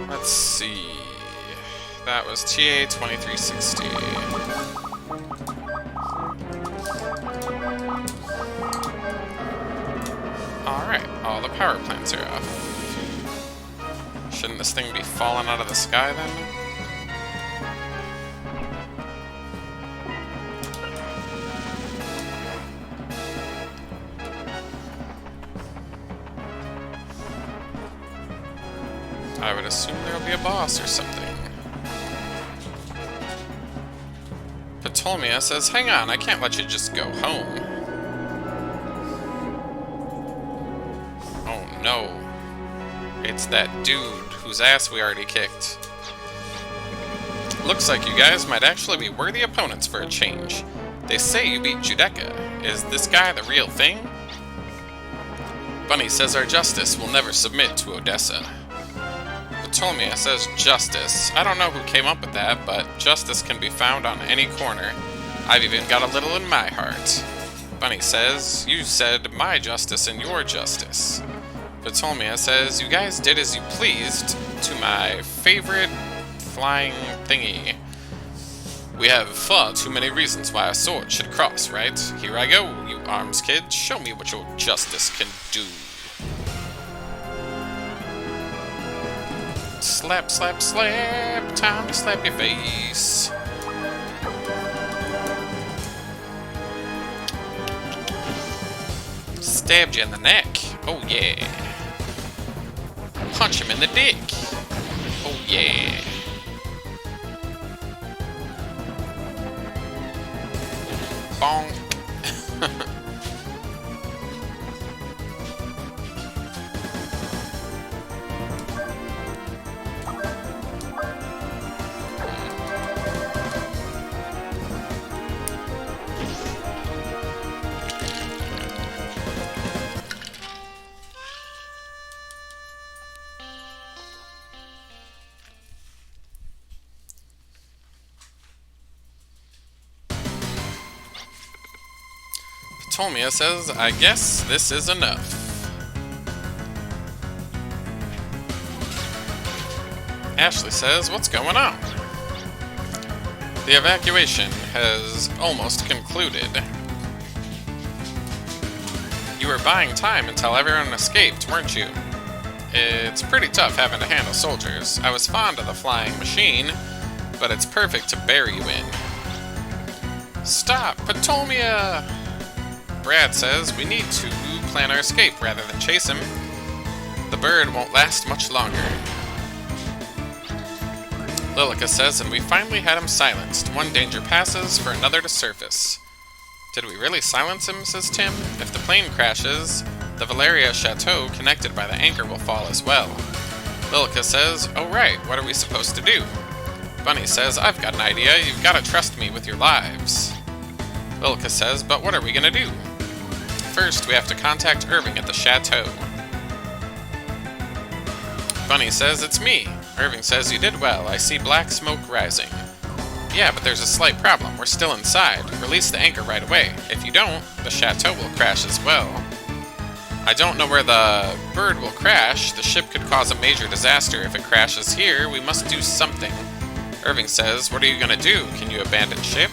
Let's see. That was TA 2360. Alright, all the power plants are off. Shouldn't this thing be falling out of the sky then? I would assume there'll be a boss or something. Ptolemy says, hang on, I can't let you just go home. Oh no. It's that dude whose ass we already kicked. Looks like you guys might actually be worthy opponents for a change. They say you beat Judecca. Is this guy the real thing? Bunny says our justice will never submit to Odessa. Ptolemy says justice. I don't know who came up with that, but justice can be found on any corner. I've even got a little in my heart. Bunny says, you said my justice and your justice. Ptolemy says, you guys did as you pleased to my favorite flying thingy. We have far too many reasons why our sword should cross, right? Here I go, you arms kid. Show me what your justice can do. Slap, slap, slap. Time to slap your face. Stabbed you in the neck. Oh yeah. Punch him in the dick. Oh yeah. Bonk. Tomia says, I guess this is enough. Ashley says, what's going on? The evacuation has almost concluded. You were buying time until everyone escaped, weren't you? It's pretty tough having to handle soldiers. I was fond of the flying machine, but it's perfect to bury you in. Stop, Potomia! Brad says we need to plan our escape rather than chase him. The bird won't last much longer. Lilica says, and we finally had him silenced. One danger passes for another to surface. Did we really silence him, says Tim? If the plane crashes, the Valeria Chateau connected by the anchor will fall as well. Lilica says, oh right, what are we supposed to do? Bunny says, I've got an idea, you've got to trust me with your lives. Lilica says, but what are we gonna do? First, we have to contact Irving at the chateau. Bunny says, it's me. Irving says, you did well. I see black smoke rising. Yeah, but there's a slight problem. We're still inside. Release the anchor right away. If you don't, the chateau will crash as well. I don't know where the bird will crash. The ship could cause a major disaster. If it crashes here, we must do something. Irving says, what are you gonna do? Can you abandon ship?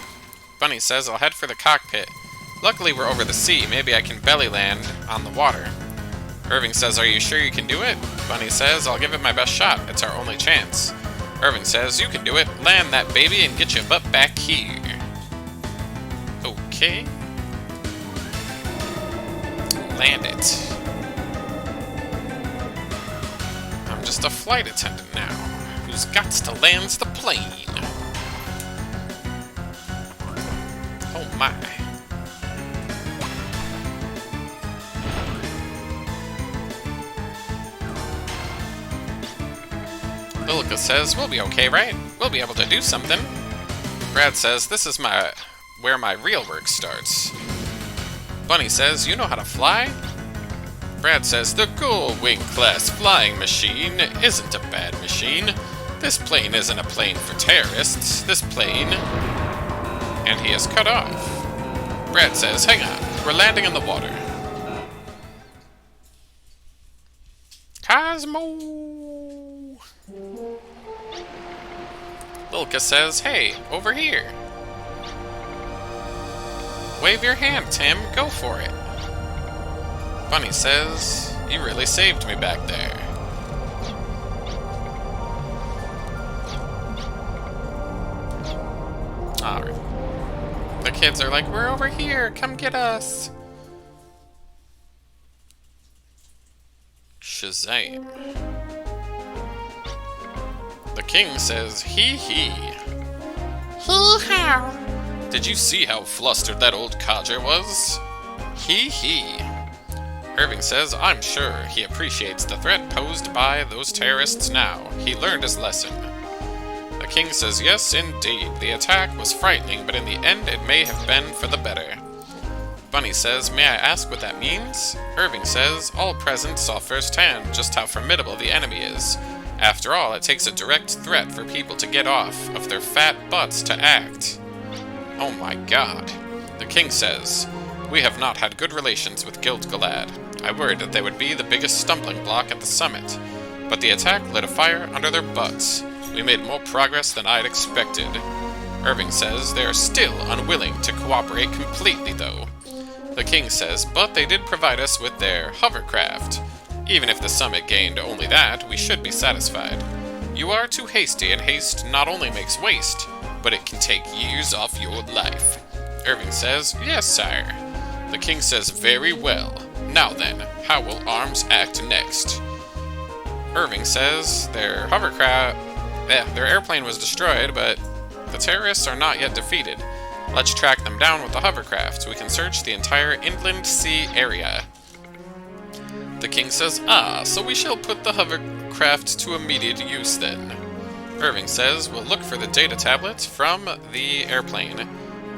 Bunny says, I'll head for the cockpit. Luckily, we're over the sea. Maybe I can belly land on the water. Irving says, are you sure you can do it? Bunny says, I'll give it my best shot. It's our only chance. Irving says, you can do it. Land that baby and get your butt back here. Okay. Land it. I'm just a flight attendant now, who's got to land the plane. Oh my. Lilica says, we'll be okay, right? We'll be able to do something. Brad says, this is where my real work starts. Bunny says, you know how to fly? Brad says, the Gullwing class flying machine isn't a bad machine. This plane isn't a plane for terrorists. This plane... And he is cut off. Brad says, hang on, we're landing in the water. Cosmo! Lilica says, hey, over here. Wave your hand, Tim. Go for it. Bunny says, you really saved me back there. Alright. The kids are like, we're over here. Come get us. Shazam. The king says, hee hee. Hee-haw. Did you see how flustered that old codger was? Hee hee. Irving says, I'm sure he appreciates the threat posed by those terrorists now. He learned his lesson. The king says, yes, indeed. The attack was frightening, but in the end it may have been for the better. Bunny says, may I ask what that means? Irving says, all present saw firsthand just how formidable the enemy is. After all, it takes a direct threat for people to get off of their fat butts to act. Oh my god. The king says, we have not had good relations with Guild-Galad. I worried that they would be the biggest stumbling block at the summit, but the attack lit a fire under their butts. We made more progress than I'd expected. Irving says they're still unwilling to cooperate completely, though. The king says, but they did provide us with their hovercraft. Even if the summit gained only that, we should be satisfied. You are too hasty, and haste not only makes waste, but it can take years off your life. Irving says, yes, sire. The king says, very well. Now then, how will arms act next? Irving says their airplane was destroyed, but the terrorists are not yet defeated. Let's track them down with the hovercraft. We can search the entire inland sea area. The king says, so we shall put the hovercraft to immediate use then. Irving says, we'll look for the data tablet from the airplane.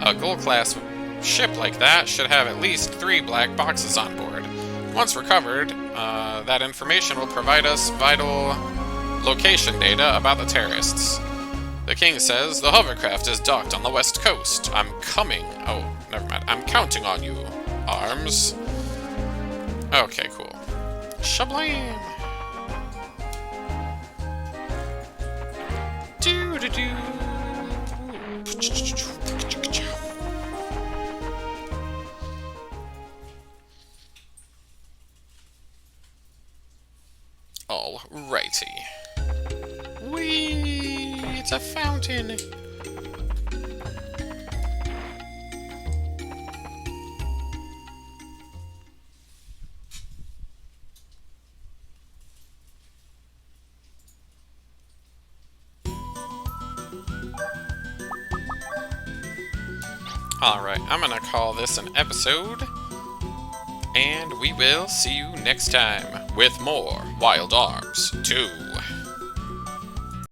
A gold-class ship like that should have at least 3 black boxes on board. Once recovered, that information will provide us vital location data about the terrorists. The king says, the hovercraft is docked on the west coast. I'm coming. Oh, never mind. I'm counting on you, Arms. Okay, cool. Shablam! Do-do-do. Alrighty. Whee! It's a fountain! Alright, I'm gonna call this an episode, and we will see you next time with more Wild Arms 2.